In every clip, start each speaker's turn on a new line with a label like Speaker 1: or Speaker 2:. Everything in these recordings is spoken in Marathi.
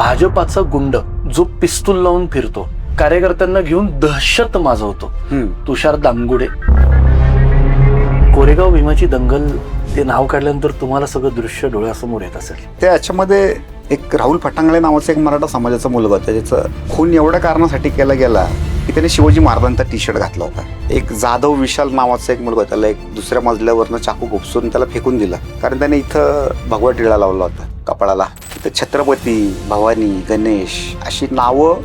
Speaker 1: भाजपाचा गुंड जो पिस्तूल लावून फिरतो, कार्यकर्त्यांना घेऊन दहशत माजवतो, तुषार दामगुडे. कोरेगाव भीमाची दंगल ते नाव काढल्यानंतर तुम्हाला सगळं दृश्य डोळ्यासमोर येत असेल.
Speaker 2: त्या याच्यामध्ये एक राहुल फटांगळे नावाचा एक मराठा समाजाचा मुलगा होता, ज्याचं खून एवढ्या कारणासाठी केला गेला की त्याने शिवाजी महाराजांचा टी शर्ट घातला होता. एक जाधव विशाल नावाचा एक मुलगा, त्याला एक दुसऱ्या मजल्यावरनं चाकू खुपसून त्याला फेकून दिला, कारण त्याने इथं भगवा टिळा लावला होता कपाळाला. इथं छत्रपती, भवानी, गणेश अशी नावं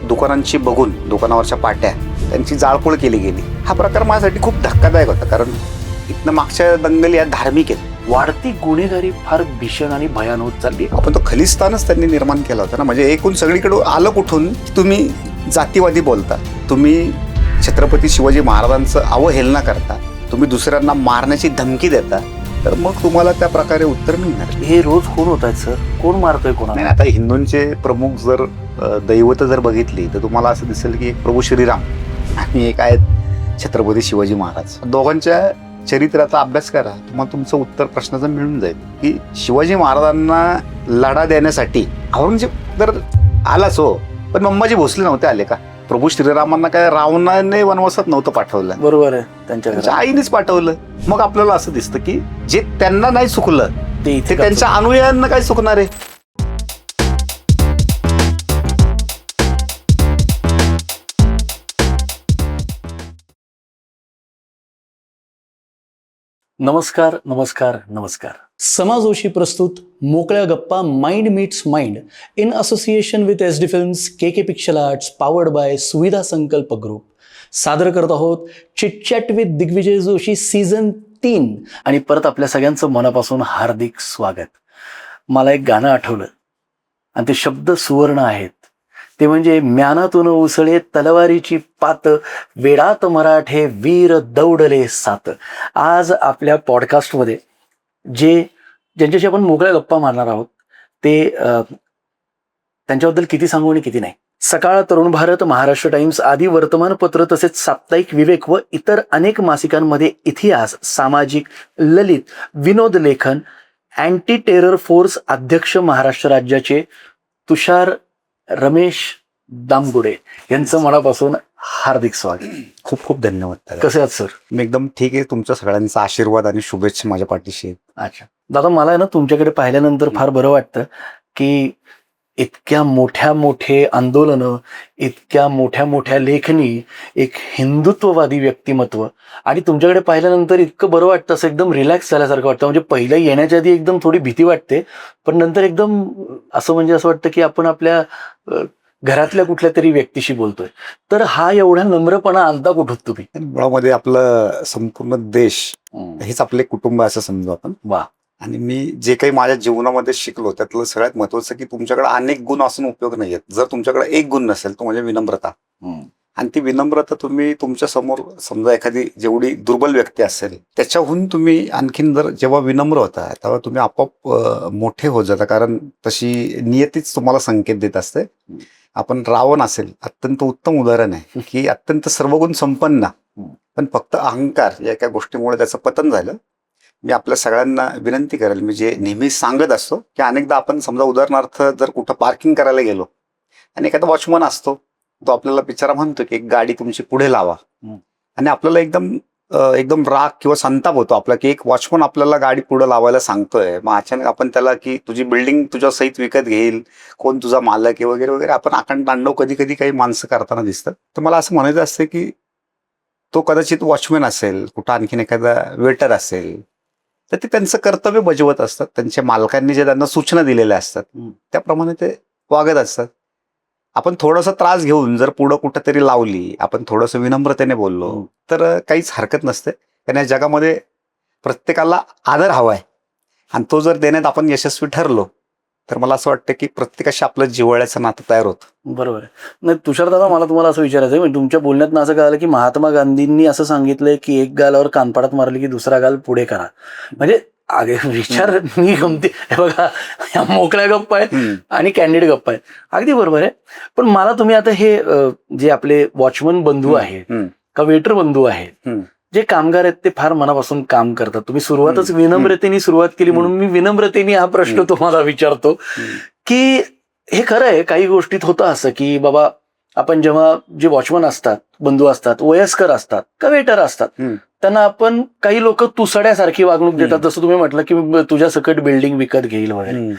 Speaker 2: दुकानांची बघून दुकानावरच्या पाट्या त्यांची जाळपोळ केली गेली. हा प्रकार माझ्यासाठी खूप धक्कादायक होता, कारण इथनं मागच्या दंगली या धार्मिक आहेत.
Speaker 1: वाढती गुन्हेगारी फार भीषण आणि भयान होत चालली.
Speaker 2: आपण तो खलिस्तानच त्यांनी निर्माण केला होता ना. म्हणजे एकूण सगळीकडे आलं कुठून, तुम्ही जातीवादी बोलता, तुम्ही छत्रपती शिवाजी महाराजांचं अवहेलना करता, तुम्ही दुसऱ्यांना मारण्याची धमकी देता, तर मग तुम्हाला त्या प्रकारे उत्तर मिळणार.
Speaker 1: हे रोज कोण होत आहेत सर? कोण मारतोय कोणाला?
Speaker 2: नाही, आता हिंदूंचे प्रमुख जर दैवत जर बघितली तर तुम्हाला असं दिसेल की एक प्रभू श्रीराम आणि एक आहेत छत्रपती शिवाजी महाराज. दोघांच्या चरित्राचा अभ्यास करा, तुम्हाला तुमचं उत्तर प्रश्नाचं मिळून जाईल की शिवाजी महाराजांना लढा देण्यासाठी औरंगजेब जर आलाच हो, पण मंबाजी भोसले नव्हते आले का? प्रभू श्रीरामांना काय रावणाने वनवासात नव्हतं पाठवलं,
Speaker 1: बरोबर आहे, त्यांच्या
Speaker 2: आईनेच पाठवलं. मग आपल्याला असं दिसतं की जे त्यांना नाही चुकलं
Speaker 1: ते
Speaker 2: त्यांच्या अनुयायांना काय चुकणार आहे?
Speaker 1: नमस्कार नमस्कार नमस्कार. समाजोशी प्रस्तुत मोकळ्या गप्पा mind meets mind in association with SD films, KK picture arts, powered by Suvidha Sankalp group सादर करत आहोत chitchat with Digvijay Joshi season 3. आणि परत आपल्या सगळ्यांचं मनापासून हार्दिक स्वागत. मला एक गाणं आठवलं आणि ते शब्द सुवर्ण आहेत. ते म्हणजे म्यानातून उसळे तलवारीची पात, वेडात मराठे वीर दौडले सात. आज आपल्या पॉडकास्टमध्ये ज्यांच्याशी आपण मोकळ्या गप्पा मारणार आहोत ते त्यांच्याबद्दल किती सांगू आणि किती नाही. सकाळ, तरुण भारत, महाराष्ट्र टाइम्स आदी वर्तमानपत्र तसेच साप्ताहिक विवेक व इतर अनेक मासिकांमध्ये इतिहास, सामाजिक, ललित, विनोद लेखन, अँटी टेरर फोर्स अध्यक्ष महाराष्ट्र राज्याचे तुषार रमेश दामगुडे यांचं मनापासून हार्दिक स्वागत.
Speaker 2: खूप खूप धन्यवाद.
Speaker 1: कसे आहात सर?
Speaker 2: मी एकदम ठीक आहे. तुमच्या सगळ्यांचा आशीर्वाद आणि शुभेच्छा माझ्या पाठीशी आहेत.
Speaker 1: अच्छा दादा, मला आहे ना तुमच्याकडे पाहिल्यानंतर फार बरं वाटतं की इतक्या मोठे आंदोलनं, इतक्या मोठ्या लेखनी, एक हिंदुत्ववादी व्यक्तिमत्व, आणि तुमच्याकडे पाहिल्यानंतर इतकं बरं वाटतं, असं एकदम रिलॅक्स झाल्यासारखं वाटतं. म्हणजे पहिलं येण्याच्या आधी एकदम थोडी भीती वाटते, पण नंतर एकदम असं वाटतं की आपण आपल्या घरातल्या कुठल्या तरी व्यक्तीशी बोलतोय. तर हा एवढा नम्रपणा आणता कुठं तुम्ही?
Speaker 2: मुळामध्ये आपलं संपूर्ण देश हेच आपले कुटुंब असं समजू आपण.
Speaker 1: वा.
Speaker 2: आणि मी जे काही माझ्या जीवनामध्ये शिकलो त्यातलं सगळ्यात महत्वाचं की तुमच्याकडे अनेक गुण असून उपयोग नाहीयेत. जर तुमच्याकडे एक गुण नसेल तो म्हणजे विनम्रता. आणि ती विनम्रता तुम्ही तुमच्या समोर समजा एखादी जेवढी दुर्बल व्यक्ती असेल त्याच्याहून तुम्ही आणखीन जर जेव्हा विनम्र होता तेव्हा तुम्ही आपोआप मोठे होत जाता, कारण तशी नियतीच तुम्हाला संकेत देत असते. आपण रावण असेल, अत्यंत उत्तम उदाहरण आहे की अत्यंत सर्वगुण संपन्न, पण फक्त अहंकार या एका गोष्टीमुळे त्याचं पतन झालं. मी आपल्या सगळ्यांना विनंती करेल, मी जे नेहमी सांगत असतो की अनेकदा आपण समजा उदाहरणार्थ जर कुठं पार्किंग करायला गेलो आणि एखादा वॉचमन असतो, तो आपल्याला बिचारा म्हणतो की एक गाडी तुमची पुढे लावा, आणि आपल्याला एकदम राग किंवा संताप होतो आपला की एक वॉचमन आपल्याला गाडी पुढे लावायला सांगतोय. मग अचानक आपण त्याला की तुझी बिल्डिंग तुझ्या सहित विकत घेईल, कोण तुझा मालक आहे वगैरे वगैरे आपण आकांड तांडव कधी कधी काही माणसं करताना दिसतात. तर मला असं म्हणायचं असतं की तो कदाचित वॉचमॅन असेल, कुठं आणखीन एखादा वेटर असेल, तर ते त्यांचं कर्तव्य बजावत असतात. त्यांच्या मालकांनी जे त्यांना सूचना दिलेल्या असतात त्याप्रमाणे ते वागत असतात. आपण थोडासा त्रास घेऊन जर पुढं कुठंतरी लावली, आपण थोडंसं विनम्रतेने बोललो तर काहीच हरकत नसते. कारण या जगामध्ये प्रत्येकाला आदर हवाय, आणि तो जर देण्यात आपण यशस्वी ठरलो तर मला असं वाटतं की प्रत्येकाशी आपलं जिव्हाळ्याचं नातं तयार होतं.
Speaker 1: बरोबर आहे. नाही तुषार दादा, मला तुम्हाला असं विचारायचं आहे, म्हणजे तुमच्या बोलण्यात असं कळालं की महात्मा गांधींनी असं सांगितलंय की एक गालावर कानपाडात मारली की दुसरा गाल पुढे करा. म्हणजे विचार मी गमती बघा, या मोकळ्या गप्पा आहेत आणि कॅन्डिड गप्पा आहेत, अगदी बरोबर आहे. पण मला तुम्ही आता हे जे आपले वॉचमन बंधू आहेत का वेटर बंधू आहेत, जे कामगार आहेत ते फार मनापासून काम करतात. तुम्ही सुरुवातच विनम्रतेने सुरुवात केली म्हणून मी विनम्रतेने हा प्रश्न तुम्हाला विचारतो की हे खरं आहे, काही गोष्टीत होतं असं की बाबा आपण जेव्हा जे वॉचमन असतात, बंधू असतात, वयस्कर असतात का वेटर असतात, त्यांना आपण काही लोक तुसड्यासारखी वागणूक देतात, जसं तुम्ही म्हटलं की तुझ्या सकट बिल्डिंग विकत घेईल वगैरे.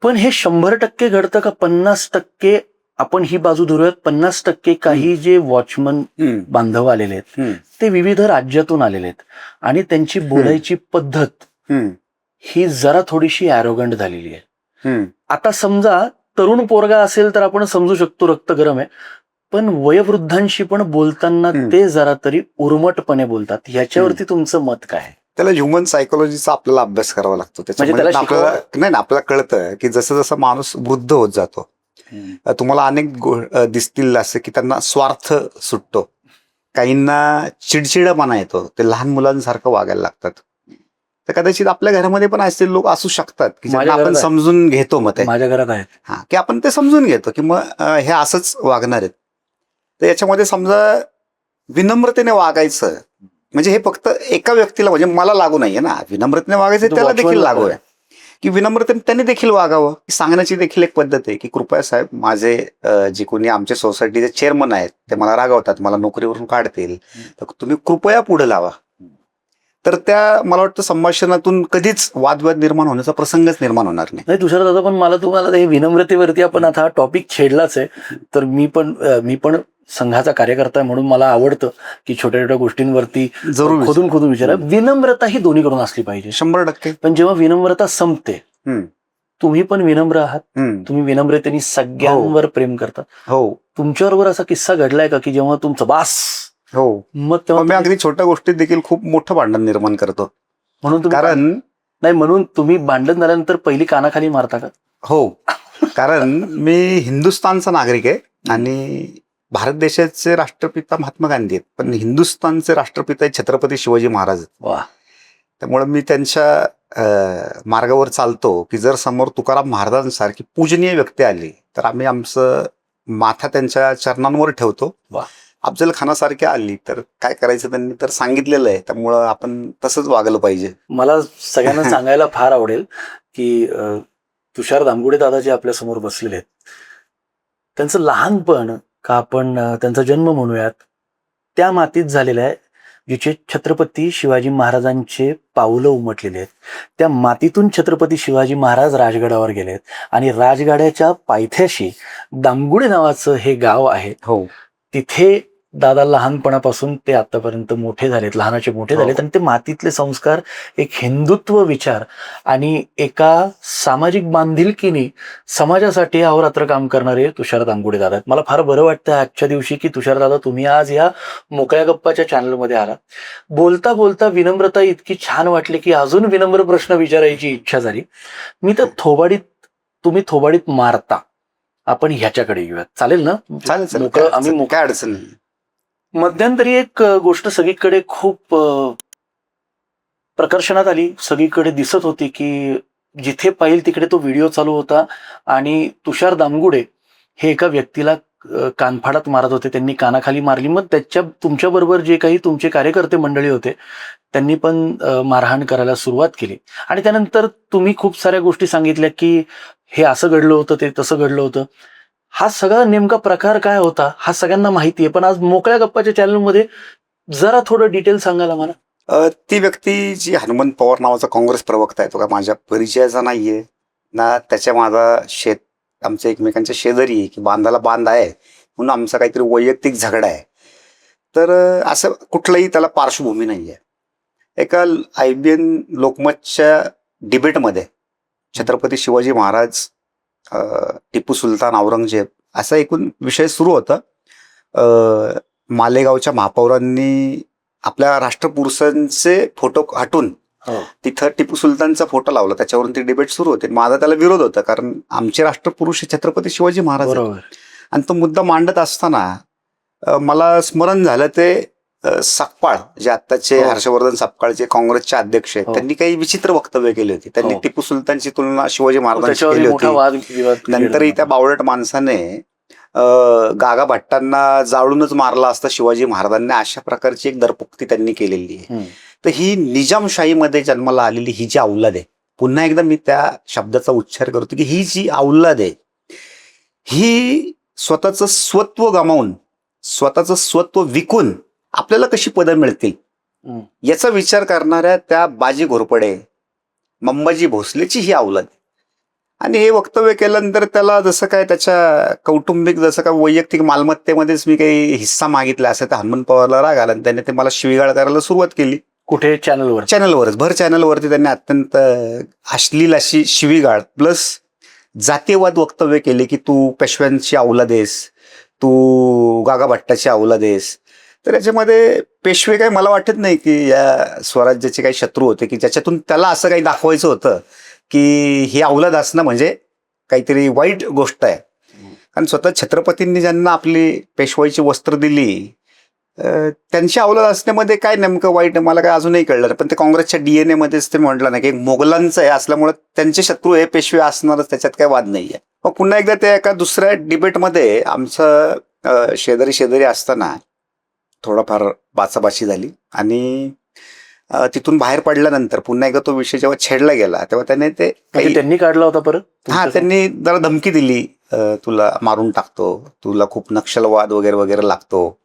Speaker 1: पण हे 100% घडतं का? 50% आपण ही बाजू धरूयात. 50% काही जे वॉचमन बांधव आलेले आहेत ते विविध राज्यातून आलेले आहेत आणि त्यांची बोलायची पद्धत ही जरा थोडीशी ॲरोगंट झालेली आहे. आता समजा तरुण पोरगा असेल तर आपण समजू शकतो रक्त गरम आहे, पण वयोवृद्धांशी पण बोलताना ते जरा तरी उर्मटपणे बोलतात. ह्याच्यावरती तुमचं मत काय आहे?
Speaker 2: त्याला ह्युमन सायकोलॉजीचा आपल्याला अभ्यास करावा लागतो. त्याच्यामध्ये आपल्याला नाही ना, आपल्याला कळतं की जसं जसं माणूस वृद्ध होत जातो, तुम्हाला अनेक दिसतील असं की त्यांना स्वार्थ सुटतो, काहींना चिडचिडपणा येतो, ते लहान मुलांसारखं वागायला लागतात. तर कदाचित आपल्या घरामध्ये पण असे लोक असू शकतात की ज्यांना आपण समजून घेतो. मग ते
Speaker 1: माझ्या घरात आहेत,
Speaker 2: हा, की आपण ते समजून घेतो की मग हे असंच वागणार आहेत. तर याच्यामध्ये समजा विनम्रतेने वागायचं म्हणजे हे फक्त एका व्यक्तीला म्हणजे मला लागू नाहीये ना, विनम्रतेने वागायचं त्याला देखील लागू आहे की विनम्रतेने त्यांनी देखील वागावं. सांगण्याची देखील एक पद्धत आहे की कृपया साहेब, माझे जे कोणी आमच्या सोसायटीचे चेअरमन आहेत ते मला रागावतात, मला नोकरीवरून काढतील, तर तुम्ही कृपया पुढे लावा. तर त्या मला वाटतं संभाषणातून कधीच वादविवाद निर्माण होण्याचा प्रसंगच निर्माण होणार नाही.
Speaker 1: तुषार दादा, पण मला तुम्हाला हे विनम्रतेवरती आपण आता हा टॉपिक छेडलाच आहे, तर मी पण संघाचा कार्यकर्ता आहे म्हणून मला आवडतं की छोट्या छोट्या गोष्टींवरती खोदून विचारा. विनम्रता ही दोन्हीकडून असली पाहिजे
Speaker 2: 100%.
Speaker 1: पण जेव्हा विनम्रता संपते, तुम्ही पण विनम्र आहात, तुम्ही विनम्रतेने सगळ्यांवर प्रेम करता.
Speaker 2: हो,
Speaker 1: तुमच्याबरोबर असा किस्सा घडलाय का की जेव्हा तुमचं बास
Speaker 2: मग तेव्हा मी अगदी छोट्या गोष्टीत देखील खूप मोठं भांडण निर्माण करतो
Speaker 1: म्हणून तुम्ही भांडण झाल्यानंतर पहिली कानाखाली मारता का?
Speaker 2: हो, कारण मी हिंदुस्थानचा नागरिक आहे आणि भारत देशाचे राष्ट्रपिता महात्मा गांधी आहेत, पण हिंदुस्थानचे राष्ट्रपिता छत्रपती शिवाजी महाराज आहेत. त्यामुळे मी त्यांच्या मार्गावर चालतो की जर समोर तुकाराम महाराजांसारखी पूजनीय व्यक्ती आली तर आम्ही आमचं माथा त्यांच्या चरणांवर ठेवतो. अफजल खानासारखी आली तर काय करायचं त्यांनी तर सांगितलेलं आहे, त्यामुळं आपण तसंच वागलं पाहिजे.
Speaker 1: मला सगळ्यांना सांगायला फार आवडेल की तुषार दामगुडे दादा जे आपल्या समोर बसलेले आहेत, त्यांचं लहानपण का आपण त्यांचा जन्म म्हणूयात त्या मातीत झालेला आहे जिथे छत्रपती शिवाजी महाराजांचे पावलं उमटलेले आहेत. त्या मातीतून छत्रपती शिवाजी महाराज राजगडावर गेलेत आणि राजगडाच्या पायथ्याशी दामगुडे नावाचं हे गाव आहे. तिथे दादा लहानपणापासून ते आतापर्यंत मोठे झालेत, लहानाचे मोठे झालेत आणि ते मातीतले संस्कार, एक हिंदुत्व विचार आणि एका सामाजिक बांधिलकीने समाजासाठी अहोरात्र काम करणारे तुषार दामगुडे दादा आहेत. मला फार बरं वाटतं आजच्या दिवशी की तुषार दादा तुम्ही आज या मोकळ्या गप्पाच्या चॅनलमध्ये आलात. बोलता बोलता विनम्रता इतकी छान वाटली की अजून विनम्र प्रश्न विचारायची इच्छा झाली. मी तर तुम्ही थोबाडीत मारता, आपण ह्याच्याकडे येऊयात, चालेल ना?
Speaker 2: चालेल, आम्ही काय अडचण नाही.
Speaker 1: मध्यंतरी एक गोष्ट सगळीकडे खूप प्रकर्षणात आली, सगळीकडे दिसत होती की जिथे पाहिल तिकडे तो व्हिडिओ चालू होता आणि तुषार दामगुडे हे एका व्यक्तीला कानफाडात मारत होते. त्यांनी कानाखाली मारली. मग तुमच्या बरोबर जे काही तुमचे कार्यकर्ते मंडळी होते त्यांनी पण मारहाण करायला सुरुवात केली आणि त्यानंतर तुम्ही खूप साऱ्या गोष्टी सांगितल्या की हे असं घडलं होतं, ते तसं घडलं होतं. हा सगळा नेमका प्रकार काय होता हा सगळ्यांना माहिती आहे, पण आज मोकळ्या गप्पाच्या चॅनलमध्ये जरा थोडं डिटेल सांगायला मला.
Speaker 2: ती व्यक्ती जी हनुमंत पवार नावाचा काँग्रेस प्रवक्ता आहे तो का माझ्या परिचयाचा नाहीये ना, त्याच्या माझा आमच्या एकमेकांच्या शेजारी आहे की बांधाला बांध आहे म्हणून आमचा काहीतरी वैयक्तिक झगडा आहे. तर असं कुठलंही त्याला पार्श्वभूमी नाहीये. एका IBN लोकमतच्या डिबेटमध्ये छत्रपती शिवाजी महाराज, टिपू सुलतान, औरंगजेब असा एकूण विषय सुरू होता. मालेगावच्या महापौरांनी आपल्या राष्ट्रपुरुषांचे फोटो हटून तिथं टिपू सुलतानचा फोटो लावला, त्याच्यावरून ती डिबेट सुरू होती. माझा त्याला विरोध होता कारण आमचे राष्ट्रपुरुष छत्रपती शिवाजी महाराज आणि तो मुद्दा मांडत असताना मला स्मरण झालं ते सकपाळ जे आत्ताचे हर्षवर्धन सपकाळचे काँग्रेसचे अध्यक्ष आहेत, त्यांनी काही विचित्र वक्तव्य केली होती. त्यांनी टिपू सुलतानची तुलना शिवाजी महाराजांशी केली होती. नंतरही त्या बावळट माणसाने गागा भट्टांना जाळूनच मारला असता शिवाजी महाराजांनी, अशा प्रकारची एक दरपुक्ती त्यांनी केलेली आहे. तर ही निजामशाहीमध्ये जन्माला आलेली ही जी औलाद आहे, पुन्हा एकदा मी त्या शब्दाचा उच्चार करतो की ही जी औलाद आहे ही स्वतःचं स्वत्व गमावून, स्वतःचं स्वत्व विकून आपल्याला कशी पदं मिळतील याचा विचार करणाऱ्या त्या बाजी घोरपडे, मंबाजी भोसलेची ही अवलाद. आणि हे वक्तव्य केल्यानंतर त्याला जसं काय त्याच्या कौटुंबिक, जसं काय वैयक्तिक मालमत्तेमध्येच मी काही हिस्सा मागितला असं त्या हनुमंत पवारला राग आला आणि त्याने ते मला शिवीगाळ करायला सुरुवात केली.
Speaker 1: कुठे? चॅनलवरच
Speaker 2: भर चॅनलवरती त्यांनी अत्यंत अश्लील अशी शिवीगाळ प्लस जातीयवाद वक्तव्य केले की तू पेशव्यांची अवलाद आहेस, तू गागा भट्टाची अवलाद आहेस. तर याच्यामध्ये पेशवे काय मला वाटत नाही की या स्वराज्याचे काही शत्रू होते की ज्याच्यातून त्याला असं काही दाखवायचं होतं की ही अवलाद असणं म्हणजे काहीतरी वाईट गोष्ट आहे. कारण स्वतः छत्रपतींनी ज्यांना आपली पेशवाईची वस्त्र दिली त्यांची अवलाद असण्यामध्ये काय नेमकं वाईट मला काय अजूनही कळलं. पण ते काँग्रेसच्या DNA मध्येच ते म्हटलं ना की मोगलांचं आहे असल्यामुळे त्यांचे शत्रू हे पेशवे असणारच, त्याच्यात काही वाद नाहीये. मग पुन्हा एकदा ते एका दुसऱ्या डिबेटमध्ये आमचं शेजारी असताना थोडाफार बाचाबाची झाली आणि तिथून बाहेर पडल्यानंतर पुन्हा एकदा तो विषय जेव्हा छेडला गेला तेव्हा त्याने ते
Speaker 1: त्यांनी काढला होता परत.
Speaker 2: त्यांनी जरा धमकी दिली, तुला मारून टाकतो, तुला खूप नक्षलवाद वगैरे वगैरे लागतो.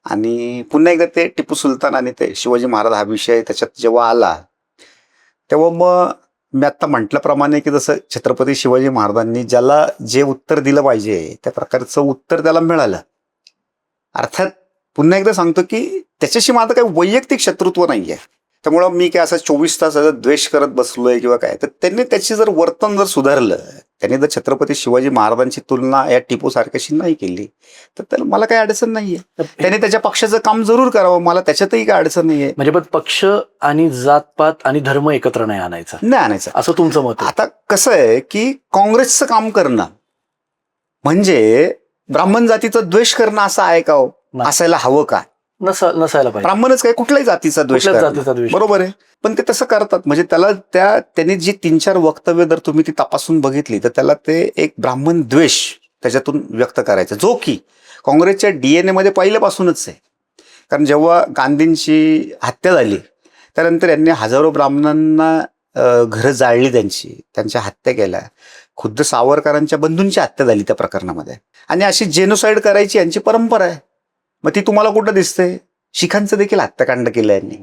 Speaker 2: आणि पुन्हा एकदा ते टिपू सुलतान आणि ते शिवाजी महाराज हा विषय त्याच्यात जेव्हा आला तेव्हा मग मी आता म्हटल्याप्रमाणे की जसं छत्रपती शिवाजी महाराजांनी ज्याला जे उत्तर दिलं पाहिजे त्या प्रकारचं उत्तर त्याला मिळालं. अर्थात पुन्हा एकदा सांगतो की त्याच्याशी माझं काही वैयक्तिक शत्रुत्व नाहीये, त्यामुळं मी काय असं 24 तास द्वेष करत बसलोय किंवा काय. तर त्यांनी त्याची जर वर्तन जर सुधारलं, त्यांनी जर छत्रपती शिवाजी महाराजांची तुलना या टिपू सारख्याशी नाही केली तर त्याला मला काही अडचण नाहीये. त्यांनी त्याच्या पक्षाचं काम जरूर करावं, मला त्याच्यातही काही अडचण नाहीये.
Speaker 1: म्हणजे पण पक्ष आणि जातपात आणि धर्म एकत्र नाही आणायचं असं तुमचं मत आहे?
Speaker 2: आता कसं आहे की काँग्रेसचं काम करणं म्हणजे ब्राह्मण जातीचा द्वेष करणं असं आहे का हो? असायला हवं का?
Speaker 1: नसायला पाहिजे.
Speaker 2: ब्राह्मणच काय कुठल्याही जातीचा द्वेष, बरोबर आहे. पण ते तसं करतात. म्हणजे त्याला त्यांनी जी 3-4 वक्तव्य जर तुम्ही ती तपासून बघितली तर त्याला ते एक ब्राह्मण द्वेष त्याच्यातून व्यक्त करायचा, जो की काँग्रेसच्या DNA मध्ये पहिल्यापासूनच आहे. कारण जेव्हा गांधींची हत्या झाली त्यानंतर यांनी हजारो ब्राह्मणांना घरं जाळली, त्यांच्या हत्या केल्या. खुद्द सावरकरांच्या बंधूंची हत्या झाली त्या प्रकरणामध्ये. आणि अशी जेनोसाईड करायची यांची परंपरा आहे. मग ती तुम्हाला कुठं दिसते? शिखांचं देखील हत्याकांड केलं यांनी.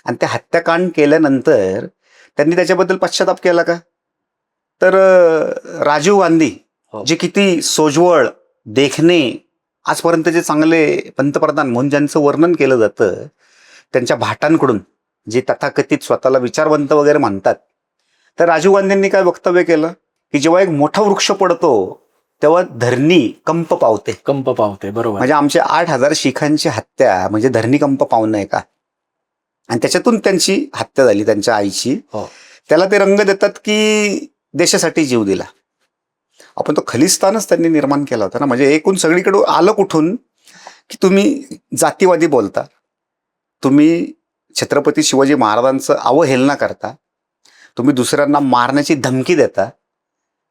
Speaker 2: आणि ते हत्याकांड केल्यानंतर त्यांनी त्याच्याबद्दल पश्चाताप केला का? तर राजीव गांधी जे किती सोज्वळ, देखणे, आजपर्यंत जे चांगले पंतप्रधान म्हणून ज्यांचं वर्णन केलं जातं त्यांच्या भाटांकडून, जे तथाकथित स्वतःला विचारवंत वगैरे म्हणतात, तर राजीव गांधींनी काय वक्तव्य केलं की जेव्हा एक मोठा वृक्ष पडतो तेव्हा धरणी कंप पावते.
Speaker 1: बरोबर.
Speaker 2: म्हणजे आमचे 8,000 शिखांची हत्या म्हणजे धरणी कंप पावणं आहे का? आणि त्याच्यातून त्यांची हत्या झाली, त्यांच्या आईची. त्याला ते रंग देतात की देशासाठी जीव दिला. आपण तो खलिस्तानच त्यांनी निर्माण केला होता ना. म्हणजे एकूण सगळीकडे आलं कुठून की तुम्ही जातीवादी बोलता, तुम्ही छत्रपती शिवाजी महाराजांचं अवहेलना करता, तुम्ही दुसऱ्यांना मारण्याची धमकी देता,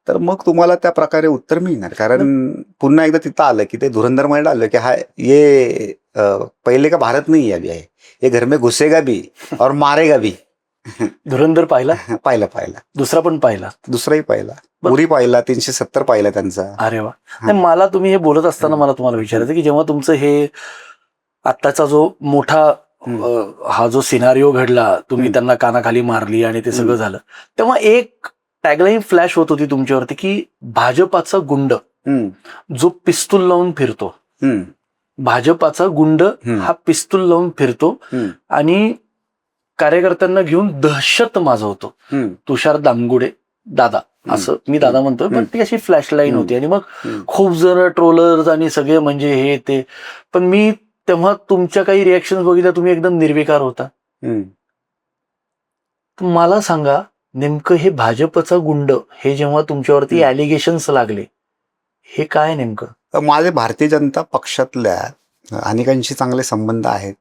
Speaker 2: तर मग तुम्हाला त्या प्रकारे उत्तर मिळणार. कारण पुन्हा एकदा तिथं आलं की ते धुरंधरमध्ये आलं की हा ये पहिले का भारत नाही अभी आहे, ये घर में घुसेगा भी और मारेगा भी.
Speaker 1: धुरंधर पाहिला?
Speaker 2: पाहिला. दुसराही पाहिला, उरी पाहिला, 370 पाहिला त्यांचा.
Speaker 1: अरे वा. मला तुम्ही हे बोलत असताना मला तुम्हाला विचारायचं की जेव्हा तुमचं हे आत्ताचा जो मोठा हा जो सिनारिओ घडला, तुम्ही त्यांना कानाखाली मारली आणि ते सगळं झालं, तेव्हा एक टॅगलाईन फ्लॅश होत होती तुमच्यावरती की भाजपाचा गुंड जो पिस्तूल लावून फिरतो, भाजपाचा गुंड हा पिस्तूल लावून फिरतो आणि कार्यकर्त्यांना घेऊन दहशत माजवतो. तुषार दामगुडे दादा, असं मी दादा म्हणतोय, पण ती अशी फ्लॅश लाईन होती. आणि मग खूप जण ट्रोलर्स आणि सगळे म्हणजे हे ते, पण मी तेव्हा तुमच्या काही रिॲक्शन बघितल्या, तुम्ही एकदम निर्विकार होता. मला सांगा, नेमकं हे भाजपचा गुंड हे जेव्हा तुमच्यावरती ॲलिगेशन्स लागले, हे काय नेमकं?
Speaker 2: माझे भारतीय जनता पक्षातल्या अनेकांशी चांगले संबंध आहेत.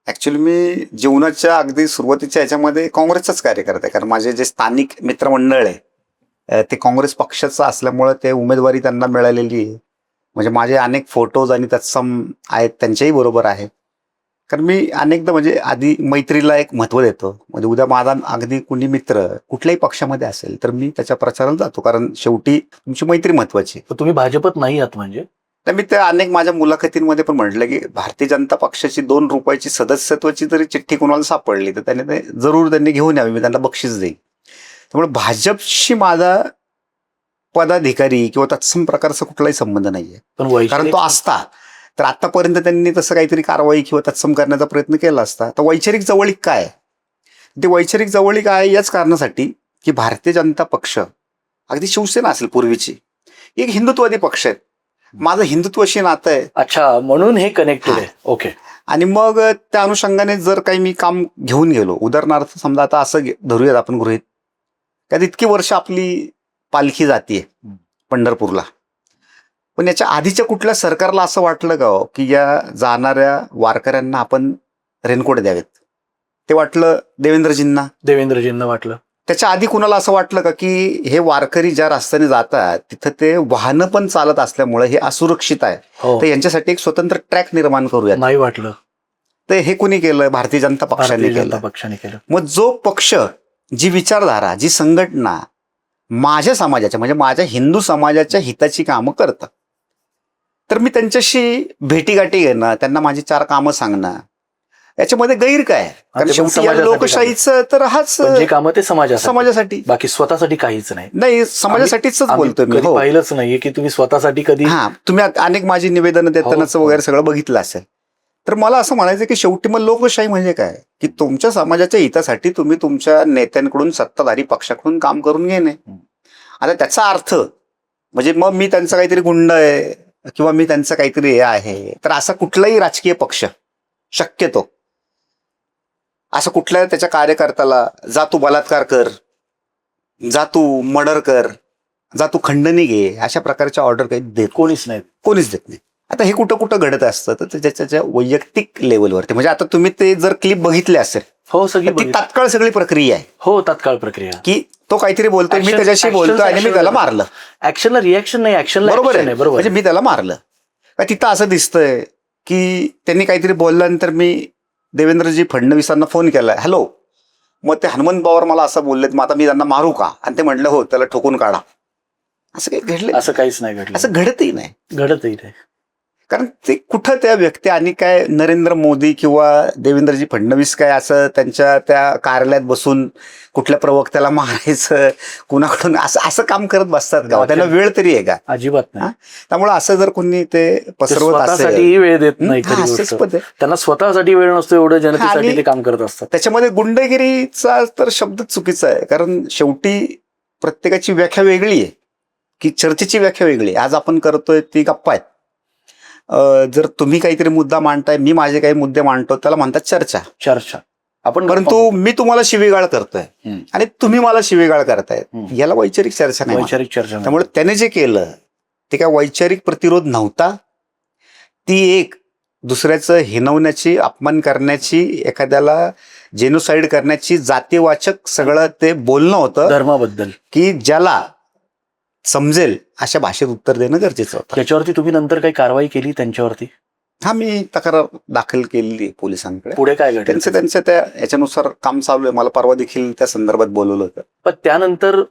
Speaker 2: ऍक्च्युली मी जीवनाच्या अगदी सुरुवातीच्या ह्याच्यामध्ये काँग्रेसचाच कार्यकर्ता आहे. कारण माझे जे स्थानिक मित्रमंडळ आहे ते काँग्रेस पक्षाचं असल्यामुळे ते उमेदवारी त्यांना मिळालेली आहे. म्हणजे माझे अनेक फोटोज आणि तत्सम आहेत त्यांच्याही बरोबर आहे. कारण मी अनेकदा म्हणजे आधी मैत्रीला एक महत्व देतो. म्हणजे उद्या माझा अगदी कुणी मित्र कुठल्याही पक्षामध्ये असेल तर मी त्याच्या प्रचाराला जातो, कारण शेवटी तुमची मैत्री महत्वाची.
Speaker 1: तर तुम्ही भाजपत नाही आहात म्हणजे?
Speaker 2: तर मी त्या अनेक माझ्या मुलाखतींमध्ये पण म्हटलं की भारतीय जनता पक्षाची 2 रुपयाची सदस्यत्वाची जरी चिठ्ठी कोणाला सापडली तर ते जरूर त्यांनी घेऊन यावी, मी त्यांना बक्षीस देईन. त्यामुळे भाजपशी माझा पदाधिकारी किंवा तत्सम प्रकारचा कुठलाही संबंध नाहीये.
Speaker 1: पण
Speaker 2: कारण
Speaker 1: वैचारिक
Speaker 2: तो असता तर आतापर्यंत त्यांनी तसं काहीतरी कारवाई किंवा तत्सम करण्याचा प्रयत्न केला असता. तर वैचारिक जवळीक काय? ते वैचारिक जवळीक आहे याच कारणासाठी की भारतीय जनता पक्ष अगदी शिवसेना असेल पूर्वीची एक हिंदुत्ववादी पक्ष आहे. माझं हिंदुत्वाशी नातं आहे.
Speaker 1: अच्छा, म्हणून हे कनेक्टेड आहे. ओके.
Speaker 2: आणि मग त्या अनुषंगाने जर काही मी काम घेऊन गेलो, उदाहरणार्थ समजा आता असं धरूयात आपण गृहीत, त्यात इतकी वर्ष आपली पालखी जातीये पंढरपूरला, पण याच्या आधीच्या कुठल्या सरकारला असं वाटलं का हो की या जाणाऱ्या वारकऱ्यांना आपण रेनकोट द्यावेत? ते वाटलं देवेंद्रजींना
Speaker 1: वाटलं.
Speaker 2: त्याच्या आधी कुणाला असं वाटलं का की हे वारकरी ज्या रस्त्याने जातात तिथं ते वाहनं पण चालत असल्यामुळे हे असुरक्षित आहे,
Speaker 1: हो.
Speaker 2: तर यांच्यासाठी एक स्वतंत्र ट्रॅक निर्माण करूया?
Speaker 1: नाही वाटलं.
Speaker 2: तर हे कुणी केलं? भारतीय जनता पक्षाने केलं. मग जो पक्ष, जी विचारधारा, जी संघटना माझ्या समाजाच्या म्हणजे माझ्या हिंदू समाजाच्या हिताची कामं करतं, तर मी त्यांच्याशी भेटीगाठी घेणं, त्यांना माझी 4 कामं सांगणं, याच्यामध्ये गैर काय? कारण शेवटी या लोकशाहीचं तर हाच
Speaker 1: कामं ते
Speaker 2: समाजासाठी,
Speaker 1: बाकी स्वतःसाठी काहीच
Speaker 2: नाही. समाजासाठीच बोलतोय मी.
Speaker 1: पाहिलंच नाहीये की तुम्ही स्वतःसाठी कधी.
Speaker 2: तुम्ही अनेक माझी निवेदनं देतानाच वगैरे सगळं बघितलं असेल. तर मला असं म्हणायचं की शेवटी मग लोकशाही म्हणजे काय? की तुमच्या समाजाच्या हितासाठी तुम्ही तुमच्या नेत्यांकडून, सत्ताधारी पक्षाकडून काम करून घेणे. आता त्याचा अर्थ म्हणजे मग मी त्यांचा काहीतरी गुंड आहे किंवा मी त्यांचं काहीतरी हे आहे, तर असा कुठलाही राजकीय पक्ष शक्यतो असं कुठल्या त्याच्या कार्यकर्त्याला जा तू बलात्कार कर, जा तू मर्डर कर, जा तू खंडणी घे, अशा प्रकारच्या ऑर्डर काही कोणीच देत नाही. आता हे कुठं कुठं घडत असतं तर त्याच्या वैयक्तिक लेवलवरती. म्हणजे आता तुम्ही ते जर क्लिप बघितले असेल,
Speaker 1: हो, सगळी
Speaker 2: ती तात्काळ सगळी प्रक्रिया आहे.
Speaker 1: हो, तात्काळ प्रक्रिया की
Speaker 2: तो काहीतरी बोलतोय, मी त्याच्याशी बोलतोय आणि मी त्याला मारलं.
Speaker 1: ऍक्शनला रिॲक्शन नाही, ऍक्शन
Speaker 2: बरोबर आहे. म्हणजे मी त्याला मारलं का तिथं असं दिसतंय की त्यांनी काहीतरी बोलल्यानंतर मी देवेंद्रजी फडणवीसांना फोन केलाय, हॅलो, मग ते हनुमंत पवार मला असं बोललेत, मग आता मी त्यांना मारू का? आणि ते म्हटलं हो, त्याला ठोकून काढा. असं काही घडलं? असं काहीच नाही घडलं. असं घडतही नाही. कारण ते कुठं त्या व्यक्ती आणि काय नरेंद्र मोदी किंवा देवेंद्रजी फडणवीस काय असं त्यांच्या त्या कार्यालयात बसून कुठल्या प्रवक्त्याला मारायचं, कुणाकडून असं काम करत बसतात का? त्यांना वेळ तरी आहे का?
Speaker 1: अजिबात नाही.
Speaker 2: त्यामुळे असं जर कोणी ते पसरवत असेल,
Speaker 1: वेळ देत नाही. त्यांना स्वतःसाठी वेळ नसतो, एवढं जनतेसाठी ते काम करत असतात.
Speaker 2: त्याच्यामध्ये गुंडगिरीचा तर शब्द चुकीचा आहे. कारण शेवटी प्रत्येकाची व्याख्या वेगळी आहे, की चर्चेची व्याख्या वेगळी आहे. आज आपण करतोय ती गप्पा आहेत. जर तुम्ही काहीतरी मुद्दा मांडताय, मी माझे काही मुद्दे मांडतो, त्याला म्हणतात चर्चा. परंतु मी तुम्हाला शिवीगाळ करतोय आणि तुम्ही मला शिवीगाळ करताय, याला वैचारिक चर्चा नाही. त्यामुळे त्याने जे केलं ते काय वैचारिक प्रतिरोध नव्हता. ती एक दुसऱ्याचं हिनवण्याची, अपमान करण्याची, एखाद्याला जेनोसाइड करण्याची, जातीवाचक सगळं ते बोलणं होतं
Speaker 1: धर्माबद्दल,
Speaker 2: की ज्याला समजेल अशा भाषेत उत्तर देणं गरजेचं होतं.
Speaker 1: त्याच्यावरती तुम्ही नंतर काही कारवाई केली त्यांच्यावरती?
Speaker 2: मी तक्रार दाखल केली पोलिसांकडे.
Speaker 1: पुढे काय घडलं?
Speaker 2: त्यांच्या त्या याच्यानुसार काम चालू आहे. मला परवा देखील त्या संदर्भात बोलवलं होतं.
Speaker 1: पण त्यानंतर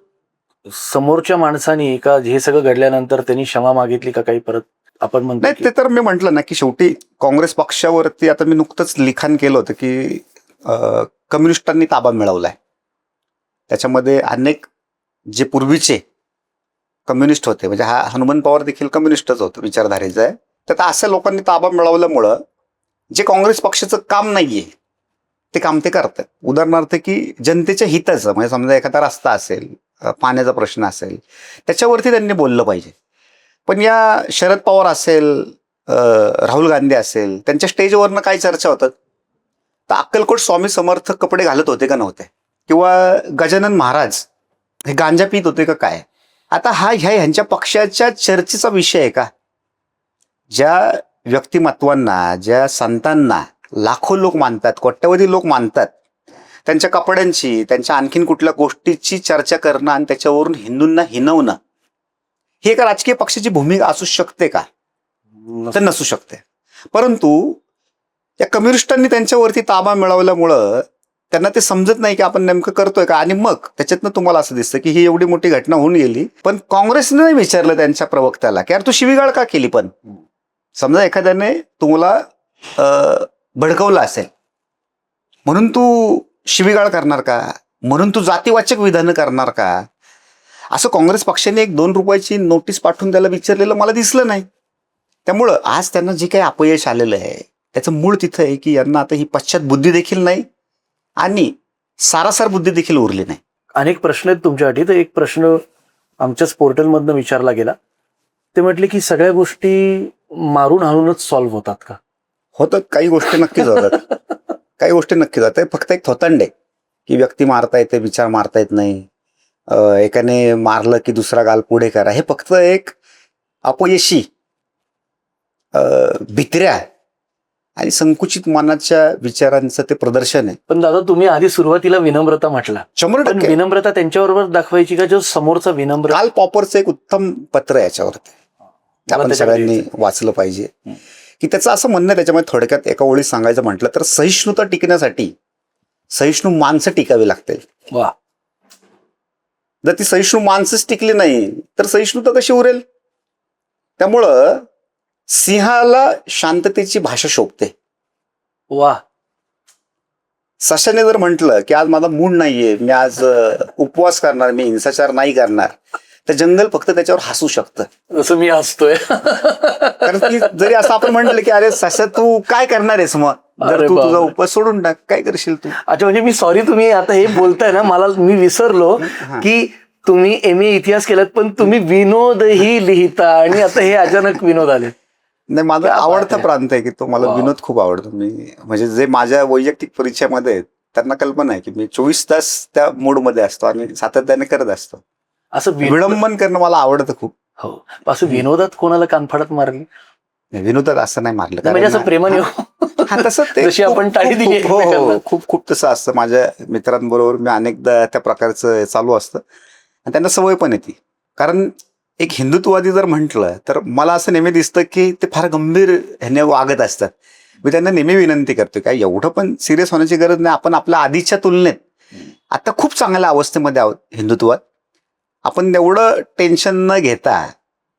Speaker 1: समोरच्या माणसाने का हे सगळं घडल्यानंतर त्यांनी क्षमा मागितली का काही? परत आपण म्हणतो
Speaker 2: नाही, ते तर मी म्हटलं ना की शेवटी काँग्रेस पक्षावरती आता मी नुकतंच लिखाण केलं होतं की कम्युनिस्टांनी ताबा मिळवलाय. त्याच्यामध्ये अनेक जे पूर्वीचे कम्युनिस्ट होते, म्हणजे हा हनुमंत पवार देखील कम्युनिस्टच होतं, विचारधारेचा आहे. तर अशा लोकांनी ताबा मिळवल्यामुळं जे काँग्रेस पक्षाचं काम नाहीये ते काम ते करतात. उदाहरणार्थ की जनतेच्या हिताचं, म्हणजे समजा एखादा रस्ता असेल, पाण्याचा प्रश्न असेल, त्याच्यावरती त्यांनी बोललं पाहिजे. पण या शरद पवार असेल, राहुल गांधी असेल, त्यांच्या स्टेजवरनं काय चर्चा होतात? तर अक्कलकोट स्वामी समर्थ कपडे घालत होते का नव्हते? किंवा गजानन महाराज हे गांजा पित होते का काय? आता ह्यांच्या पक्षाच्या चर्चेचा विषय आहे का? ज्या व्यक्तिमत्वांना, ज्या संतांना लाखो लोक मानतात, कोट्यवधी लोक मानतात, त्यांच्या कपड्यांची, त्यांच्या आणखीन कुठल्या गोष्टीची चर्चा करणं आणि त्याच्यावरून हिंदूंना हिनवणं, ही एका राजकीय पक्षाची भूमिका असू शकते का? तर नसू शकते. परंतु या कम्युनिस्टांनी त्यांच्यावरती ताबा मिळवल्यामुळं त्यांना ते समजत नाही की आपण नेमकं करतोय का. आणि मग त्याच्यातनं तुम्हाला असं दिसतं की ही एवढी मोठी घटना होऊन गेली, पण काँग्रेसने नाही विचारलं त्यांच्या प्रवक्त्याला की यार तू शिवीगाळ का केली. पण समजा एखाद्याने तुम्हाला भडकवलं असेल म्हणून तू शिवीगाळ करणार का, म्हणून तू जातीवाचक विधानं करणार का, असं काँग्रेस पक्षाने एक 2 रुपयाची नोटीस पाठवून त्याला विचारलेलं मला दिसलं नाही. त्यामुळं आज त्यांना जे काही अपयश आलेलं आहे त्याचं मूळ तिथं आहे की यांना आता ही पश्चात बुद्धी देखील नाही आणि सारासार बुद्धी देखील उरली नाही.
Speaker 1: अनेक प्रश्न आहेत तुमच्यासाठी. तर एक प्रश्न आमच्याच पोर्टलमधनं विचारला गेला. ते म्हटले की सगळ्या गोष्टी मारून हाणूनच सॉल्व्ह होतात का?
Speaker 2: होतं, काही गोष्टी नक्कीच होतात. काही गोष्टी नक्कीच होतात. फक्त एक थोतांड आहे की व्यक्ती मारता येते, विचार मारता येत नाही. एकाने मारलं की दुसरा गाल पुढे करा, हे फक्त एक अपयशी भित्र्या आणि संकुचित मनाच्या विचारांचं ते प्रदर्शन आहे.
Speaker 1: पण दादा तुम्ही आधी सुरुवातीला विनम्रता म्हटला,
Speaker 2: 100%
Speaker 1: पण विनम्रता त्यांच्याबरोबर दाखवायची का जो समोरचा विनम्र?
Speaker 2: काल पॉपरचं एक उत्तम पत्र आहे याच्यावरती, ते आपण सगळ्यांनी वाचलं पाहिजे. की त्याचं असं म्हणणं आहे त्याच्यामध्ये थोडक्यात एका ओळीत सांगायचं म्हटलं तर सहिष्णुता टिकण्यासाठी सहिष्णू माणसं टिकावी लागतील.
Speaker 1: वा.
Speaker 2: जर ती सहिष्णू माणसंच टिकली नाही तर सहिष्णुता कशी उरेल. त्यामुळं सिंहाला शांततेची भाषा शोभते.
Speaker 1: वा.
Speaker 2: सशाने जर म्हटलं की आज माझा मूड नाहीये, मी आज उपवास करणार, मी हिंसाचार नाही करणार, तर जंगल फक्त त्याच्यावर हसू शकतं.
Speaker 1: जसं मी हसतोय.
Speaker 2: कारण की जरी असं आपण म्हटलं की अरे सशा तू काय करणार आहेस, मग जर तू तुझा उपवास सोडून टाक, काय करशील तू.
Speaker 1: अच्छा, म्हणजे मी सॉरी तुम्ही आता हे बोलताय ना, मी विसरलो की तुम्ही MA इतिहास केलात पण तुम्ही विनोदही लिहिता आणि आता हे अचानक विनोद आले.
Speaker 2: नाही, माझा आवडता प्रांत आहे की तो मला विनोद खूप आवडतो. मी म्हणजे जे माझ्या वैयक्तिक परिचयामध्ये आहेत त्यांना कल्पना आहे की मी 24 तास त्या मूडमध्ये असतो आणि सातत्याने करत असतो.
Speaker 1: असं
Speaker 2: विडंबन करणं मला आवडतं खूप.
Speaker 1: हो. असं विनोदात कोणाला कानफाडात मारली?
Speaker 2: विनोदात असं नाही मारलं,
Speaker 1: म्हणजे असं प्रेमाने
Speaker 2: तसं ते
Speaker 1: जशी आपण टाळी दिली.
Speaker 2: हो, खूप खूप तसं असतं. माझ्या मित्रांबरोबर मी अनेकदा त्या प्रकारचं चालू असतं आणि त्यांना सवय पण येते. कारण एक हिंदुत्ववादी जर म्हटलं तर मला असं नेहमी दिसतं की ते फार गंभीर ह्याने वागत असतात. मी त्यांना नेहमी विनंती करतो काय एवढं पण सिरियस होण्याची गरज नाही. आपण आपल्या आधीच्या तुलनेत आता खूप चांगल्या अवस्थेमध्ये आहोत हिंदुत्वात. आपण एवढं टेन्शन न घेता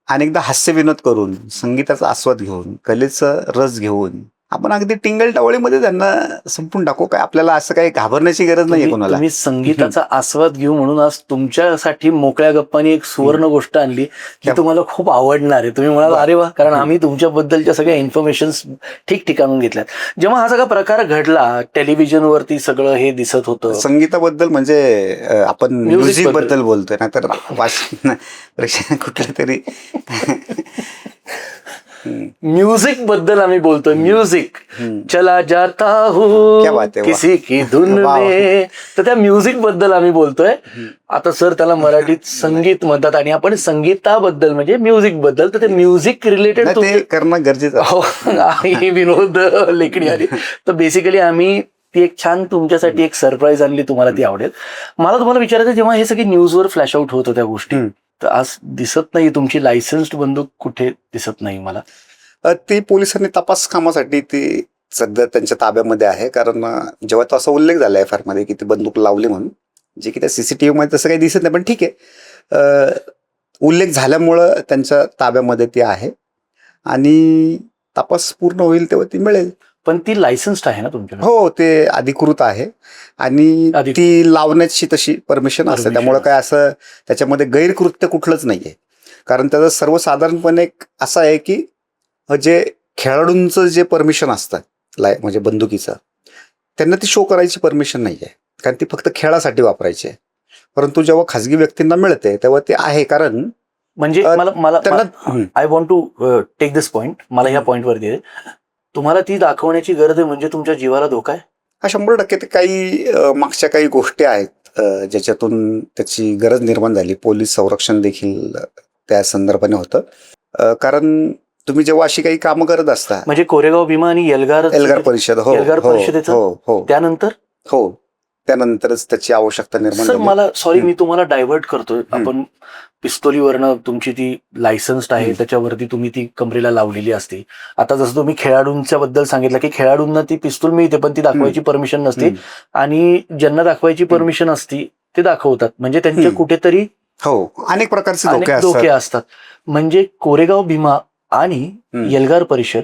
Speaker 2: अनेकदा हास्य विनोद करून, संगीताचा आस्वाद घेऊन, कलेचं रस घेऊन आपण अगदी टिंगल टावळीमध्ये त्यांना संपून टाकू. काय आपल्याला असं काही घाबरण्याची गरज नाहीये कोणाला.
Speaker 1: तुम्ही संगीताचा आस्वाद घेऊ म्हणून आज तुमच्यासाठी मोकळ्या गप्पांनी एक सुवर्ण गोष्ट आणली की तुम्हाला खूप आवडणार आहे. तुम्ही म्हणाल अरे वा, कारण आम्ही तुमच्याबद्दलच्या सगळ्या इन्फॉर्मेशन ठिकठिकाणून घेतल्यात. जेव्हा हा सगळा प्रकार घडला, टेलिव्हिजनवरती सगळं हे दिसत होतं.
Speaker 2: संगीताबद्दल म्हणजे आपण म्युझिक बद्दल बोलतोय ना, तर कुठल्या तरी
Speaker 1: म्युझिक बद्दल आम्ही बोलतोय. म्युझिक चला जाता हूँ किसी की धुन में, तर त्या म्युझिक बद्दल आम्ही बोलतोय. आता सर त्याला मराठीत संगीत म्हणतात आणि आपण संगीताबद्दल म्हणजे म्युझिक बद्दल, तर ते म्युझिक रिलेटेड
Speaker 2: ते करणं गरजेचं
Speaker 1: आहे. विनोद लेखणी आली तर बेसिकली आम्ही ती एक छान तुमच्यासाठी एक सरप्राईज आणली, तुम्हाला ती आवडेल. मला तुम्हाला विचारायचं, जेव्हा हे सगळे न्यूजवर फ्लॅश आउट होतं त्या गोष्टी, तर आज दिसत नाही तुमची लायसन्स्ड बंदूक कुठे दिसत नाही मला.
Speaker 2: ती पोलिसांनी तपास कामासाठी ती सध्या त्यांच्या ताब्यामध्ये आहे. कारण जेव्हा तो असा उल्लेख झाला FIR मध्ये की ती बंदूक लावली म्हणून, जे की त्या CCTV मध्ये तसं काही दिसत नाही, पण ठीक आहे, उल्लेख झाल्यामुळं त्यांच्या ताब्यामध्ये ती आहे आणि तपास पूर्ण होईल तेव्हा ती मिळेल.
Speaker 1: पण ती लायसन्स्ड आहे ना तुमच्याकडे?
Speaker 2: हो, ते अधिकृत आहे आणि ती लावण्याची तशी परमिशन असते. त्यामुळे काय असं त्याच्यामध्ये गैरकृत्य कुठलंच नाहीये. कारण त्याचं सर्वसाधारणपणे असं आहे की जे खेळाडूंचं जे परमिशन असतं म्हणजे बंदुकीचं, त्यांना ती शो करायची परमिशन नाहीये, कारण ती फक्त खेळासाठी वापरायची आहे. परंतु जेव्हा खाजगी व्यक्तींना मिळते तेव्हा ते आहे. कारण
Speaker 1: म्हणजे मला I want to take this point, मला ह्या पॉइंटवरती तुम्हाला ती दाखवण्याची गरज आहे म्हणजे तुमच्या जीवाला धोका आहे.
Speaker 2: हा 100% ते काही मागच्या काही गोष्टी आहेत ज्याच्यातून त्याची गरज निर्माण झाली. पोलीस संरक्षण देखील त्या संदर्भाने होतं. कारण तुम्ही जेव्हा अशी काही कामं करत असता,
Speaker 1: म्हणजे कोरेगाव भीमा आणि एल्गार परिषद,
Speaker 2: एल्गार परिषदेचं
Speaker 1: त्यानंतर
Speaker 2: हो त्यानंतरच त्याची आवश्यकता निर्माण
Speaker 1: सर
Speaker 2: झाली.
Speaker 1: मला सॉरी मी तुम्हाला डायव्हर्ट करतोय. आपण पिस्तोलीवरनं तुमची ती लायसन्स्ड आहे त्याच्यावरती तुम्ही ती कमरेला लावलेली असते. आता जसं तुम्ही खेळाडूंच्या बद्दल सांगितलं की खेळाडूंना ती पिस्तूल मिळते पण ती दाखवायची परमिशन नसते आणि ज्यांना दाखवायची परमिशन असती ते दाखवतात. म्हणजे त्यांच्या कुठेतरी
Speaker 2: हो, अनेक प्रकारचे धोके
Speaker 1: धोके
Speaker 2: असतात.
Speaker 1: असतात. म्हणजे कोरेगाव भीमा आणि एल्गार परिषद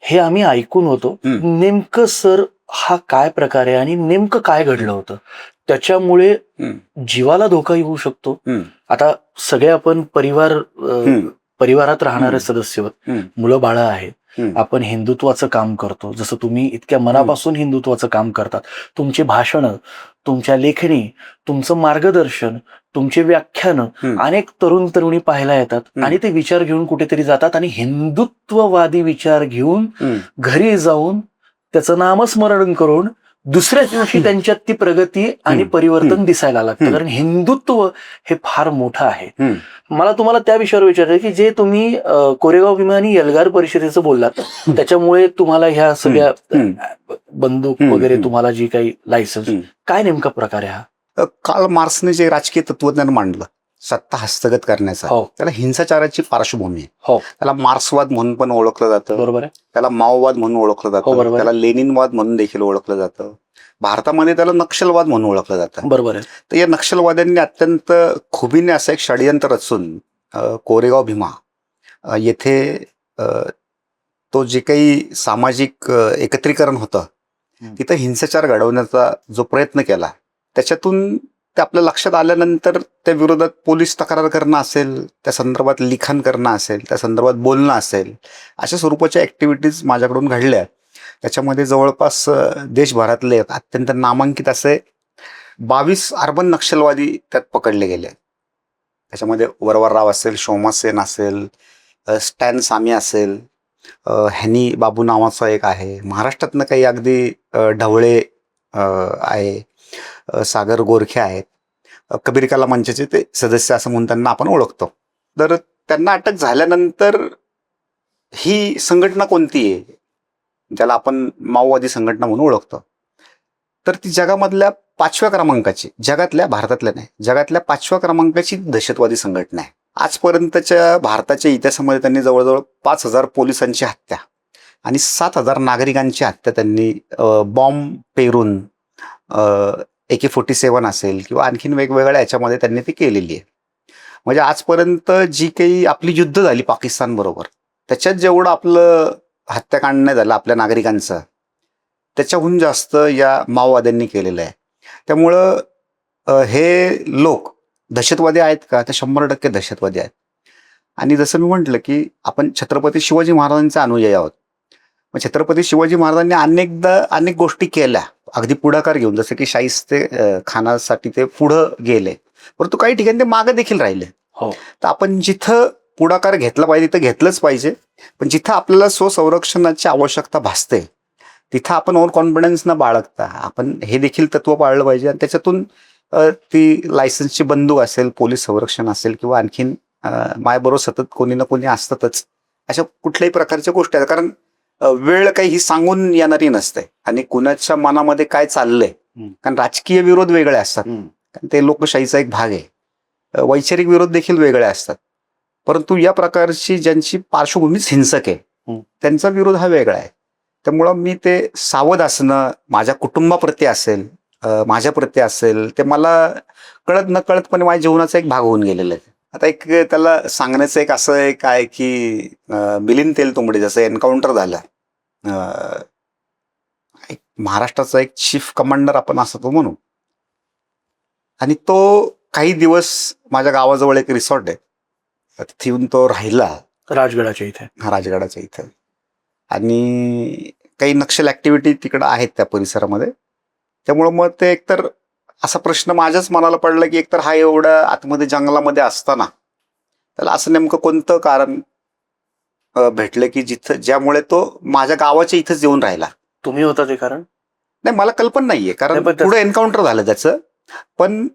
Speaker 1: हे आम्ही ऐकून होतो. नेमकं सर हा काय प्रकार आहे आणि नेमकं काय घडलं होतं त्याच्यामुळे जीवाला धोका येऊ शकतो. आता सगळे आपण परिवारात राहणारे सदस्य मुलं बाळं आहेत. आपण हिंदुत्वाचं काम करतो. जसं तुम्ही इतक्या मनापासून हिंदुत्वाचं काम करतात. तुमची भाषणं, तुमच्या लेखणी, तुमचं मार्गदर्शन, तुमचे व्याख्यानं अनेक तरुण तरुणी पाहायला येतात आणि ते विचार घेऊन कुठेतरी जातात आणि हिंदुत्ववादी विचार घेऊन घरी जाऊन त्याचं नामस्मरण करून दुसऱ्या दिवशी त्यांच्यात ती प्रगती आणि परिवर्तन दिसायला लागतं. कारण हिंदुत्व हे फार मोठं आहे. मला तुम्हाला त्या विषयावर विचारायचं की जे तुम्ही कोरेगाव भीमा आणि एल्गार परिषदेचं बोललात त्याच्यामुळे तुम्हाला ह्या सगळ्या बंदूक वगैरे तुम्हाला जी काही लायसन्स काय नेमका प्रकार आहे हा?
Speaker 2: कार्ल मार्क्सने जे राजकीय तत्वज्ञान मांडलं सत्ता हस्तगत करण्याचा, त्याला हिंसाचाराची पार्श्वभूमी आहे. त्याला मार्क्सवाद म्हणून पण ओळखलं जातं.
Speaker 1: बरोबर आहे.
Speaker 2: त्याला माओवाद म्हणून ओळखलं जातं. त्याला लेनिनवाद म्हणून देखील ओळखलं जातं. भारतामध्ये त्याला नक्षलवाद म्हणून ओळखलं जातं.
Speaker 1: बरोबर आहे.
Speaker 2: तर या नक्षलवाद्यांनी अत्यंत खुबीने असं एक षडयंत्र रचून कोरेगाव भीमा येथे तो जे काही सामाजिक एकत्रीकरण होतं तिथं हिंसाचार घडवण्याचा जो प्रयत्न केला त्याच्यातून ते आपल्या लक्षात आल्यानंतर त्या विरोधात पोलीस तक्रार करणं असेल, त्या संदर्भात लिखाण करणं असेल, त्या संदर्भात बोलणं असेल, अशा स्वरूपाच्या ऍक्टिव्हिटीज माझ्याकडून घडल्या. त्याच्यामध्ये जवळपास देशभरातले अत्यंत नामांकित असे 22 अर्बन नक्षलवादी त्यात पकडले गेले. त्याच्यामध्ये वरवरराव असेल, शोमा सेन असेल, स्टॅन सामी असेल, हॅनी बाबू नावाचा एक आहे, महाराष्ट्रातनं काही अगदी ढवळे आहे, सागर गोरखे आहेत, कबीर कला मंचाचे ते सदस्य असं म्हणून त्यांना आपण ओळखतो. तर त्यांना अटक झाल्यानंतर ही संघटना कोणती आहे ज्याला आपण माओवादी संघटना म्हणून ओळखतो, तर ती जगामधल्या 5व्या क्रमांकाची, जगातल्या, भारतातल्या नाही, जगातल्या 5व्या क्रमांकाची दहशतवादी संघटना आहे. आजपर्यंतच्या भारताच्या इतिहासामध्ये त्यांनी जवळजवळ 5,000 पोलिसांची हत्या आणि 7,000 नागरिकांची हत्या त्यांनी बॉम्ब पेरून AK-47 असेल किंवा आणखीन वेगवेगळ्या याच्यामध्ये त्यांनी ती केलेली आहे. म्हणजे आजपर्यंत जी काही आपली युद्ध झाली पाकिस्तान बरोबर त्याच्यात जेवढं आपलं हत्याकांड नाही झालं आपल्या नागरिकांचं त्याच्याहून जास्त या माओवाद्यांनी केलेलं आहे. त्यामुळं हे लोक दहशतवादी आहेत का? तर 100% दहशतवादी आहेत. आणि जसं मी म्हटलं की आपण छत्रपती शिवाजी महाराजांचे अनुयायी आहोत. मग छत्रपती शिवाजी महाराजांनी अनेकदा अनेक गोष्टी केल्या अगदी पुढाकार घेऊन, जसं की शाहिस्ते खानासाठी ते पुढं गेले, परंतु काही ठिकाणी ते मागे देखील राहिले. तर आपण जिथं पुढाकार घेतला पाहिजे तिथं घेतलंच पाहिजे, पण जिथं आपल्याला स्वसंरक्षणाची आवश्यकता भासते तिथं आपण ओव्हर कॉन्फिडन्स न बाळगता आपण हे देखील तत्व पाळलं पाहिजे. आणि त्याच्यातून ती लायसन्सची बंदूक असेल, पोलीस संरक्षण असेल किंवा आणखीन माझ्याबरोबर सतत कोणी ना कोणी असतातच, अशा कुठल्याही प्रकारच्या गोष्टी आहेत. कारण वेळ काही ही सांगून येणारी नसते आणि कुणाच्या मनामध्ये काय चाललंय, कारण राजकीय विरोध वेगळे असतात, कारण ते लोकशाहीचा एक भाग आहे. वैचारिक विरोध देखील वेगळे असतात, परंतु या प्रकारची ज्यांची पार्श्वभूमीच हिंसक आहे त्यांचा विरोध हा वेगळा आहे. त्यामुळं मी ते सावध असणं माझ्या कुटुंबाप्रती असेल, माझ्याप्रती असेल, ते मला कळत न कळतपणे माझ्या जीवनाचा एक भाग होऊन गेलेला आहे. आता एक त्याला सांगण्याचं एक असं एक आहे की मिलिंद तेलतुंबडे जसं एन्काउंटर झालं, एक महाराष्ट्राचा एक चीफ कमांडर आपण असं तो म्हणू, आणि तो काही दिवस माझ्या गावाजवळ एक रिसॉर्ट आहे तिथे येऊन तो राहिला,
Speaker 1: राजगडाच्या इथे,
Speaker 2: राजगडाच्या इथे. आणि काही नक्षल ऍक्टिव्हिटी तिकडं आहेत त्या परिसरामध्ये. त्यामुळं मग ते एकतर असा प्रश्न माझ्याच मनाला पडला की एकतर हा एवढा आतमध्ये जंगलामध्ये असताना त्याला असं नेमकं कोणतं कारण भेटलं की जिथं ज्यामुळे तो माझ्या गावाच्या इथंच येऊन राहिला.
Speaker 1: तुम्ही होता ते कारण?
Speaker 2: नाही, मला कल्पना नाहीये, कारण पुढे एन्काउंटर झालं त्याचं, पण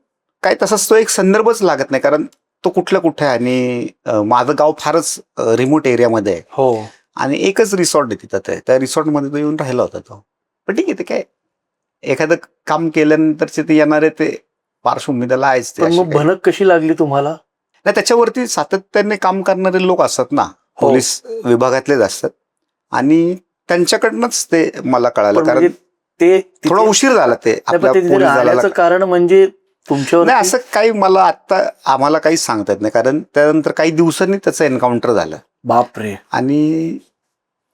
Speaker 2: काय तसाच तो एक संदर्भच लागत नाही, कारण तो कुठल्या कुठे आहे आणि माझं गाव फारच रिमोट एरियामध्ये आहे.
Speaker 1: हो.
Speaker 2: आणि एकच रिसॉर्ट आहे तिथं, त्या रिसॉर्टमध्ये तो येऊन राहिला होता तो. पण ठीक आहे, ते काय एखादं काम केल्यानंतरचे ते येणारे ते पार्श्वभूमीला आहेच ते
Speaker 1: पण
Speaker 2: अशी
Speaker 1: मग
Speaker 2: काही.
Speaker 1: भनक कशी लागली तुम्हाला?
Speaker 2: नाही, त्याच्यावरती सातत्याने काम करणारे लोक असतात ना,
Speaker 1: हो.
Speaker 2: पोलीस विभागातलेच असतात आणि त्यांच्याकडनंच ते मला कळालं.
Speaker 1: पण
Speaker 2: कारण
Speaker 1: म्हणजे ते तिथे-
Speaker 2: थोडा उशीर झाला ते
Speaker 1: नाही, पण
Speaker 2: आपल्या
Speaker 1: ते तिथे
Speaker 2: पोलीस दलाला.
Speaker 1: राहण्याचं कारण म्हणजे तुमच्यावर
Speaker 2: नाही, असं काही मला आता आम्हाला काहीच सांगता येत नाही, कारण त्यानंतर काही दिवसांनी त्याचं एन्काउंटर झालं
Speaker 1: बापरे.
Speaker 2: आणि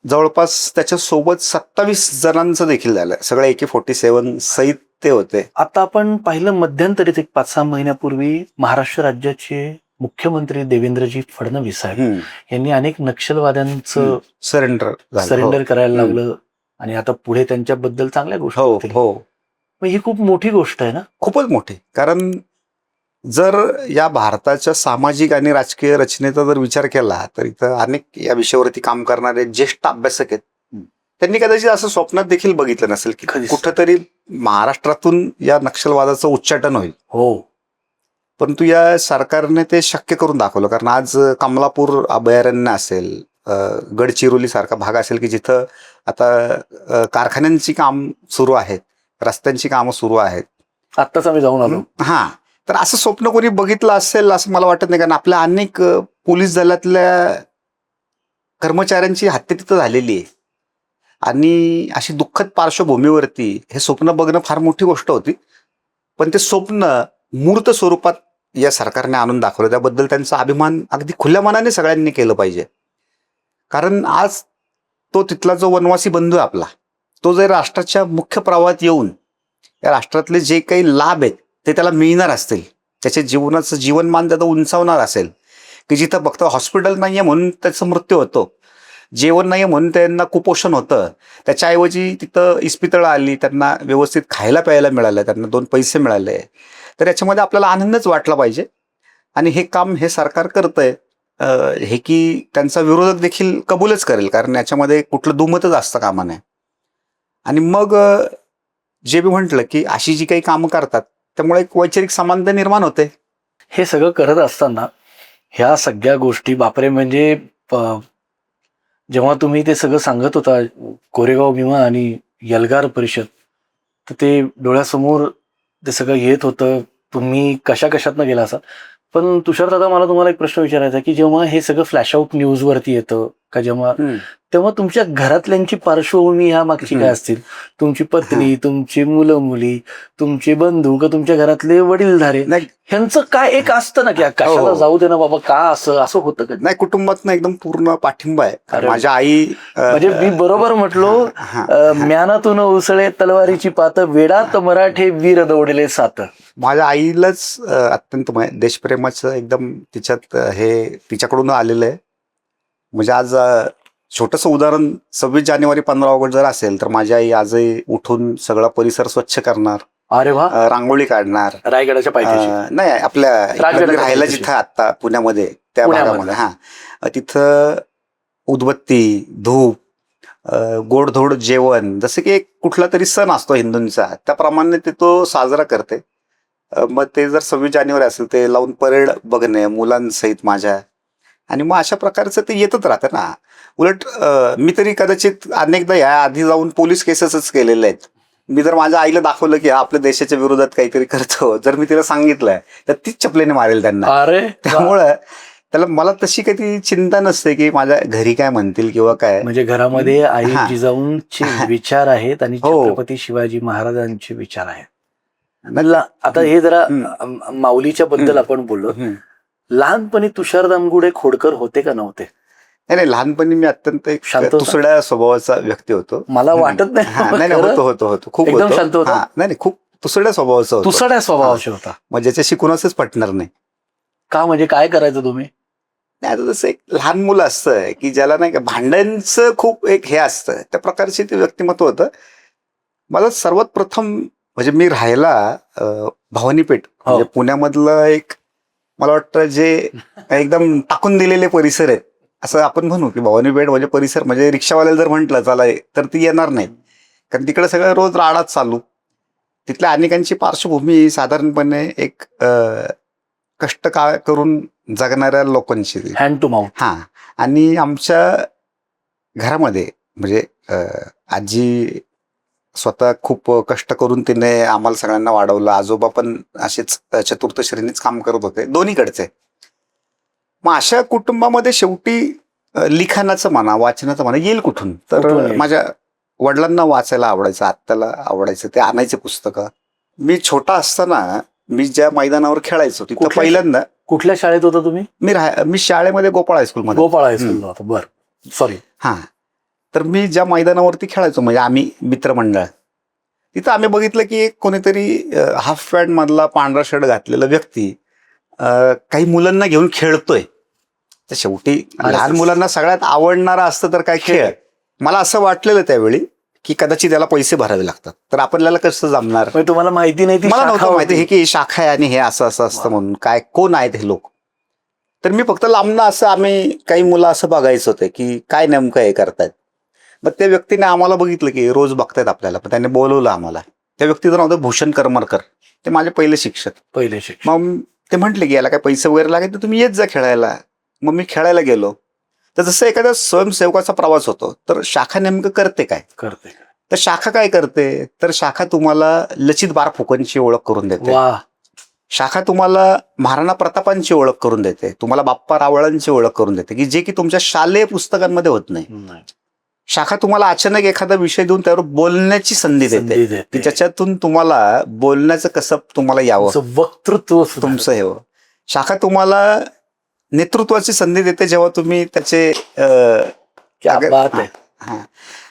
Speaker 2: जवळपास त्याच्या सोबत 27 जणांचं देखील झालं. सगळे AK-47 सहित ते होते.
Speaker 1: आता आपण पाहिलं मध्यंतरीत एक 5-6 महिन्यापूर्वी महाराष्ट्र राज्याचे मुख्यमंत्री देवेंद्रजी फडणवीस साहेब यांनी अनेक नक्षलवाद्यांचं सरेंडर करायला लावलं आणि आता पुढे त्यांच्याबद्दल चांगल्या गोष्टी
Speaker 2: हो
Speaker 1: होतील.
Speaker 2: हो,
Speaker 1: मग ही खूप मोठी गोष्ट आहे ना.
Speaker 2: खूपच मोठी. कारण जर या भारताच्या सामाजिक आणि राजकीय रचनेचा जर विचार केला तर इथं अनेक या विषयावरती काम करणारे ज्येष्ठ अभ्यासक आहेत. त्यांनी कदाचित असं स्वप्नात देखील बघितलं नसेल की
Speaker 1: कधीच.
Speaker 2: कुठंतरी महाराष्ट्रातून या नक्षलवादाचं उच्चाटन होईल.
Speaker 1: हो,
Speaker 2: परंतु या सरकारने ते शक्य करून दाखवलं. कारण आज कमलापूर अभयारण्य असेल, गडचिरोली सारखा भाग असेल की जिथं आता कारखान्यांची काम सुरू आहेत, रस्त्यांची कामं सुरू आहेत.
Speaker 1: आत्ताच आम्ही जाऊन आलो.
Speaker 2: हा, तर असं स्वप्न कोणी बघितलं असेल असं मला वाटत नाही. कारण आपल्या अनेक पोलीस दलातल्या कर्मचाऱ्यांची हत्या तिथं झालेली आहे आणि अशी दुःखद पार्श्वभूमीवरती हे स्वप्न बघणं फार मोठी गोष्ट होती. पण ते स्वप्न मूर्त स्वरूपात या सरकारने आणून दाखवलं, त्याबद्दल त्यांचा अभिमान अगदी खुल्या मनाने सगळ्यांनी केलं पाहिजे. कारण आज तो तिथला जो वनवासी बंधू आहे आपला, तो जर राष्ट्राच्या मुख्य प्रवाहात येऊन या राष्ट्रातले जे काही लाभ आहेत ते त्याला मिळणार असतील, त्याच्या जीवनाचं जीवनमान त्याचं उंचावणार असेल, की जिथं फक्त हॉस्पिटल नाहीये म्हणून त्याचा मृत्यू होतो, जेवण नाहीये म्हणून त्यांना कुपोषण होतं, त्याच्याऐवजी तिथं इस्पितळं आली, त्यांना व्यवस्थित खायला प्यायला मिळालं, त्यांना 2 पैसे मिळाले, तर याच्यामध्ये आपल्याला आनंदच वाटला पाहिजे. आणि हे काम हे सरकार करतंय हे की त्यांचा विरोधक देखील कबूलच करेल, कारण याच्यामध्ये कुठलं दुमतच असतं कामा नये. आणि मग जे मी म्हटलं की अशी जी काही कामं करतात त्यामुळे एक वैचारिक समानता निर्माण होते.
Speaker 1: हे सगळं करत असताना ह्या सगळ्या गोष्टी बापरे, म्हणजे जेव्हा तुम्ही ते सगळं सांगत होता कोरेगाव भीमा आणि यलगार परिषद, तर ते डोळ्यासमोर ते सगळं येत होतं. तुम्ही कशातनं गेला असा. पण तुषार दादा, मला तुम्हाला एक प्रश्न विचारायचा की जेव्हा हे सगळं फ्लॅश आउट न्यूजवरती येतं का जेव्हा, तेव्हा तुमच्या घरातल्यांची पार्श्वभूमी ह्या मागची काय असतील? तुमची पत्नी, तुमची मुलं मुली, तुमचे बंधू का तुमच्या घरातले वडीलधारे, ह्यांचं काय एक असतं ना की कशाला जाऊ दे ना बाबा, का असं होतं का?
Speaker 2: नाही, कुटुंबातनं एकदम पूर्ण पाठिंबा आहे. माझ्या आई,
Speaker 1: म्हणजे मी बरोबर म्हटलो, म्यानातून उसळे तलवारीची पात, वेडात मराठे वीर दौडले सात.
Speaker 2: माझ्या आईलाच अत्यंत देशप्रेमाचं एकदम तिच्यात हे तिच्याकडून आलेलं आहे. म्हणजे आज छोटंसं उदाहरण, 26 जानेवारी 15 ऑगस्ट जर असेल तर माझी आई आजही उठून सगळा परिसर स्वच्छ करणार.
Speaker 1: अरे वा.
Speaker 2: रांगोळी काढणार.
Speaker 1: रायगडाच्या पायथ्याशी
Speaker 2: नाही, आपल्या राहायला जिथं आता पुण्यामध्ये त्या भागामध्ये, तिथं उदबत्ती, धूप, गोडधोड जेवण, जसं की एक कुठला तरी सण असतो हिंदूंचा, त्याप्रमाणे ते तो साजरा करते. मग ते जर 26 जानेवारी असेल ते लावून परेड बघणे मुलांसहित माझ्या, आणि मग अशा प्रकारचं ते येतच राहतं ना. उलट मी तरी कदाचित अनेकदा या आधी जाऊन पोलीस केसेसच केलेले आहेत. मी जर माझ्या आईला दाखवलं की आपल्या देशाच्या विरोधात काहीतरी करतो, जर मी तिला सांगितलंय तर तीच चपलेने मारेल त्यांना. त्यामुळं त्याला मला तशी काही चिंता नसते की माझ्या घरी काय म्हणतील किंवा काय.
Speaker 1: म्हणजे घरामध्ये आई जिजाऊंचे विचार आहेत आणि छत्रपती शिवाजी महाराजांचे विचार आहेत. आता हे जरा माऊलीच्या बद्दल आपण बोललो, लहानपणी तुषार दामगुडे खोडकर होते का नव्हते?
Speaker 2: नाही, लहानपणी मी अत्यंत एक तुसड्या स्वभावाचा व्यक्ती होतो.
Speaker 1: मला वाटत नाही.
Speaker 2: होतो खूप
Speaker 1: एकदम शांत होता.
Speaker 2: नाही, खूप तुसड्या स्वभावाचा होता.
Speaker 1: तुसड्या स्वभावाचे होता.
Speaker 2: मग ज्याच्याशी कुणाचंच पटणार नाही.
Speaker 1: का, म्हणजे काय करायचं तुम्ही?
Speaker 2: नाही, आता जसं एक लहान मुलं असतं की ज्याला नाही का भांड्यांचं खूप एक हे असतं, त्या प्रकारचे ते व्यक्तिमत्व होतं. मला सर्वात प्रथम म्हणजे मी राहायला भवानीपेठ, म्हणजे पुण्यामधलं एक मला वाटतं जे एकदम टाकून दिलेले परिसर आहेत असं आपण म्हणू की भवानीपेठ म्हणजे परिसर, म्हणजे रिक्षावाल्याला जर म्हटलं चला तर ती येणार नाही, कारण तिकडे सगळं रोज राडाच चालू. तिथल्या अनेकांची पार्श्वभूमी साधारणपणे एक कष्ट करून जगणाऱ्या लोकांची,
Speaker 1: हँड टू माउथ.
Speaker 2: आणि आमच्या घरामध्ये म्हणजे आजी स्वतः खूप कष्ट करून तिने आम्हाला सगळ्यांना वाढवलं. आजोबा पण असेच चतुर्थ श्रेणीच काम करत होते, दोन्हीकडचे. मग अशा कुटुंबामध्ये शेवटी लिखाणाचं म्हणा, वाचनाचं म्हणा येईल कुठून? तर
Speaker 1: कुठून येईल?
Speaker 2: माझ्या वडिलांना वाचायला आवडायचं, आत्याला आवडायचं, ते आणायचे पुस्तकं. मी छोटा असताना मी ज्या मैदानावर खेळायचो तिथं
Speaker 1: कुठल्या
Speaker 2: पहिल्यांदा
Speaker 1: कुठल्या शाळेत होता तुम्ही?
Speaker 2: मी शाळेमध्ये गोपाळ हायस्कूलमध्ये.
Speaker 1: गोपाळ हायस्कूल होता. बरं, सॉरी.
Speaker 2: हा, तर मी ज्या मैदानावरती खेळायचो म्हणजे आम्ही मित्रमंडळ, तिथं आम्ही बघितलं की एक कोणीतरी हाफ पॅन्ट मधला पांढरा शर्ट घातलेला व्यक्ती काही मुलांना घेऊन खेळतोय. तर शेवटी लहान मुलांना सगळ्यात आवडणारा असतं तर काय खेळ. मला असं वाटलेलं त्यावेळी की कदाचित त्याला पैसे भरावे लागतात, तर आपल्याला कसं जमणार.
Speaker 1: म्हणजे तुम्हाला माहिती नाही ती
Speaker 2: मला
Speaker 1: शाखा
Speaker 2: नव्हतं माहिती
Speaker 1: होती.
Speaker 2: हे की शाखा आहे आणि हे असं असं असतं म्हणून. काय कोण आहेत हे लोक? तर मी फक्त लांबनं असं आम्ही काही मुलं असं बघायचं होते की काय नेमकं हे करतायत. मग त्या व्यक्तीने आम्हाला बघितलं की रोज बघतायत आपल्याला, पण त्याने बोलवलं आम्हाला. त्या व्यक्तीचं नाव होतं भूषण करमरकर. ते माझे पहिले शिक्षक.
Speaker 1: पहिले शिक्षक.
Speaker 2: मग ते म्हटले की याला काय पैसे वगैरे लागेल तर तुम्ही येत जा खेळायला. मग मी खेळायला गेलो. तर जसं एखाद्या स्वयंसेवकाचा प्रवास होतो, तर शाखा नेमकं करते काय?
Speaker 1: करते.
Speaker 2: तर शाखा काय करते? तर शाखा तुम्हाला लचित बारफुकनची ओळख करून देते.
Speaker 1: वा.
Speaker 2: शाखा तुम्हाला महाराणा प्रतापांची ओळख करून देते, तुम्हाला बाप्पा रावळांची ओळख करून देते, की जे की तुमच्या शालेय पुस्तकांमध्ये होत नाही.
Speaker 1: नाही.
Speaker 2: शाखा तुम्हाला अचानक एखादा विषय देऊन त्यावर बोलण्याची संधी देते, की ज्याच्यातून तुम्हाला बोलण्याचं कसं तुम्हाला यावं,
Speaker 1: तुमचं वक्तृत्व
Speaker 2: तुमचं हे. शाखा तुम्हाला नेतृत्वाची संधी देते जेव्हा तुम्ही त्याचे
Speaker 1: क्या बात आहे.
Speaker 2: हा.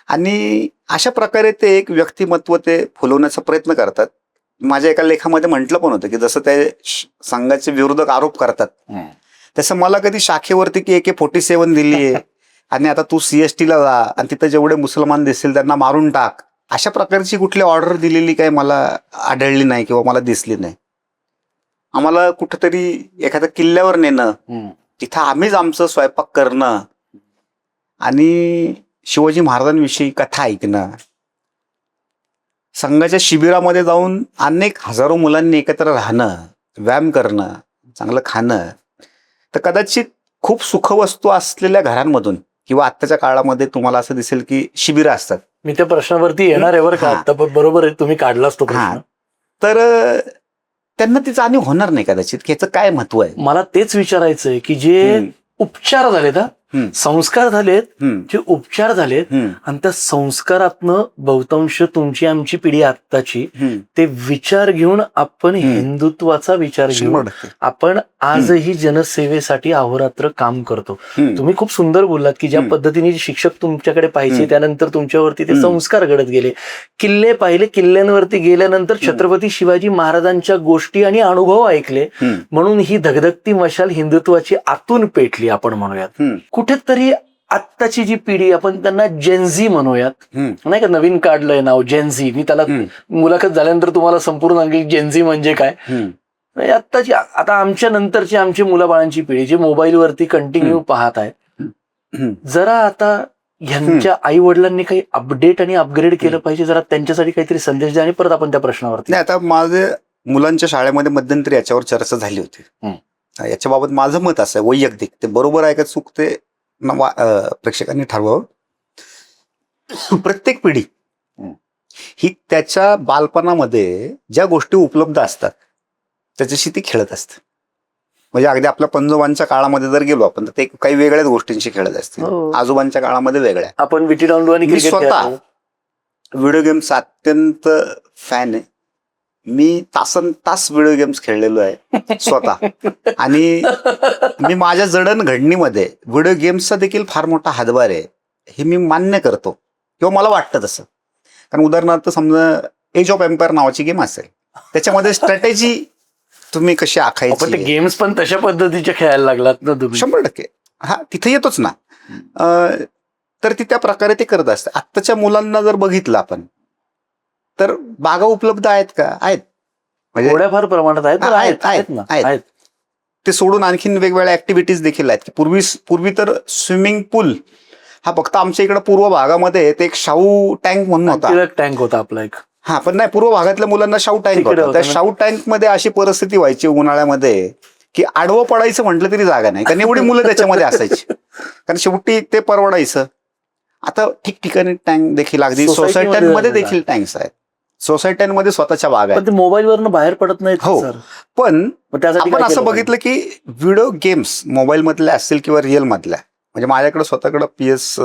Speaker 2: आणि अशा प्रकारे ते एक व्यक्तिमत्व ते फुलवण्याचा प्रयत्न करतात. माझ्या एका लेखामध्ये म्हटलं पण होतं की जसं ते संघाचे विरोधक आरोप करतात, तसं मला कधी शाखेवरती की AK-47 दिलीये आणि आता तू CST ला जा आणि तिथं जेवढे मुसलमान दिसतील त्यांना मारून टाक, अशा प्रकारची कुठली ऑर्डर दिलेली काही मला आढळली नाही किंवा मला दिसली नाही. आम्हाला कुठंतरी एखाद्या किल्ल्यावर नेणं, तिथं आम्हीच आमचं स्वयंपाक करणं आणि शिवाजी महाराजांविषयी कथा ऐकणं, संघाच्या शिबिरामध्ये जाऊन अनेक हजारो मुलांनी एकत्र राहणं, व्यायाम करणं, चांगलं खाणं, तर कदाचित खूप सुखवस्तू असलेल्या घरांमधून किंवा आत्ताच्या काळामध्ये तुम्हाला असं दिसेल की शिबिरं असतात.
Speaker 1: मी त्या प्रश्नावरती येणार आहे बरं का. आता बरोबर आहे, तुम्ही काढलाच तो प्रश्न.
Speaker 2: तर त्यांना ती जाणीव होणार नाही कदाचित की याचं काय महत्व आहे.
Speaker 1: मला तेच विचारायचंय की जे उपचार झालेत, संस्कार झालेत, जे उपचार झालेत, आणि त्या संस्कारातनं बहुतांश तुमची आमची पिढी आत्ताची ते विचार घेऊन आपण हिंदुत्वाचा विचार घेऊन आपण आजही जनसेवेसाठी अहोरात्र काम करतो. तुम्ही खूप सुंदर बोललात की ज्या पद्धतीने शिक्षक तुमच्याकडे पाहिजे, त्यानंतर तुमच्यावरती ते संस्कार घडत गेले. किल्ले पाहिले, किल्ल्यांवरती गेल्यानंतर छत्रपती शिवाजी महाराजांच्या गोष्टी आणि अनुभव ऐकले, म्हणून ही धगधगती मशाल हिंदुत्वाची आतून पेटली आपण म्हणूयात. कुठेतरी आत्ताची जी पिढी आपण त्यांना जेनझी म्हणूयात, नाही का, नवीन काढलंय नाव जेनझी. मी त्याला मुलाखत झाल्यानंतर तुम्हाला संपूर्ण सांगेल जेनझी म्हणजे काय. आत्ताची आता आमच्या नंतरची आमची मुलाबाळांची पिढी जे मोबाईलवरती कंटिन्यू पाहत आहेत, जरा आता ह्यांच्या आई वडिलांनी काही अपडेट आणि अपग्रेड केलं पाहिजे. जरा त्यांच्यासाठी काहीतरी संदेश द्या आणि परत आपण त्या प्रश्नावरती.
Speaker 2: नाही, आता माझे मुलांच्या शाळेमध्ये मध्यंतरी याच्यावर चर्चा झाली होती. याच्याबाबत माझं मत असं आहे वैयक्तिक, ते बरोबर आहे का चूक ते प्रेक्षकांनी ठरवावं. प्रत्येक पिढी ही त्याच्या बालपणामध्ये ज्या गोष्टी उपलब्ध असतात त्याच्याशी ती खेळत असते. म्हणजे अगदी आपल्या पंजोबांच्या काळामध्ये जर गेलो आपण तर ते काही वेगळ्याच गोष्टींशी खेळत असतील, आजोबांच्या काळामध्ये वेगळ्या.
Speaker 1: आपण विटी डाउनलो आणि
Speaker 2: मी स्वतः व्हिडिओ गेमचा अत्यंत फॅन आहे. मी तासन तास व्हिडिओ गेम्स खेळलेलो आहे स्वतः. आणि मी माझ्या जडणघडणीमध्ये व्हिडिओ गेम्सचा देखील फार मोठा हातभार आहे, हे मी मान्य करतो किंवा मला वाटतं तसं. कारण उदाहरणार्थ समजा एज ऑफ एम्पायर नावाची गेम असेल, त्याच्यामध्ये स्ट्रॅटेजी तुम्ही कशी आखायची,
Speaker 1: गेम्स पण तशा पद्धतीच्या खेळायला लागलात ना तुम्ही.
Speaker 2: 100%. हा, तिथे येतोच ना. तर ती त्या प्रकारे ते करत असते. आत्ताच्या मुलांना जर बघितलं आपण तर बागा उपलब्ध आहेत का? आहेत, म्हणजे
Speaker 1: थोड्याफार प्रमाणात आहेत.
Speaker 2: ते सोडून आणखीन वेगवेगळ्या ऍक्टिव्हिटीज देखील आहेत. पूर्वी तर स्विमिंग पूल हा फक्त आमच्या इकडे पूर्व भागामध्ये ते एक शाहू टँक म्हणून होता.
Speaker 1: टँक होता आपला एक.
Speaker 2: हा, पण नाही, पूर्व भागातल्या मुलांना शाहू टँक होता. त्या शाहू टँक मध्ये अशी परिस्थिती व्हायची उन्हाळ्यामध्ये की आडवं पडायचं म्हटलं तरी जागा नाही, कारण एवढी मुलं त्याच्यामध्ये असायची. कारण शेवटी ते परवडायचं. आता ठिकठिकाणी टँक देखील अगदी
Speaker 1: सोसायटीमध्ये
Speaker 2: सोसायट्यांमध्ये
Speaker 1: झालेलं
Speaker 2: देखील टँक्स आहेत, सोसायट्यांमध्ये स्वतःच्या बागा आहेत.
Speaker 1: पण ते मोबाईलवरनं बाहेर पडत नाहीत
Speaker 2: हो.
Speaker 1: सर.
Speaker 2: पण
Speaker 1: मग त्यासाठी
Speaker 2: आपण
Speaker 1: काय
Speaker 2: असं
Speaker 1: केलं पाहिजे?
Speaker 2: बघितलं की व्हिडिओ गेम्स मोबाईल मधल्या असतील किंवा रिअल मधल्या, म्हणजे माझ्याकडे स्वतःकडे PS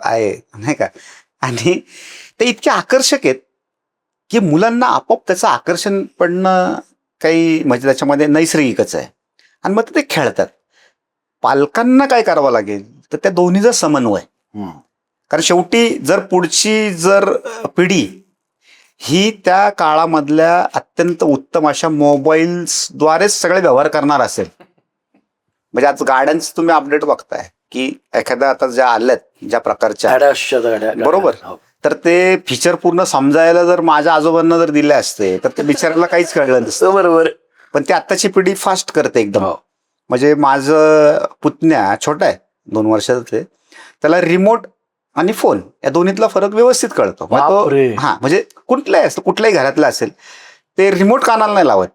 Speaker 2: आहे नाही का, आणि ते इतके आकर्षक आहेत की मुलांना आपोआप त्याचं आकर्षण पडणं काही म्हणजे त्याच्यामध्ये नैसर्गिकच आहे, आणि मग ते खेळतात. पालकांना काय करावं लागेल तर त्या दोन्हीचा समन्वय. कारण शेवटी जर पुढची पिढी ही त्या काळामधल्या अत्यंत उत्तम अशा मोबाईल्सद्वारेच सगळे व्यवहार करणार असेल, म्हणजे आज गाड्यांचं तुम्ही अपडेट बघताय की एखाद्या आता ज्या आल्यात ज्या प्रकारच्या,
Speaker 1: अडॅशच्या गाड्या.
Speaker 2: बरोबर.
Speaker 1: हो.
Speaker 2: तर ते फीचर पूर्ण समजायला जर माझ्या आजोबांना जर दिले असते तर ते बिचाराला काहीच कळलं नसतं.
Speaker 1: बरोबर.
Speaker 2: पण ते आत्ताची पिढी फास्ट करते एकदम.
Speaker 1: हो.
Speaker 2: म्हणजे माझं पुतण्या छोटा आहे 2 वर्षाचं, ते त्याला रिमोट आणि फोन या दोन्हीतला फरक व्यवस्थित कळतो. मग तो
Speaker 1: बापरे.
Speaker 2: म्हणजे कुठल्याही घरातला असेल ते रिमोट कानाला नाही लावत,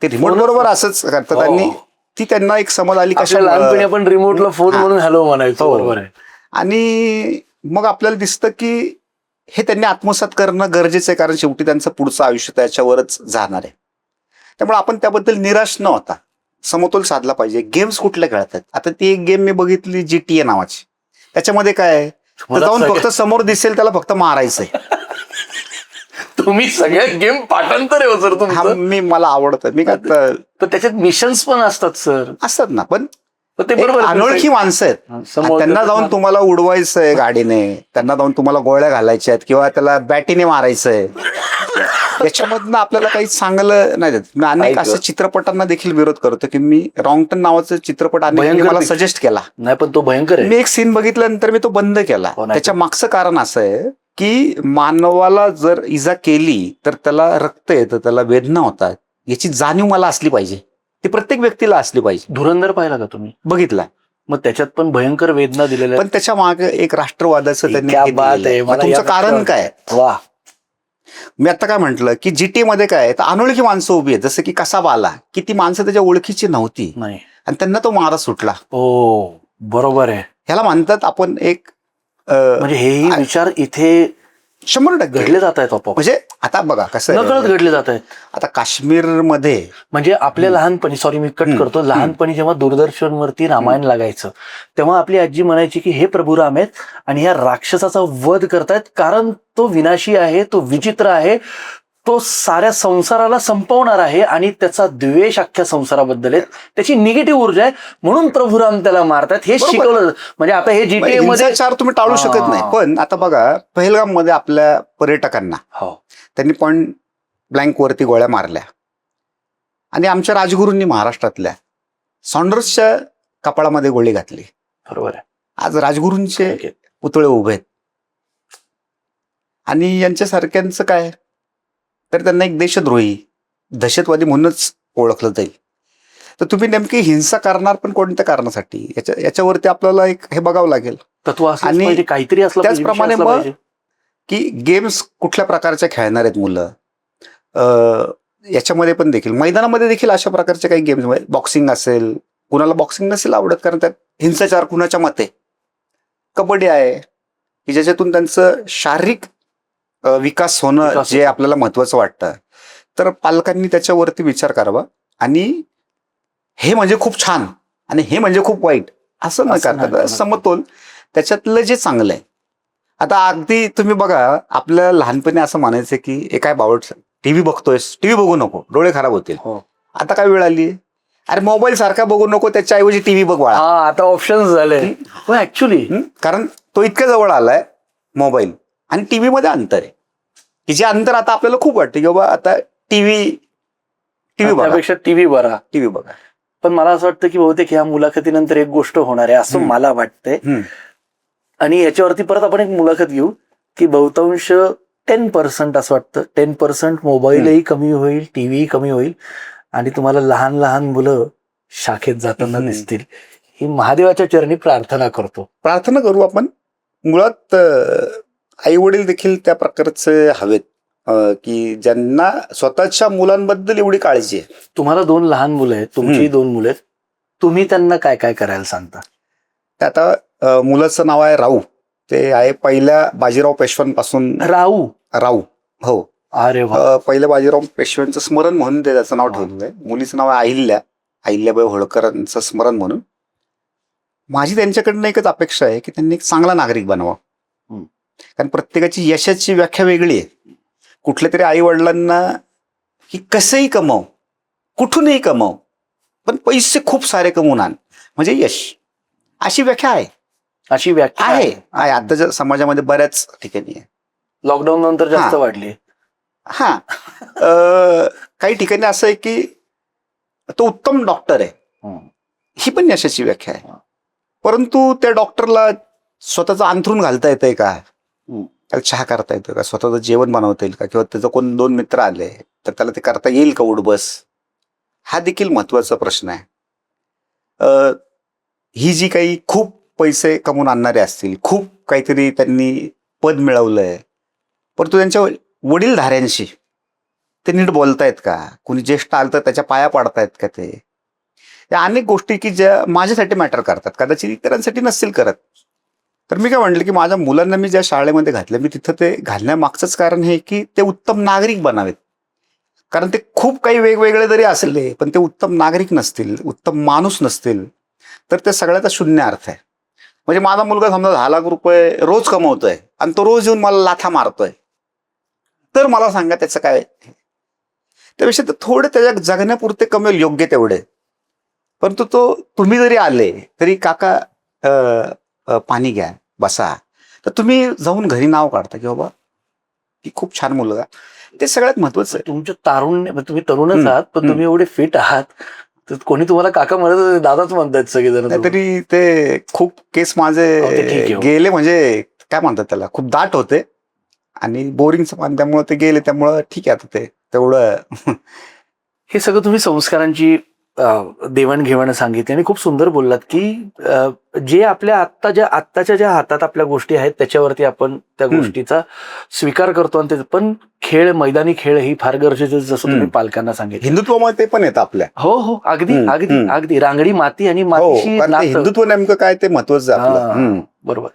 Speaker 2: ते रिमोट बरोबर असंच करतात.
Speaker 1: हो.
Speaker 2: आणि ती त्यांना एक समज आली
Speaker 1: आपल्या लहानपणी आपण रिमोटला फोन
Speaker 2: हा.
Speaker 1: म्हणून हॅलो म्हणायचो.
Speaker 2: हो.
Speaker 1: बरोबर आहे.
Speaker 2: आणि मग आपल्याला दिसतं की हे त्यांनी आत्मसात करणं गरजेचं आहे, कारण शेवटी त्यांचं पुढचं आयुष्य त्याच्यावरच जाणार आहे. त्यामुळे आपण त्याबद्दल निराश न होता समतोल साधला पाहिजे. गेम्स कुठल्या खेळतात, आता ती एक गेम मी बघितली GTA नावाची, त्याच्यामध्ये काय आहे, तर जाऊन फक्त समोर दिसेल त्याला फक्त मारायचंय.
Speaker 1: तुम्ही सगळ्या गेम पाठांतर आहे सर
Speaker 2: हा,
Speaker 1: तुमचं.
Speaker 2: मला आवडतं. मी काय
Speaker 1: तर त्याच्यात मिशन्स पण असतात सर.
Speaker 2: असतात ना, पण
Speaker 1: ते बरोबर
Speaker 2: अनोळखी माणसं आहेत,
Speaker 1: समोर
Speaker 2: त्यांना जाऊन तुम्हाला उडवायचंय गाडीने, त्यांना जाऊन तुम्हाला गोळ्या घालायच्या आहेत किंवा त्याला बॅटीने मारायचंय, याच्यामधनं आपल्याला काही चांगलं नाही देत. मी अनेक अशा चित्रपटांना देखील विरोध करतो की मी रॉंग टर्न नावाचा चित्रपट अनेक मला सजेस्ट केला
Speaker 1: नाही, पण तो भयंकर आहे.
Speaker 2: मी एक सीन बघितल्यानंतर मी तो बंद केला. त्याच्या मागचं कारण असं आहे की मानवाला जर इजा केली तर त्याला रक्त येतं, त्याला वेदना होतात, याची जाणीव मला असली पाहिजे, ती प्रत्येक व्यक्तीला असली पाहिजे.
Speaker 1: धुरंधर पाहिला का तुम्ही?
Speaker 2: बघितला.
Speaker 1: मग त्याच्यात पण भयंकर वेदना दिलेल्या,
Speaker 2: पण त्याच्या मागे एक राष्ट्रवादाचं त्यांनी
Speaker 1: क्या
Speaker 2: हे
Speaker 1: बात
Speaker 2: दिलेलं
Speaker 1: आहे.
Speaker 2: आहे.
Speaker 1: मला
Speaker 2: तुमचं
Speaker 1: यात
Speaker 2: कारण काय?
Speaker 1: वा.
Speaker 2: मी आता काय म्हंटल की GTA मध्ये काय आहे, तर अनोळखी माणसं उभी आहेत, जसं की कसाबा आला की ती माणसं त्याच्या ओळखीची नव्हती
Speaker 1: नाही,
Speaker 2: आणि त्यांना तो मारा सुटला.
Speaker 1: हो बरोबर आहे.
Speaker 2: ह्याला म्हणतात आपण एक
Speaker 1: म्हणजे हेही विचार इथे
Speaker 2: 100%
Speaker 1: घडले जात आहेत आपोआप,
Speaker 2: म्हणजे आता बघा कसं
Speaker 1: नकळत
Speaker 2: आहे,
Speaker 1: घडले जात आहेत.
Speaker 2: आता काश्मीरमध्ये
Speaker 1: म्हणजे आपल्या लहानपणी, सॉरी मी कट करतो, लहानपणी जेव्हा दूरदर्शनवरती रामायण लागायचं तेव्हा आपली आजी म्हणायची की हे प्रभू राम आहेत आणि ह्या राक्षसाचा वध करतायत, कारण तो विनाशी आहे, तो विचित्र आहे, तो साऱ्या संसाराला संपवणार आहे आणि त्याचा द्वेष अख्ख्या संसाराबद्दल आहे, त्याची निगेटिव्ह ऊर्जा आहे, म्हणून प्रभू राम त्याला मारतात. हे शिकवलं. म्हणजे आता हे GTA मध्ये
Speaker 2: हिंसाचार तुम्ही टाळू शकत नाही. पण आता बघा पहलगाम मध्ये आपल्या पर्यटकांना त्यांनी पॉइंट ब्लँक वरती गोळ्या मारल्या, आणि आमच्या राजगुरूंनी महाराष्ट्रातल्या सॉन्डर्सच्या कपाळामध्ये गोळी घातली.
Speaker 1: बरोबर आहे.
Speaker 2: आज राजगुरूंचे पुतळे उभे आहेत, आणि यांच्यासारख्यांचं काय, तर त्यांना एक देशद्रोही दहशतवादी म्हणूनच ओळखलं जाईल. तर तुम्ही नेमकी हिंसा करणार पण कोणत्या कारणासाठी, याच्यावरती आपल्याला एक हे बघावं लागेल.
Speaker 1: तत्व असलं पाहिजे, काहीतरी असलं पाहिजे.
Speaker 2: त्याचप्रमाणे मग की गेम्स कुठल्या प्रकारच्या खेळणार आहेत मुलं, याच्यामध्ये पण देखील मैदानामध्ये देखील अशा प्रकारचे काही गेम्स, बॉक्सिंग असेल, कुणाला बॉक्सिंग नसेल आवडत कारण त्यात हिंसाचार कुणाच्या मते, कबड्डी आहे की ज्याच्यातून त्यांचं शारीरिक विकास होणं जे आपल्याला महत्वाचं वाटतं, तर पालकांनी त्याच्यावरती विचार करावा. आणि हे म्हणजे खूप छान आणि हे म्हणजे खूप वाईट असं न करता समतोल, त्याच्यातलं जे चांगलं आहे. आता अगदी तुम्ही बघा आपल्या लहानपणी असं म्हणायचं की हे काय बावट, टीव्ही बघतोयस, टीव्ही बघू नको, डोळे खराब होतील. आता काय वेळ आली, अरे मोबाईल सारखा बघू नको, त्याच्याऐवजी टीव्ही बघवा.
Speaker 1: आता ऑप्शन्स झाले ऍक्च्युली,
Speaker 2: कारण तो इतक्या जवळ आलाय मोबाईल आणि टीव्ही मध्ये अंतर आहे, की जे अंतर आता आपल्याला खूप वाटतं की बाबा आता टीव्ही
Speaker 1: त्यापेक्षा टीव्ही
Speaker 2: बघा.
Speaker 1: पण मला असं वाटतं की बहुतेक ह्या मुलाखतीनंतर एक गोष्ट होणार आहे असं मला वाटतंय, आणि याच्यावरती परत आपण एक मुलाखत घेऊ की बहुतांश 10% असं वाटतं 10% मोबाईलही कमी होईल, टीव्ही कमी होईल, आणि तुम्हाला लहान लहान मुलं शाखेत जाताना दिसतील. ही महादेवाच्या चरणी प्रार्थना करू
Speaker 2: आपण. मुळात आई वडील देखील त्या प्रकारचे हवेत की ज्यांना स्वतःच्या मुलांबद्दल एवढी काळजी आहे.
Speaker 1: तुम्हाला 2 लहान मुलं आहेत, तुमची 2 मुलं आहेत, तुम्ही त्यांना काय काय करायला सांगता?
Speaker 2: आता मुलाचं नाव आहे राऊ ते आहे पहिल्या बाजीराव पेशव्यांपासून
Speaker 1: राहू.
Speaker 2: राऊ. हो.
Speaker 1: अरे वा.
Speaker 2: पहिल्या बाजीराव पेशव्यांचं स्मरण म्हणून ते त्याचं नाव ठेवलेलं आहे. मुलीचं नाव आहे अहिल्याबाई होळकरांचं स्मरण म्हणून. माझी त्यांच्याकडनं एकच अपेक्षा आहे की त्यांनी एक चांगला नागरिक बनावा. कारण प्रत्येकाची यशाची व्याख्या वेगळी आहे. कुठल्या तरी आई वडिलांना की कसंही कमव, कुठूनही कमव, पण पैसे खूप सारे कमवून आण म्हणजे यश, अशी व्याख्या आहे.
Speaker 1: अशी व्याख्या
Speaker 2: आहे आताच्या समाजामध्ये बऱ्याच ठिकाणी आहे.
Speaker 1: लॉकडाऊन नंतर जास्त
Speaker 2: हा.
Speaker 1: वाढली.
Speaker 2: हा. काही ठिकाणी असं आहे की तो उत्तम डॉक्टर आहे, ही पण यशाची व्याख्या आहे. परंतु त्या डॉक्टरला स्वतःचं अंथरूण घालता येतंय का, त्याला चहा करता येतं का, स्वतःचं जेवण बनवता येईल का, किंवा त्याचं कोण 2 मित्र आले तर त्याला ते करता येईल का उठबस, हा देखील महत्वाचा प्रश्न आहे. ही जी काही खूप पैसे कमवून आणणारे असतील, खूप काहीतरी त्यांनी पद मिळवलंय, परंतु त्यांच्या वडीलधाऱ्यांशी ते नीट बोलतायत का, कुणी ज्येष्ठ आलं तर त्याच्या पाया पाडतायत का, ते या अनेक गोष्टी की ज्या माझ्यासाठी मॅटर करतात, कदाचित इतरांसाठी नसतील करत. तर मी काय म्हटलं की माझ्या मुलांना मी ज्या शाळेमध्ये घातलं, मी तिथं ते घालण्यामागचंच कारण हे की ते उत्तम नागरिक बनावेत. कारण ते खूप काही वेगवेगळे जरी असले पण ते उत्तम नागरिक नसतील, उत्तम माणूस नसतील, तर ते सगळ्याचा शून्य अर्थ आहे. म्हणजे माझा मुलगा समजा 10 लाख रुपये रोज कमवतोय आणि तो रोज येऊन मला लाथा मारतोय, तर मला सांगा त्याचं काय. त्यापेक्षा तर थोडे त्याच्या जगण्यापुरते कमेल योग्य तेवढे. परंतु तो तुम्ही जरी आले तरी काका पाणी घ्या, बसा, तर तुम्ही जाऊन घरी नाव काढता की बाबा की खूप छान मुलगा. ते सगळ्यात महत्वाचं आहे.
Speaker 1: तुमचं तारुण्य, तुम्ही तरुणच आहात पण तुम्ही एवढे फिट आहात, तर कोणी तुम्हाला काका म्हणत, दादाच म्हणतात सगळेजण.
Speaker 2: तरी ते खूप केस माझे गेले, म्हणजे काय म्हणतात त्याला, खूप दाट होते आणि बोरिंगचं पाणी, त्यामुळे ते गेले. त्यामुळं ठीक आहे, आता ते तेवढं.
Speaker 1: हे सगळं तुम्ही संस्कारांची देवाणघेवाण सांगितली आणि खूप सुंदर बोललात की जे आपल्या आत्ताच्या ज्या हातात आपल्या गोष्टी आहेत त्याच्यावरती आपण त्या गोष्टीचा स्वीकार करतो. आणि ते पण मैदानी खेळ ही फार गरजेचं, जसं तुम्ही पालकांना सांगितलं.
Speaker 2: हिंदुत्वामध्ये ते पण येतं आपल्या.
Speaker 1: हो, अगदी अगदी अगदी रांगडी माती आणि मातीशी
Speaker 2: हिंदुत्व नेमकं काय ते महत्वाचं आपलं.
Speaker 1: बरोबर.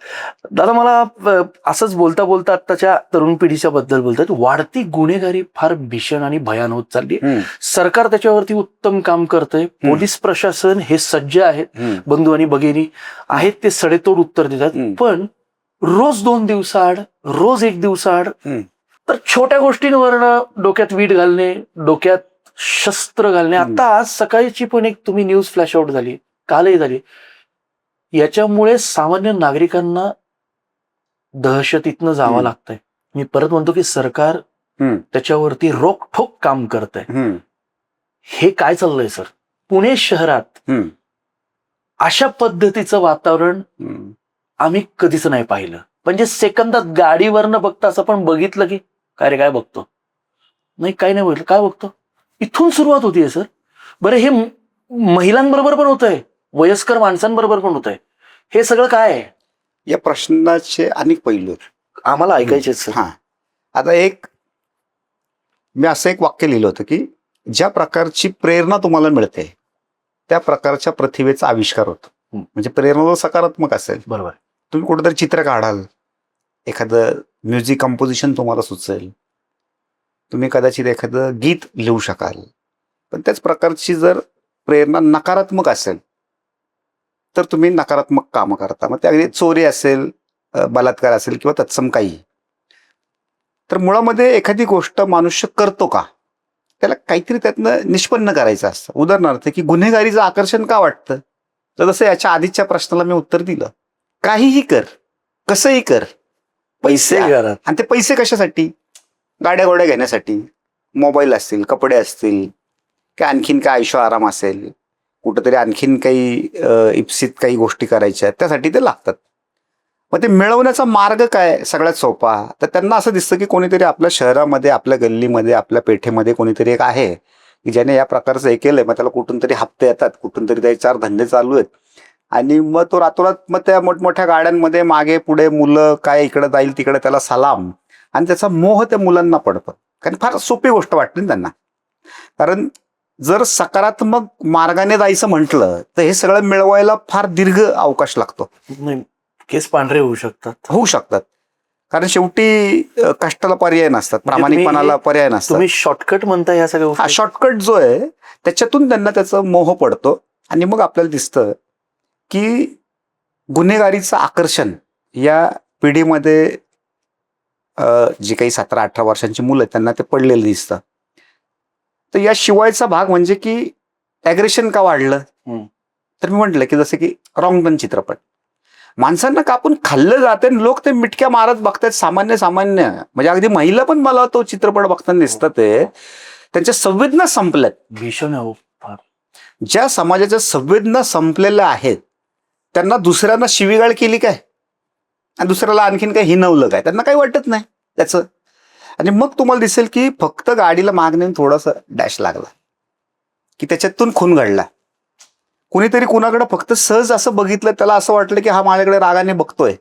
Speaker 1: दादा, मला असंच बोलता बोलता आत्ताच्या तरुण पिढीच्या बद्दल बोलतात, वाढती गुन्हेगारी फार भीषण आणि भयान होत चालली. सरकार त्याच्यावरती उत्तम काम करतंय, पोलीस प्रशासन हे सज्ज आहेत, बंधू आणि भगिनी आहेत, ते सडेतोड उत्तर देतात. पण रोज 2 दिवसाआड, रोज 1 दिवसाआड तर छोट्या गोष्टींवरनं डोक्यात वीट घालणे, डोक्यात शस्त्र घालणे. आता आज सकाळची पण एक तुम्ही न्यूज फ्लॅश आउट झाली, कालही झाली. याच्यामुळे सामान्य नागरिकांना दहशतीतनं जावं लागतंय. मी परत म्हणतो की सरकार त्याच्यावरती रोखठोक काम करतंय. हे काय चाललंय सर? पुणे शहरात अशा पद्धतीचं वातावरण आम्ही कधीच नाही पाहिलं. म्हणजे सेकंदात गाडीवरनं बघता असं पण बघितलं की काय रे, काय बघतो? नाही, काही नाही बघितलं. काय बघतो? इथून सुरुवात होतीये सर. बरं, हे महिलांबरोबर पण होतंय, वयस्कर माणसांबरोबर पण होतंय. हे सगळं काय आहे?
Speaker 2: या प्रश्नाचे अनेक पैलू
Speaker 1: आम्हाला ऐकायचे सर.
Speaker 2: आता मी असं एक वाक्य लिहिलं होतं की ज्या प्रकारची प्रेरणा तुम्हाला मिळते त्या प्रकारच्या प्रतिभेचा आविष्कार होतो. म्हणजे प्रेरणा जर सकारात्मक असेल,
Speaker 1: बरोबर,
Speaker 2: तुम्ही कुठेतरी चित्र काढाल, एखादं म्युझिक कंपोजिशन तुम्हाला सुचेल, तुम्ही कदाचित एखादं गीत लिहू शकाल. पण त्याच प्रकारची जर प्रेरणा नकारात्मक असेल तर तुम्ही नकारात्मक कामं करता. मग ते अगदी चोरी असेल, बलात्कार असेल किंवा तत्सम काही. तर मुळामध्ये एखादी गोष्ट मनुष्य करतो का, त्याला काहीतरी त्यातनं निष्पन्न करायचं असतं. उदाहरणार्थ की गुन्हेगारीचं आकर्षण का वाटतं, तर जसं याच्या आधीच्या प्रश्नाला मी उत्तर दिलं, काहीही कर, कसंही कर, पैसे. आणि ते पैसे कशासाठी? गाड्या घोड्या घेण्यासाठी, मोबाईल असतील, कपडे असतील, की आणखीन काय आयुष्य आराम असेल, कुठंतरी आणखीन काही इप्सित काही गोष्टी करायच्या, त्यासाठी ते लागतात. मग ते मिळवण्याचा मार्ग काय सगळ्यात सोपा? तर त्यांना असं दिसतं की कोणीतरी आपल्या शहरामध्ये, आपल्या गल्लीमध्ये, आपल्या पेठेमध्ये कोणीतरी एक आहे की ज्याने या प्रकारचं हे केलंय. मग त्याला कुठून तरी हप्ते येतात, कुठून तरी त्याचे 4 धंदे चालू आहेत, आणि मग तो रातोरात मग त्या मोठमोठ्या गाड्यांमध्ये मागे पुढे मुलं काय इकडे जाईल तिकडे त्याला सलाम, आणि त्याचा मोह त्या मुलांना पडतो. कारण फार सोपी गोष्ट वाटते ना त्यांना. कारण जर सकारात्मक मार्गाने जायचं म्हटलं तर हे सगळं मिळवायला फार दीर्घ अवकाश लागतो.
Speaker 1: केस पांढरे होऊ शकतात.
Speaker 2: कारण शेवटी कष्टाला पर्याय नसतात, प्रामाणिकपणाला पर्याय नसतात.
Speaker 1: तुम्ही शॉर्टकट म्हणता या सगळ्या
Speaker 2: हा शॉर्टकट जो आहे त्याच्यातून त्यांना त्याचा मोह पडतो आणि मग आपल्याला दिसतं की गुन्हेगारीचं आकर्षण या पिढीमध्ये जी काही 17-18 वर्षांची मुलं आहेत त्यांना ते पडलेलं दिसतं. तर या शिवायचा भाग म्हणजे की ॲग्रेशन का वाढलं, तर मी म्हटलं की जसं की रॉंग टर्न चित्रपट, माणसांना कापून खाल्लं जाते, लोक ते मिटक्या मारत बघतात. सामान्य म्हणजे अगदी महिला पण मला तो चित्रपट बघताना दिसतात, ते त्यांच्या संवेदना संपल्यात.
Speaker 1: भीषण आहे फार.
Speaker 2: ज्या समाजाच्या संवेदना संपलेल्या आहेत त्यांना दुसऱ्यांना शिवीगाळ केली काय आणि दुसऱ्याला आणखीन काय हिनवलं काय, त्यांना काही वाटत नाही त्याचं. आणि मग तुम्हाला दिसेल की फक्त गाडीला मागणे थोडासा डॅश लागला की त्याच्यातून खून घडला. कुणीतरी कुणाकडे फक्त सहज असं बघितलं, त्याला असं वाटलं की हा माझ्याकडे रागाने बघतोय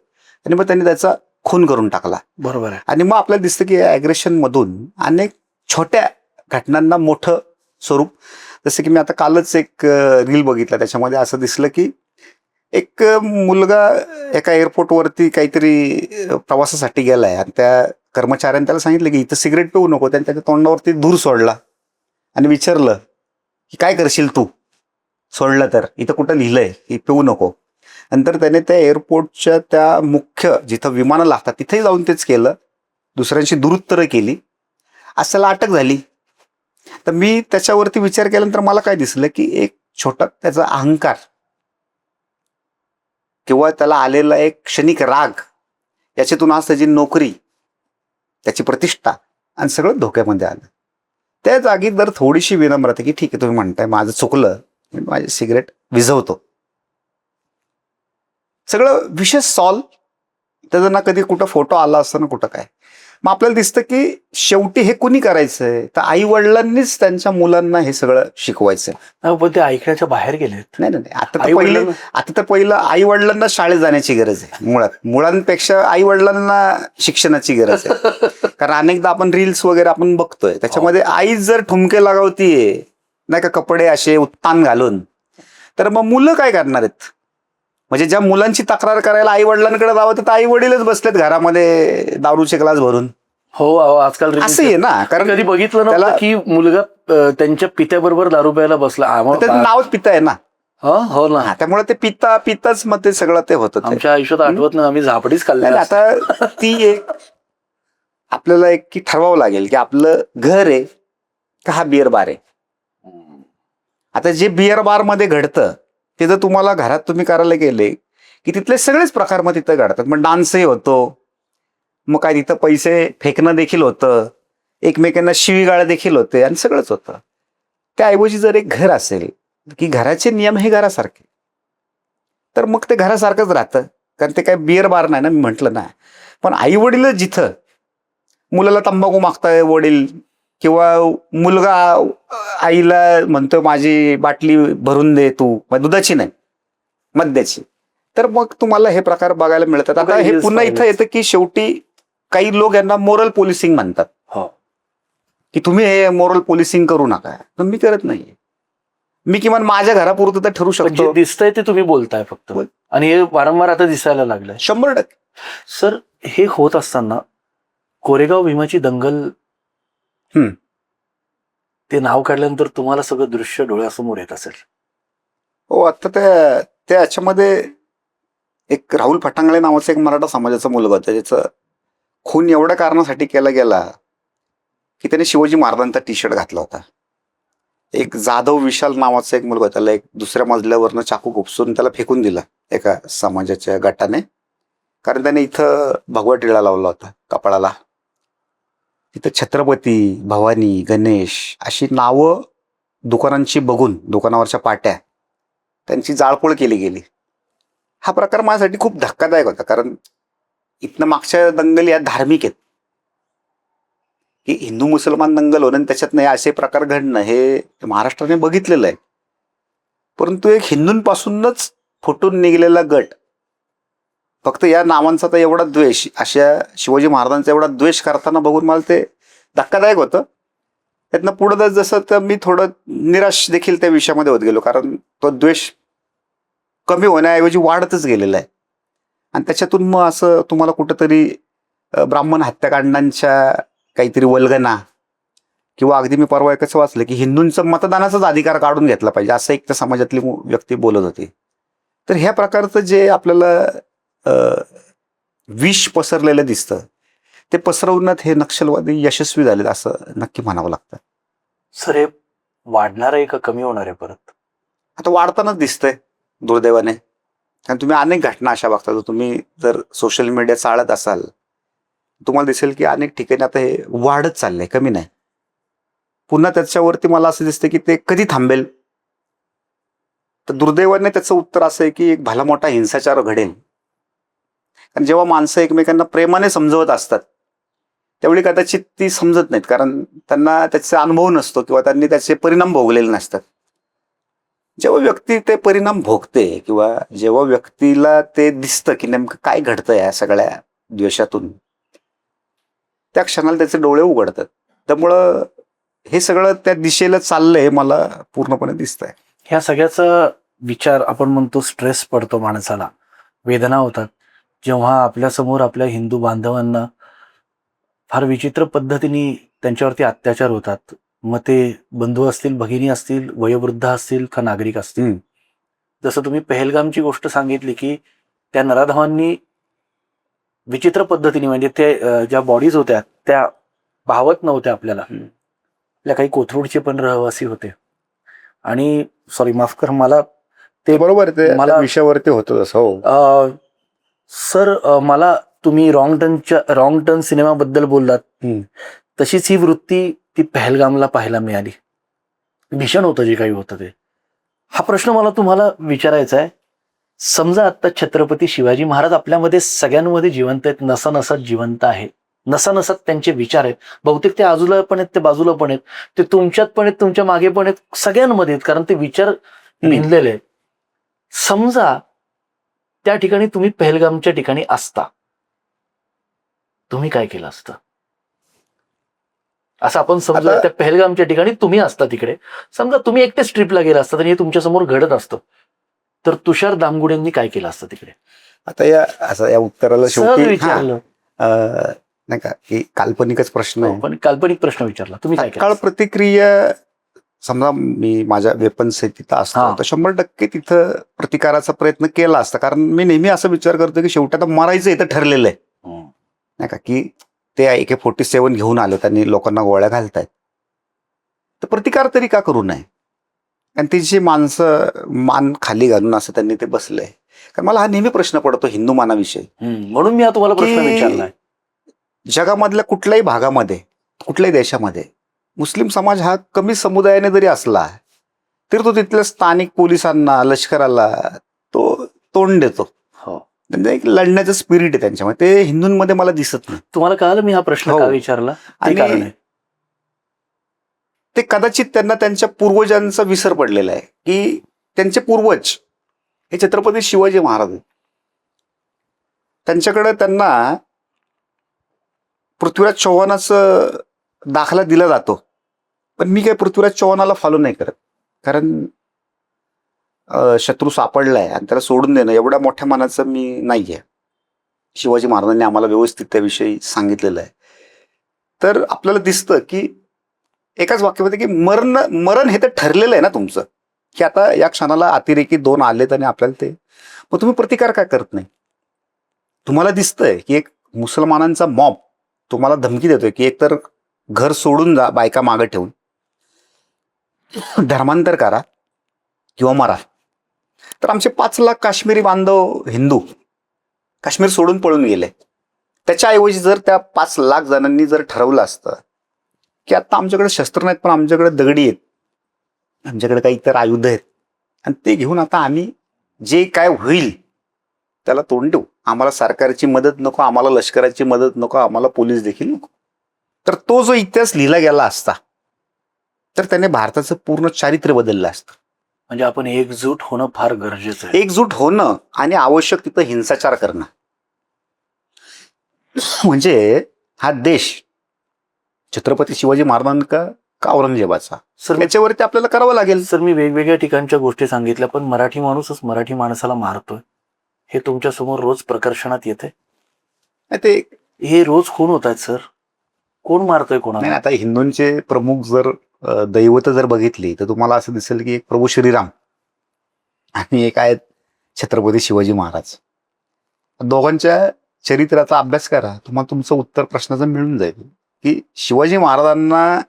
Speaker 2: आणि मग त्यांनी त्याचा खून करून टाकला.
Speaker 1: बरोबर आहे.
Speaker 2: आणि मग आपल्याला दिसतं की ॲग्रेशन मधून अनेक छोट्या घटनांना मोठं स्वरूप, जसं की मी आता कालच एक रील बघितला, त्याच्यामध्ये असं दिसलं की एक मुलगा एका एअरपोर्टवरती काहीतरी प्रवासासाठी गेलाय आणि त्या कर्मचाऱ्याने त्याला सांगितलं की इथं सिगरेट पिऊ नको. त्याने त्याच्या तोंडावरती धूर सोडला आणि विचारलं की काय करशील तू सोडलं तर, इथं कुठं लिहिलंय की पिऊ नको. नंतर त्याने त्या एअरपोर्टच्या त्या मुख्य जिथं विमानं लागतात तिथेही जाऊन तेच केलं, दुसऱ्यांशी दुरुत्तरं केली, आज त्याला अटक झाली. तर मी त्याच्यावरती विचार केल्यानंतर मला काय दिसलं की एक छोटा त्याचा अहंकार किंवा त्याला आलेला एक क्षणिक राग, याच्यातून आज त्याची नोकरी, त्याची प्रतिष्ठा आणि सगळं धोक्यामध्ये आलं. त्या जागी जर थोडीशी विनम्रता की ठीक आहे तुम्ही म्हणताय माझं चुकलं, मी माझे सिगरेट विझवतो, सगळं विषय सॉल्व. त्याचा ना कधी कुठं फोटो आला असतो ना कुठं काय. मग आपल्याला दिसतं की शेवटी हे कुणी करायचंय, तर आई वडिलांनीच त्यांच्या मुलांना हे सगळं शिकवायचंय.
Speaker 1: पण ते ऐकण्याच्या बाहेर गेलेत.
Speaker 2: नाही, आता तर पहिलं आई वडिलांना शाळेत जाण्याची गरज आहे. मुळांपेक्षा आई वडिलांना शिक्षणाची गरज आहे. कारण अनेकदा आपण रील्स वगैरे आपण बघतोय, त्याच्यामध्ये आई जर ठुमके लगावतीये नाही का कपडे असे उत्तान घालून, तर मग मुलं काय करणार आहेत. म्हणजे ज्या मुलांची तक्रार करायला आई वडिलांकडे जावं तर आई वडीलच बसलेत घरामध्ये दारूचे ग्लास भरून.
Speaker 1: हो, आजकाल
Speaker 2: असं आहे ना. कारण
Speaker 1: कधी बघितलं नव्हतं की मुलगा त्यांच्या पित्याबरोबर दारू प्यायला बसला.
Speaker 2: त्याचं नावच पिता आहे ना.
Speaker 1: हो ना.
Speaker 2: त्यामुळे ते पिताच मग ते सगळं ते होतं.
Speaker 1: आमच्या आयुष्यात आठवत नाही, आम्ही झापडीच खाल्ली.
Speaker 2: आता ती एक आपल्याला एक की ठरवावं लागेल की आपलं घर आहे का हा बिअर बार आहे. आता जे बिअर बार मध्ये घडतं ते जर तुम्हाला घरात तुम्ही करायला गेले की तिथले सगळेच प्रकार मग तिथं घडतात. मग डान्सही होतो, मग काय तिथं पैसे फेकणं देखील होतं, एकमेकांना शिवीगाळ देखील होते आणि सगळंच होतं. त्याऐवजी जर एक घर असेल की घराचे नियम हे घरासारखे, तर मग ते घरासारखंच राहतं. कारण ते काय बिअर बार नाही ना, मी म्हटलं ना. पण आई वडील जिथं मुलाला तंबाखू मागताय वडील, किंवा मुलगा आईला म्हणतो माझी बाटली भरून दे तू, दुधाची नाही मद्याची, तर मग तुम्हाला हे प्रकार बघायला मिळतात. आता हे पुन्हा इथं येतं की शेवटी काही लोक यांना मोरल पोलिसिंग म्हणतात की तुम्ही हे मोरल पोलिसिंग करू नका. पण मी करत नाहीये. मी किमान माझ्या घरापुरतं तर ठरू शकतो.
Speaker 1: जे दिसतंय ते तुम्ही बोलताय फक्त, आणि हे वारंवार आता दिसायला लागलंय.
Speaker 2: 100%.
Speaker 1: सर, हे होत असताना कोरेगाव भीमाची दंगल, ते नाव काढल्यानंतर तुम्हाला सगळं दृश्य डोळ्यासमोर येत असेल.
Speaker 2: हो, आता त्या याच्यामध्ये एक राहुल फटांगळे नावाचा एक मराठा समाजाचा मुलगा होता, ज्याचं खून एवढ्या कारणासाठी केला गेला की त्याने शिवाजी महाराजांचा टी शर्ट घातला होता. एक जाधव विशाल नावाचा एक मुलगा होता, त्याला एक दुसऱ्या मजल्यावरनं चाकू खुपसून त्याला फेकून दिला एका समाजाच्या गटाने, कारण त्याने इथं भगवा टिळा लावला होता कपाळाला. तिथं छत्रपती, भवानी, गणेश अशी नावं दुकानांची बघून, दुकानावरच्या पाट्या, त्यांची जाळपोळ केली गेली. हा प्रकार माझ्यासाठी खूप धक्कादायक होता. कारण इथनं मागच्या दंगली या धार्मिक आहेत की हिंदू मुसलमान दंगल होणं, त्याच्यात नाही असे प्रकार घडणं हे महाराष्ट्राने बघितलेलं आहे. परंतु एक हिंदूंपासूनच फुटून निघलेला गट फक्त या नावांचा तर एवढा द्वेष, अशा शिवाजी महाराजांचा एवढा द्वेष करताना बघून मला ते धक्कादायक होतं. त्यातनं पुढं जसं तर मी थोडं निराश देखील त्या विषयामध्ये होत गेलो, कारण तो द्वेष कमी होण्याऐवजी वाढतच गेलेला आहे. आणि त्याच्यातून मग असं तुम्हाला कुठंतरी ब्राह्मण हत्याकांडांच्या काहीतरी वल्गना, किंवा अगदी मी परवा एकच वाचलं की हिंदूंचा मतदानाचाच अधिकार काढून घेतला पाहिजे, असं एक त्या समाजातली व्यक्ती बोलत होती. तर ह्या प्रकारचं जे आपल्याला विष पसरलेलं दिसतं ते पसरवण्यात हे नक्षलवादी यशस्वी झालेत असं नक्की म्हणावं लागतं.
Speaker 1: सर हे वाढणार आहे का कमी होणार आहे परत?
Speaker 2: आता वाढतानाच दिसतंय दुर्दैवाने. कारण तुम्ही अनेक घटना अशा बघता, जर तुम्ही जर सोशल मीडिया चालत असाल तुम्हाला दिसेल की अनेक ठिकाणी आता हे वाढत चाललंय, कमी नाही. पुन्हा त्याच्यावरती मला असं दिसतं की ते कधी थांबेल. तर दुर्दैवाने त्याचं उत्तर असं आहे की एक भला मोठा हिंसाचार घडेल. कारण जेव्हा माणसं एकमेकांना प्रेमाने समजवत असतात त्यावेळी कदाचित ती समजत नाहीत, कारण त्यांना त्याचा अनुभव नसतो किंवा त्यांनी त्याचे परिणाम भोगलेले नसतात. जेव्हा व्यक्ती ते परिणाम भोगते किंवा जेव्हा व्यक्तीला ते दिसतं की नेमकं काय घडतं या सगळ्या द्वेषातून, त्या क्षणाला त्याचे डोळे उघडतात. त्यामुळं हे सगळं त्या दिशेला चाललंय हे मला पूर्णपणे दिसतंय.
Speaker 1: ह्या सगळ्याचा विचार आपण म्हणतो, स्ट्रेस पडतो माणसाला, वेदना होतात जेव्हा आपल्यासमोर आपल्या हिंदू बांधवांना फार विचित्र पद्धतीने त्यांच्यावरती अत्याचार होतात. मग ते बंधू असतील, भगिनी असतील, वयोवृद्ध असतील का नागरिक असतील. जसं तुम्ही पहलगामची गोष्ट सांगितली की त्या नराधमांनी विचित्र पद्धतीने, म्हणजे ते ज्या बॉडीज होत्या त्या भावत नव्हत्या आपल्याला. आपल्या काही कोथरूडचे पण रहिवासी होते. आणि सॉरी माफ कर, मला
Speaker 2: ते बरोबर ते
Speaker 1: मला
Speaker 2: विषयावरती होतं तसं. हो
Speaker 1: सर, मला तुम्ही रॉंग टर्न सिनेमाबद्दल बोललात, तशीच ही वृत्ती ती पहलगामला पाहायला मिळाली. भीषण होतं जे काही होतं ते. हा प्रश्न मला तुम्हाला विचारायचा आहे. समजा आता छत्रपती शिवाजी महाराज आपल्यामध्ये सगळ्यांमध्ये जिवंत आहेत, नसानसात जिवंत आहेत, नसानसात त्यांचे विचार आहेत. बहुतेक ते आजूला पण आहेत, ते बाजूला पण आहेत, ते तुमच्यात पण आहेत, तुमच्या मागे पण आहेत, सगळ्यांमध्ये आहेत, कारण ते विचार भिनलेले आहेत. समजा त्या ठिकाणी तुम्ही पहलगामच्या ठिकाणी असता, तुम्ही काय केलं असतं? असं आपण समजा त्या पहलगामच्या ठिकाणी तुम्ही असता तिकडे, समजा तुम्ही एकटेच ट्रिपला गेला असता आणि हे तुमच्या समोर घडत असतं, तर तुषार दामगुडेंनी काय केलं असतं तिकडे?
Speaker 2: आता या उत्तराला
Speaker 1: सहज विचारलं
Speaker 2: नाही का की काल्पनिकच प्रश्न आहे,
Speaker 1: पण काल्पनिक प्रश्न विचारला. तुम्ही काय
Speaker 2: तत्काळ
Speaker 1: केलं?
Speaker 2: प्रतिक्रिया, समजा मी माझ्या वेपन्स तिथं असतो तर 100% तिथं प्रतिकाराचा प्रयत्न केला असता. कारण मी नेहमी असा विचार करतो की शेवटी आता मरायचं इथं ठरलेलं आहे, नाही का, की ते AK-47 घेऊन आले, त्यांनी लोकांना गोळ्या घालतायत, तर प्रतिकार तरी का करू नये? आणि ती जी माणसं मान खाली घालून असं त्यांनी ते बसलंय. कारण मला हा नेहमी प्रश्न पडतो हिंदू मानाविषयी,
Speaker 1: म्हणून मी हा तुम्हाला प्रश्न विचारलाय.
Speaker 2: जगामधल्या कुठल्याही भागामध्ये, कुठल्याही देशामध्ये मुस्लिम समाज हा कमी समुदायाने जरी असला तरी तो तिथल्या स्थानिक पोलिसांना, लष्कराला तो तोंड देतो. म्हणजे एक लढण्याचं स्पिरिट आहे त्यांच्यामध्ये, ते हिंदूंमध्ये मला दिसत नाही.
Speaker 1: तुम्हाला कळालं मी हा प्रश्न का विचारला?
Speaker 2: आणि ते कदाचित त्यांना त्यांच्या पूर्वजांचा विसर पडलेला आहे की त्यांचे पूर्वज हे छत्रपती शिवाजी महाराज आहेत. त्यांच्याकडे त्यांना पृथ्वीराज चव्हाणाचा दाखला दिला जातो, पण मी काय पृथ्वीराज चव्हाणाला फॉलो नाही करत. कारण शत्रू सापडलाय आणि त्याला सोडून देणं एवढ्या मोठ्या मनाचं मी नाहीये. शिवाजी महाराजांनी आम्हाला व्यवस्थित त्याविषयी सांगितलेलं आहे. तर आपल्याला दिसतं की एकाच वाक्यामध्ये की मरण हे तर ठरलेलं आहे ना तुमचं, की आता या क्षणाला अतिरेकी 2 आलेत आणि आपल्याला ते, मग तुम्ही प्रतिकार काय करत नाही? तुम्हाला दिसतंय की एक मुसलमानांचा मॉब तुम्हाला धमकी देतोय की एकतर घर सोडून जा बायका मागे ठेवून, धर्मांतर करा किंवा मरा. तर आमचे 5 लाख काश्मीरी बांधव हिंदू काश्मीर सोडून पळून गेले. त्याच्याऐवजी जर त्या 5 लाख जणांनी जर ठरवलं असतं की आता आमच्याकडे शस्त्र नाहीत पण आमच्याकडे दगडी आहेत, आमच्याकडे काही इतर आयुध आहेत, आणि ते घेऊन आता आम्ही जे काय होईल त्याला तोंड देऊ, आम्हाला सरकारची मदत नको, आम्हाला लष्कराची मदत नको, आम्हाला पोलीस देखील नको, तर तो जो इतिहास लिहिला गेला असता तर त्याने भारताचं पूर्ण चारित्र्य बदललं असतं.
Speaker 1: म्हणजे आपण एकजूट होणं फार गरजेचं आहे.
Speaker 2: एकजूट होणं आणि आवश्यक तिथं हिंसाचार करणं. म्हणजे हा देश छत्रपती शिवाजी महाराजांचा का औरंगजेबाचा,
Speaker 1: सर
Speaker 2: याच्यावरती आपल्याला करावं लागेल.
Speaker 1: सर मी वेगवेगळ्या ठिकाणच्या गोष्टी सांगितल्या, पण मराठी माणूसच मराठी माणसाला मारतोय. हे तुमच्या समोर रोज प्रकर्षणात येते?
Speaker 2: ते
Speaker 1: हे रोज खून होत आहेत सर. कोण मारतोय कोणाला?
Speaker 2: नाही, आता हिंदूंचे प्रमुख जर दैवत जर बघितली तर तुम्हाला असं दिसेल की एक प्रभू श्रीराम आणि एक आहेत छत्रपती शिवाजी महाराज. दोघांच्या चरित्राचा अभ्यास करा, तुम्हाला तुमचं उत्तर प्रश्नाचं मिळून जाईल की शिवाजी महाराजांना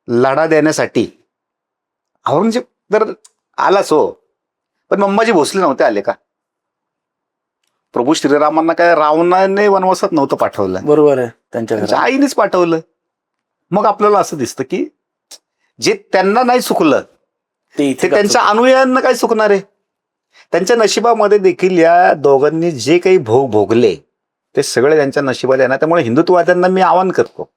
Speaker 2: लढा देण्यासाठी औरंगजेब तर आलाच हो, पण अंबाजी भोसले नव्हते आले का? प्रभू श्रीरामांना काय रावणाने वनवासात नव्हतं पाठवलं,
Speaker 1: बरोबर आहे, त्यांच्या
Speaker 2: त्यांच्या
Speaker 1: घरात.
Speaker 2: आईनेच पाठवलं. मग आपल्याला असं दिसतं की जे त्यांना नाही चुकलं
Speaker 1: ते
Speaker 2: ते त्यांच्या अनुयायांना काय चुकणार आहे? त्यांच्या नशिबामध्ये देखील या दोघांनी जे काही भोग भोगले ते सगळे त्यांच्या नशिबात आहे ना. त्यामुळे हिंदुत्ववाद्यांना मी आवाहन करतो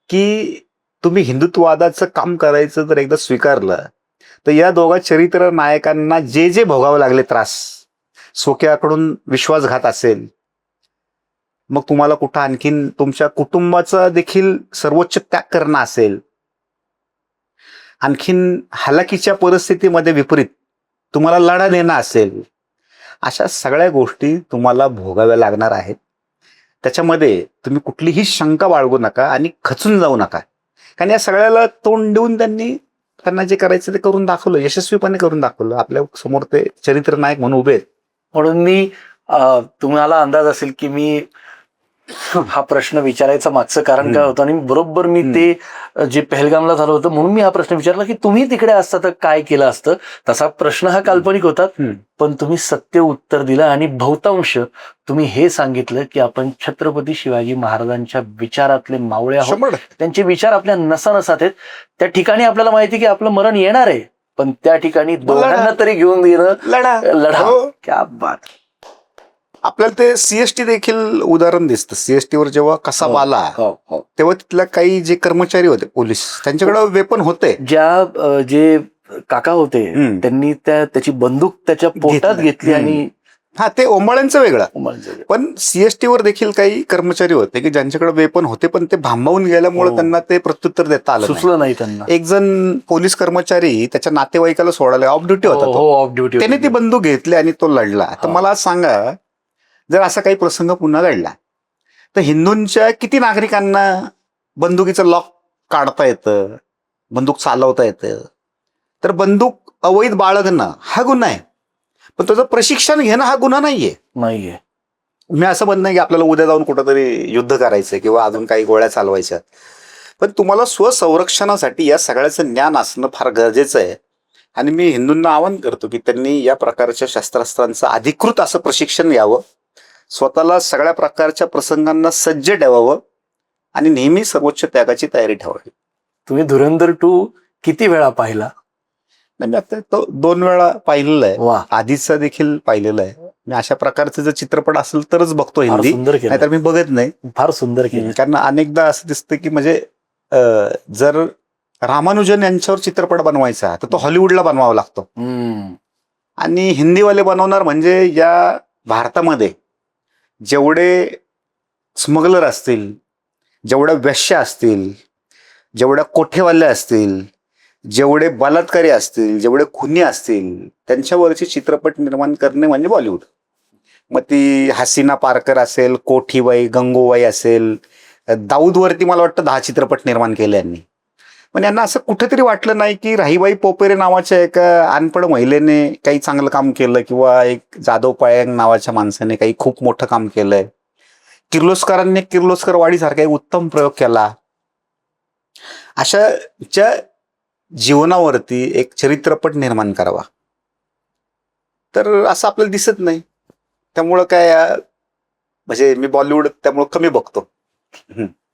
Speaker 2: की तुम्ही हिंदुत्ववादाचं काम करायचं जर एकदा स्वीकारलं तर या दोघा चरित्र नायकांना जे जे भोगावे लागले त्रास, स्वकीयाकडून विश्वासघात असेल, मग तुम्हाला कुठं आणखीन तुमच्या कुटुंबाचा देखील सर्वोच्च त्याग करणं असेल, आणखीन हलाखीच्या परिस्थितीमध्ये विपरीत तुम्हाला लढा देणं असेल, अशा सगळ्या गोष्टी तुम्हाला भोगाव्या लागणार आहेत. त्याच्यामध्ये तुम्ही कुठलीही शंका बाळगू नका आणि खचून जाऊ नका, कारण या सगळ्याला तोंड देऊन त्यांना जे करायचं ते करून दाखवलं, यशस्वीपणे करून दाखवलं. आपल्या समोर ते चरित्र नायक म्हणून उभे आहेत.
Speaker 1: म्हणून मी तुम्हाला अंदाज असेल की मी हा प्रश्न विचारायचं मागचं कारण काय होतं, आणि बरोबर मी ते जे पहलगामला झालं होतं म्हणून मी हा प्रश्न विचारला की तुम्ही तिकडे असता तर काय केलं असतं. तसा प्रश्न हा काल्पनिक होता, पण तुम्ही सत्य उत्तर दिलं आणि बहुतांश तुम्ही हे सांगितलं की आपण छत्रपती शिवाजी महाराजांच्या विचारातले मावळे आहोत. त्यांचे विचार आपल्या नसानसात आहेत. त्या ठिकाणी आपल्याला माहिती की आपलं मरण येणार आहे, पण त्या ठिकाणी दोघांना तरी घेऊन येणं लढा. क्या बात.
Speaker 2: आपल्याला ते सीएसटी देखील उदाहरण दिसतं. सीएसटीवर जेव्हा कसाब आला तेव्हा तिथल्या काही जे कर्मचारी होते पोलीस, त्यांच्याकडे वेपन होते.
Speaker 1: जे काका होते त्यांनी त्याची बंदूक त्याच्या पोटात घेतली आणि
Speaker 2: ते ओंबाळ्यांचं वेगळं. पण सीएसटीवर देखील काही कर्मचारी होते की ज्यांच्याकडे वेपन होते, पण ते भांबावून गेल्यामुळे त्यांना ते प्रत्युत्तर देता आलं
Speaker 1: सुचलं नाही त्यांना.
Speaker 2: एक जण पोलीस कर्मचारी त्याच्या नातेवाईकाला सोडायला ऑफ ड्युटी होता,
Speaker 1: ऑफ ड्युटी,
Speaker 2: त्याने ती बंदूक घेतली आणि तो लढला. तर मला सांगा, जर असा काही प्रसंग पुन्हा घडला तर हिंदूंच्या किती नागरिकांना बंदुकीचं लॉक काढता येतं, बंदूक चालवता येतं? तर बंदूक अवैध बाळगणं हा गुन्हा आहे, पण त्याचं प्रशिक्षण घेणं हा गुन्हा नाहीये. मी असं म्हणत नाही की आपल्याला उद्या जाऊन कुठंतरी युद्ध करायचं किंवा अजून काही गोळ्या चालवायच्या, पण तुम्हाला स्वसंरक्षणासाठी या सगळ्याचं ज्ञान असणं फार गरजेचं आहे. आणि मी हिंदूंना आवाहन करतो की त्यांनी या प्रकारच्या शस्त्रास्त्रांचं अधिकृत असं प्रशिक्षण घ्यावं, स्वतःला सगळ्या प्रकारच्या प्रसंगांना सज्ज ठेवावं आणि नेहमी सर्वोच्च त्यागाची तयारी ठेवावी.
Speaker 1: तुम्ही धुरंधर 2 किती वेळा पाहिला?
Speaker 2: नाही, मी आता तो 2 वेळा पाहिलेला आहे.
Speaker 1: वा.
Speaker 2: आधीचा देखील पाहिलेला आहे. मी अशा प्रकारचे जर चित्रपट असेल तरच बघतो हिंदी, नाहीतर मी बघत नाही.
Speaker 1: फार सुंदर केलं.
Speaker 2: कारण अनेकदा असं दिसतं की म्हणजे जर रामानुजन यांच्यावर चित्रपट बनवायचा तर तो हॉलिवूडला बनवावा लागतो, आणि हिंदीवाले बनवणार म्हणजे या भारतामध्ये जेवढे स्मगलर असतील, जेवढ्या वेश्या असतील, जेवढ्या कोठेवाल्या असतील, जेवढे बलात्कारी असतील, जेवढे खुनी असतील, त्यांच्यावरचे चित्रपट निर्माण करणे म्हणजे बॉलिवूड. मग ती हसीना पारकर असेल, कोठीबाई, गंगूबाई असेल, दाऊदवरती मला वाटतं 10 चित्रपट निर्माण केले यांनी. पण यांना असं कुठेतरी वाटलं नाही की राहीबाई पोपेरे नावाच्या एका अनपढ महिलेने काही चांगलं काम केलं, किंवा एक जाधव पायंग नावाच्या माणसाने काही खूप मोठं काम केलंय, किर्लोस्करांनी किर्लोस्कर वाडीसारखा एक उत्तम प्रयोग केला. अशाच्या जीवनावरती एक चरित्रपट निर्माण करावा, तर असं आपल्याला दिसत नाही. त्यामुळं काय, म्हणजे मी बॉलिवूड त्यामुळं कमी बघतो.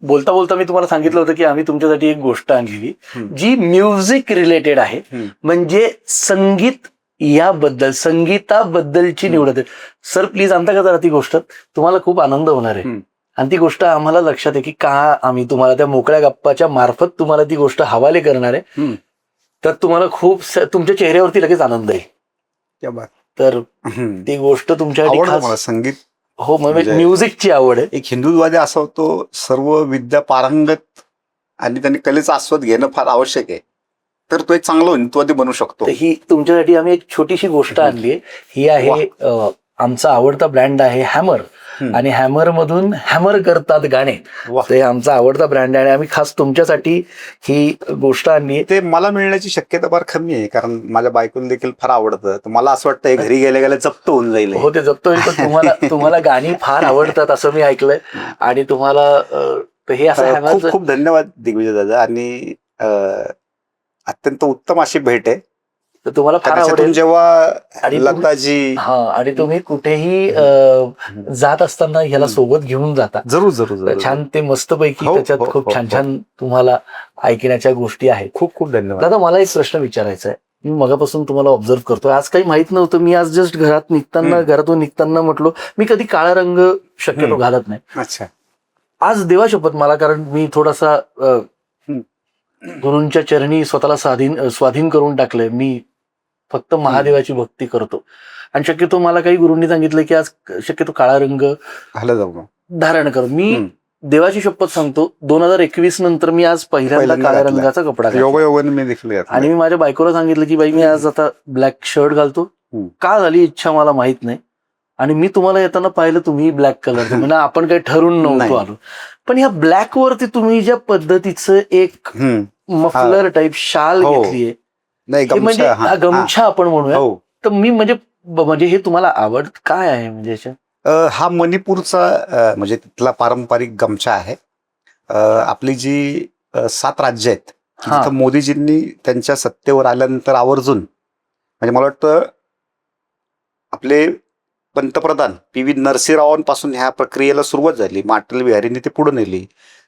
Speaker 1: बोलता बोलता मी तुम्हाला सांगितलं होतं की आम्ही तुमच्यासाठी एक गोष्ट आणलेली जी म्युझिक रिलेटेड आहे, म्हणजे संगीत याबद्दल, संगीताबद्दलची निवडत आहे. सर प्लीज आणता का जरा ती गोष्ट? तुम्हाला खूप आनंद होणार आहे. आणि ती गोष्ट आम्हाला लक्षात आहे की का आम्ही तुम्हाला त्या मोकळ्या गप्पाच्या मार्फत तुम्हाला ती गोष्ट हवाले करणार आहे, तर तुम्हाला खूप तुमच्या चेहऱ्यावरती लगेच आनंद आहे. तर ती गोष्ट तुमच्या
Speaker 2: संगीत,
Speaker 1: हो, म्हणजे म्युझिकची आवड आहे.
Speaker 2: एक हिंदुत्ववादी असा होतो सर्व विद्या पारंगत आणि त्यांनी कलेचा आस्वाद घेणं फार आवश्यक आहे, तर तो एक चांगला हिंदुत्ववादी बनू शकतो.
Speaker 1: ही तुमच्यासाठी आम्ही एक छोटीशी गोष्ट आणली आहे. ही आहे आमचा आवडता ब्रँड आहे हॅमर, आणि हॅमर मधून हॅमर करतात गाणे. ते आमचा आवडता ब्रँड आहे आणि आम्ही खास तुमच्यासाठी ही गोष्ट आणली.
Speaker 2: ते मला मिळण्याची शक्यता फार कमी आहे, कारण माझ्या बायकोला देखील फार आवडतं. तर मला असं वाटतं हे घरी गेल्या गेल्या जप्त होऊन जाईल.
Speaker 1: हो, ते जप्त होईल, पण तुम्हाला गाणी फार आवडतात असं मी ऐकलंय. आणि तुम्हाला हे असं
Speaker 2: खूप खूप धन्यवाद दिग्विजय दादा. आणि अत्यंत उत्तम अशी भेट आहे.
Speaker 1: तर तुम्हाला फार आवडेल
Speaker 2: जेव्हा लताजी
Speaker 1: आणि तुम्ही कुठेही जात असताना ह्याला सोबत घेऊन जाता.
Speaker 2: जरूर
Speaker 1: छान, ते मस्तपैकी त्याच्यात खूप छान छान तुम्हाला ऐकण्याच्या गोष्टी आहेत.
Speaker 2: खूप खूप धन्यवाद
Speaker 1: दादा. मला एक प्रश्न विचारायचा आहे. मी मगापासून तुम्हाला ऑब्झर्व करतोय, आज काही माहित नव्हतं. मी आज जस्ट घरातून निघताना म्हटलो मी कधी काळा रंग शक्यतो घालत नाही.
Speaker 2: अच्छा.
Speaker 1: आज देवा शपथ मला, कारण मी थोडासा गुरूंच्या चरणी स्वतःला स्वाधीन करून टाकलंय. मी फक्त महादेवाची भक्ती करतो आणि शक्यतो मला काही गुरूंनी सांगितलं की आज शक्यतो काळा रंग धारण कर. मी देवाची शपथ सांगतो, 2021 नंतर मी आज पहिल्यांदा काळ्या रंगाचा कपडा घातला. आणि मी माझ्या बायकोला सांगितलं की बाई मी आज आता ब्लॅक शर्ट घालतो. का झाली इच्छा मला माहित नाही. आणि मी तुम्हाला येताना पाहिलं तुम्ही ब्लॅक कलर, म्हणजे आपण काही ठरवून नव्हतो आलो. पण ह्या ब्लॅक वरती तुम्ही ज्या पद्धतीचं एक मफलर टाईप शाल घेतलीये, म्हणजे हा गमछा आपण म्हणूया, तर मी म्हणजे हे तुम्हाला आवड काय आहे म्हणजे?
Speaker 2: हा मणिपूरचा म्हणजे तिथला पारंपरिक गमछा आहे. आपली जी 7 राज्य आहेत तिथं मोदीजींनी त्यांच्या सत्तेवर आल्यानंतर आवर्जून, म्हणजे मला वाटतं आपले पंतप्रधान PV नरसिंहरावांपासून ह्या प्रक्रियेला सुरुवात झाली. मग अटल बिहारींनी ते पुढे नेली,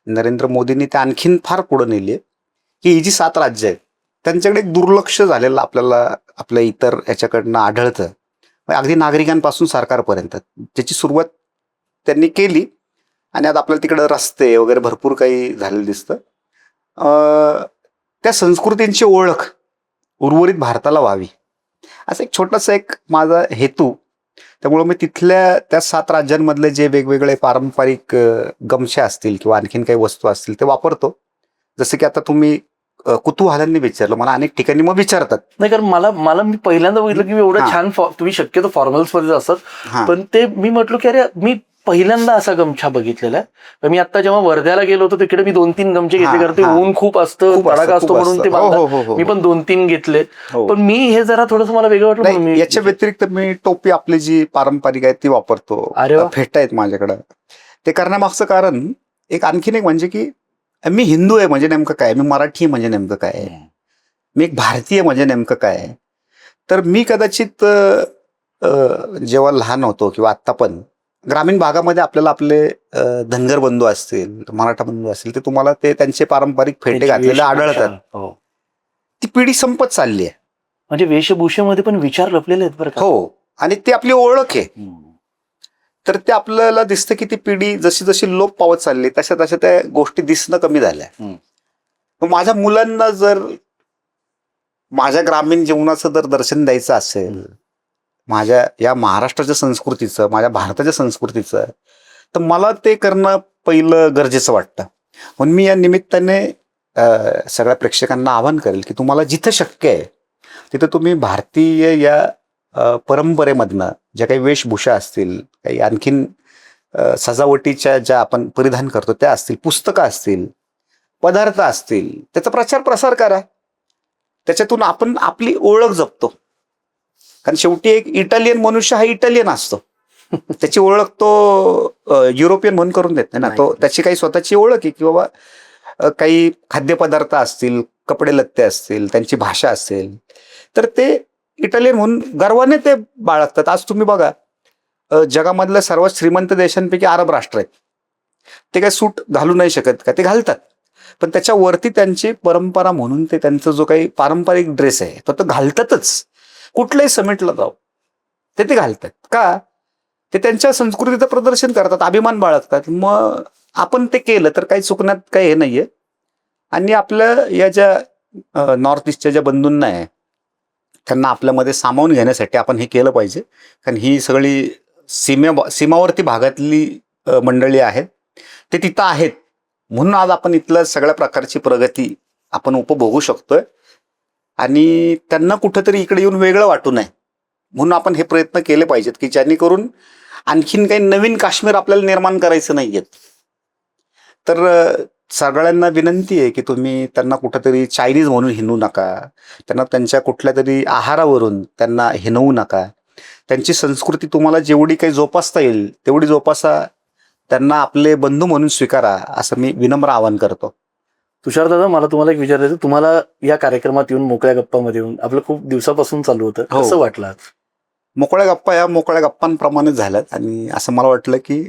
Speaker 2: नरेंद्र मोदींनी ते आणखीन फार पुढे नेली, की ही जी 7 राज्य आहेत त्यांच्याकडे एक दुर्लक्ष झालेलं आपल्याला आपल्या इतर याच्याकडनं आढळतं. अगदी नागरिकांपासून सरकारपर्यंत त्याची सुरुवात त्यांनी केली आणि आता आपल्याला तिकडे रस्ते वगैरे भरपूर काही झालेलं दिसतं. त्या संस्कृतींची ओळख उर्वरित भारताला व्हावी असं एक छोटासा एक माझा हेतू. त्यामुळे मी तिथल्या त्या 7 राज्यांमधले जे वेगवेगळे पारंपरिक गमछे असतील किंवा आणखीन काही वस्तू असतील ते वापरतो. जसं की आता तुम्ही कुतूहलांनी विचारलं, मला अनेक ठिकाणी मग विचारतात.
Speaker 1: नाही, कारण मला मी पहिल्यांदा बघितलं की एवढं छान तुम्ही शक्यतो फॉर्मल्स मध्ये असतात, पण ते मी म्हटलो की अरे मी पहिल्यांदा असा गमछा बघितलेला आहे. मी आता जेव्हा वर्ध्याला गेलो होतो तिकडे मी 2-3 गमछे घेतले, कारण ते ऊन खूप असतं, तडाखा असतो म्हणून ते बांधतात. मी पण 2-3 घेतले, पण मी हे जरा थोडंसं मला वेगळं वाटलं.
Speaker 2: याच्या व्यतिरिक्त मी टोपी आपली जी पारंपरिक आहे ती वापरतो. फेटा आहेत माझ्याकडं. ते करण्यामागचं कारण आणखीन एक म्हणजे की मी हिंदू आहे म्हणजे नेमकं काय, मी मराठी आहे म्हणजे नेमकं काय, मी एक भारतीय म्हणजे नेमकं काय. तर मी कदाचित जेव्हा लहान होतो किंवा आत्ता पण ग्रामीण भागामध्ये आपल्याला आपले धनगर बंधू असतील, मराठा बंधू असतील, ते तुम्हाला ते त्यांचे पारंपरिक फेटे घातलेले आढळतात. ती पिढी संपत चालली आहे.
Speaker 1: म्हणजे वेशभूषेमध्ये पण विचार लपलेले आहेत बरं का.
Speaker 2: हो, आणि ती आपली ओळख आहे. तर ते आपल्याला दिसतं की ती पिढी जशी जशी लोप पावत चालली तशा तशा त्या गोष्टी दिसणं कमी झाल्या. माझ्या मुलांना जर माझ्या ग्रामीण जीवनाचं जर दर्शन द्यायचं असेल, माझ्या या महाराष्ट्राच्या संस्कृतीचं, माझ्या भारताच्या संस्कृतीचं, तर मला ते करणं पहिलं गरजेचं वाटतं. म्हणून मी या निमित्ताने सगळ्या प्रेक्षकांना आवाहन करेल की तुम्हाला जिथं शक्य आहे तिथं तुम्ही भारतीय या परंपरेमधनं ज्या काही वेशभूषा असतील, काही आणखीन सजावटीच्या ज्या आपण परिधान करतो त्या असतील, पुस्तकं असतील, पदार्थ असतील, त्याचा प्रचार प्रसार करा. त्याच्यातून आपण आपली ओळख जपतो. कारण शेवटी एक इटालियन मनुष्य हा इटालियन असतो, त्याची ओळख तो युरोपियन म्हणून करून देत नाही ना. तो त्याची काही स्वतःची ओळख आहे की बाबा काही खाद्यपदार्थ असतील, कपडे लत्ते असतील, त्यांची भाषा असेल, तर ते इटालियन म्हणून गर्वाने ते बाळगतात. आज तुम्ही बघा जगामधल्या सर्वात श्रीमंत देशांपैकी अरब राष्ट्र आहेत, ते काय सूट घालू नाही शकत का? ते घालतात, पण त्याच्यावरती त्यांची परंपरा म्हणून ते त्यांचा जो काही पारंपरिक ड्रेस आहे तो घालतातच. कुठल्याही समिटला जाऊ ते घालतात का? ते त्यांच्या संस्कृतीचं प्रदर्शन करतात, अभिमान बाळगतात. मग आपण ते केलं तर काही चुकण्यात काही हे नाहीये. आणि आपल्या या ज्या नॉर्थ ईस्टच्या ज्या बंधूंना आहे त्यांना आपल्यामध्ये सामावून घेण्यासाठी आपण हे केलं पाहिजे. कारण ही सगळी सीमावर्ती भागातली मंडळी आहेत, ते तिथं आहेत, म्हणून आज आपण इथल्या सगळ्या प्रकारची प्रगती आपण उपभोगू शकतोय. आणि त्यांना कुठंतरी इकडे येऊन वेगळं वाटू नये म्हणून आपण हे प्रयत्न केले पाहिजेत की जेणेकरून आणखीन काही नवीन काश्मीर आपल्याला निर्माण करायचं नाहीये. तर सगळ्यांना विनंती आहे की तुम्ही त्यांना कुठंतरी चायनीज म्हणून हिणवू नका, त्यांना त्यांच्या कुठल्या तरी आहारावरून त्यांना हिणवू नका. त्यांची संस्कृती तुम्हाला जेवढी काही जोपासता येईल तेवढी जोपासा, त्यांना आपले बंधू म्हणून स्वीकारा, असं मी विनम्र आवाहन करतो.
Speaker 1: तुषार दादा, मला तुम्हाला एक विचारायचं, तुम्हाला या कार्यक्रमात येऊन, मोकळ्या गप्पामध्ये येऊन, आपलं खूप दिवसापासून चालू होतं,
Speaker 2: हो.
Speaker 1: कसं वाटलं?
Speaker 2: मोकळ्या गप्पा या मोकळ्या गप्पांप्रमाणेच झाल्यात आणि असं मला वाटलं की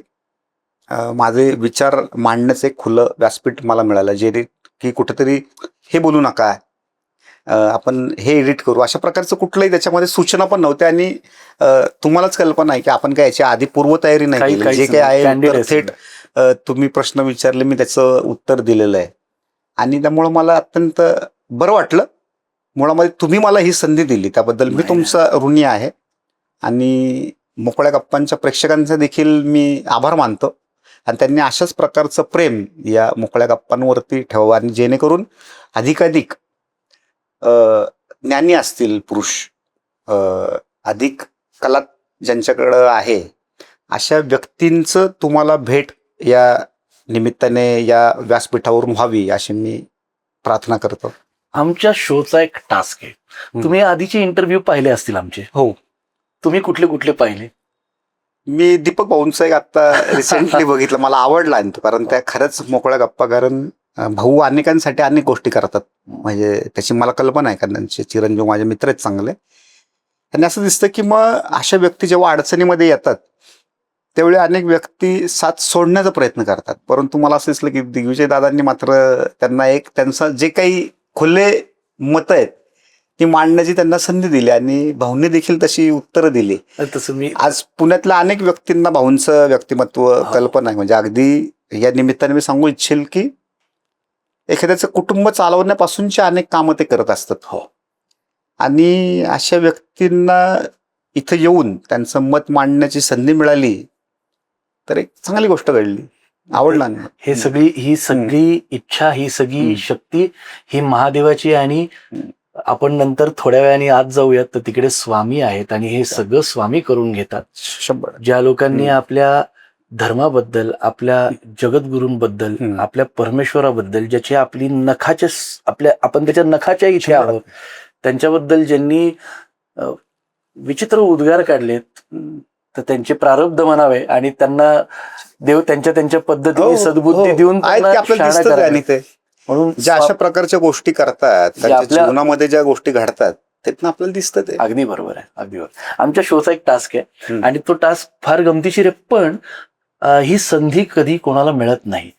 Speaker 2: माझे विचार मांडण्याचं एक खुलं व्यासपीठ मला मिळालं, जे की कुठेतरी हे बोलू नका, आपण हे एडिट करू, अशा प्रकारचं कुठलंही त्याच्यामध्ये सूचना पण नव्हत्या. आणि तुम्हालाच कल्पना आहे की आपण काय याची आधी पूर्वतयारी नाही केली. जे काही आहे उत्तर थेट तुम्ही प्रश्न विचारले, मी त्याचं उत्तर दिलेलं आहे. आणि त्यामुळं मला अत्यंत बरं वाटलं. मुळामध्ये तुम्ही मला ही संधी दिली त्याबद्दल मी तुमचा ऋणी आहे. आणि मोकळ्या गप्पांच्या प्रेक्षकांचे देखील मी आभार मानतो. आणि त्यांनी अशाच प्रकारचं प्रेम या मोकळ्या गप्पांवरती ठेवावं, आणि जेणेकरून अधिकाधिक ज्ञानी असतील पुरुष, अधिक कला ज्यांच्याकडं आहे, अशा व्यक्तींचं तुम्हाला भेट या निमित्ताने या व्यासपीठावरून व्हावी अशी मी प्रार्थना करतो.
Speaker 1: आमच्या शोचा एक टास्क आहे, तुम्ही आधीचे इंटरव्ह्यू पाहिले असतील आमचे.
Speaker 2: हो.
Speaker 1: तुम्ही कुठले कुठले पाहिले?
Speaker 2: मी दीपक भाऊंचा एक आता रिसेंटली बघितलं, मला आवडला आणि तो, कारण त्या खरंच मोकळ्या गप्पा, कारण भाऊ अनेकांसाठी अनेक गोष्टी करतात, म्हणजे त्याची मला कल्पना आहे, कारण त्यांचे चिरंजीव माझे मित्र आहेत चांगले. आणि असं दिसतं की मग अशा व्यक्ती जेव्हा अडचणीमध्ये येतात त्यावेळी अनेक व्यक्ती साथ सोडण्याचा प्रयत्न करतात, परंतु मला असं दिसलं की दिग्विजय दादांनी मात्र त्यांना एक त्यांचं जे काही खुले मतं आहेत ती मांडण्याची त्यांना संधी दिली, आणि भाऊंनी देखील तशी उत्तरं दिली.
Speaker 1: तसं मी
Speaker 2: आज पुण्यातल्या अनेक व्यक्तींना भाऊंचं व्यक्तिमत्व कल्पना आहे. म्हणजे अगदी या निमित्ताने मी सांगू इच्छेल की एखाद्याचं कुटुंब चालवण्यापासूनची अनेक कामं ते करत असतात.
Speaker 1: हो.
Speaker 2: आणि अशा व्यक्तींना इथं येऊन त्यांचं मत मांडण्याची संधी मिळाली तर एक चांगली गोष्ट घडली, आवडला.
Speaker 1: ही सगळी इच्छा, ही सगळी शक्ती ही महादेवाची. आणि आपण नंतर थोड्या वेळाने आत जाऊयात, तर तिकडे स्वामी आहेत आणि हे सगळं स्वामी करून घेतात.
Speaker 2: 100.
Speaker 1: ज्या लोकांनी आपल्या धर्माबद्दल, आपल्या जगद्गुरूंबद्दल, आपल्या परमेश्वराबद्दल, ज्याची आपली आपण त्याच्या नखाच्या इथे आहोत, त्यांच्याबद्दल ज्यांनी विचित्र उद्गार काढलेत, तर त्यांचे प्रारब्ध म्हणावे आणि त्यांना देव त्यांच्या पद्धतीने सद्बुद्धी देऊन
Speaker 2: म्हणून ज्या अशा प्रकारच्या गोष्टी करतात, त्यांच्या जीवनामध्ये ज्या गोष्टी घडतात त्यातनं आपल्याला दिसतं ते.
Speaker 1: अगदी बरोबर आहे, अगदी बरोबर. आमच्या शोचा एक टास्क आहे आणि तो टास्क फार गमतीशीर आहे, पण ही संधी कधी कोणाला मिळत नाही.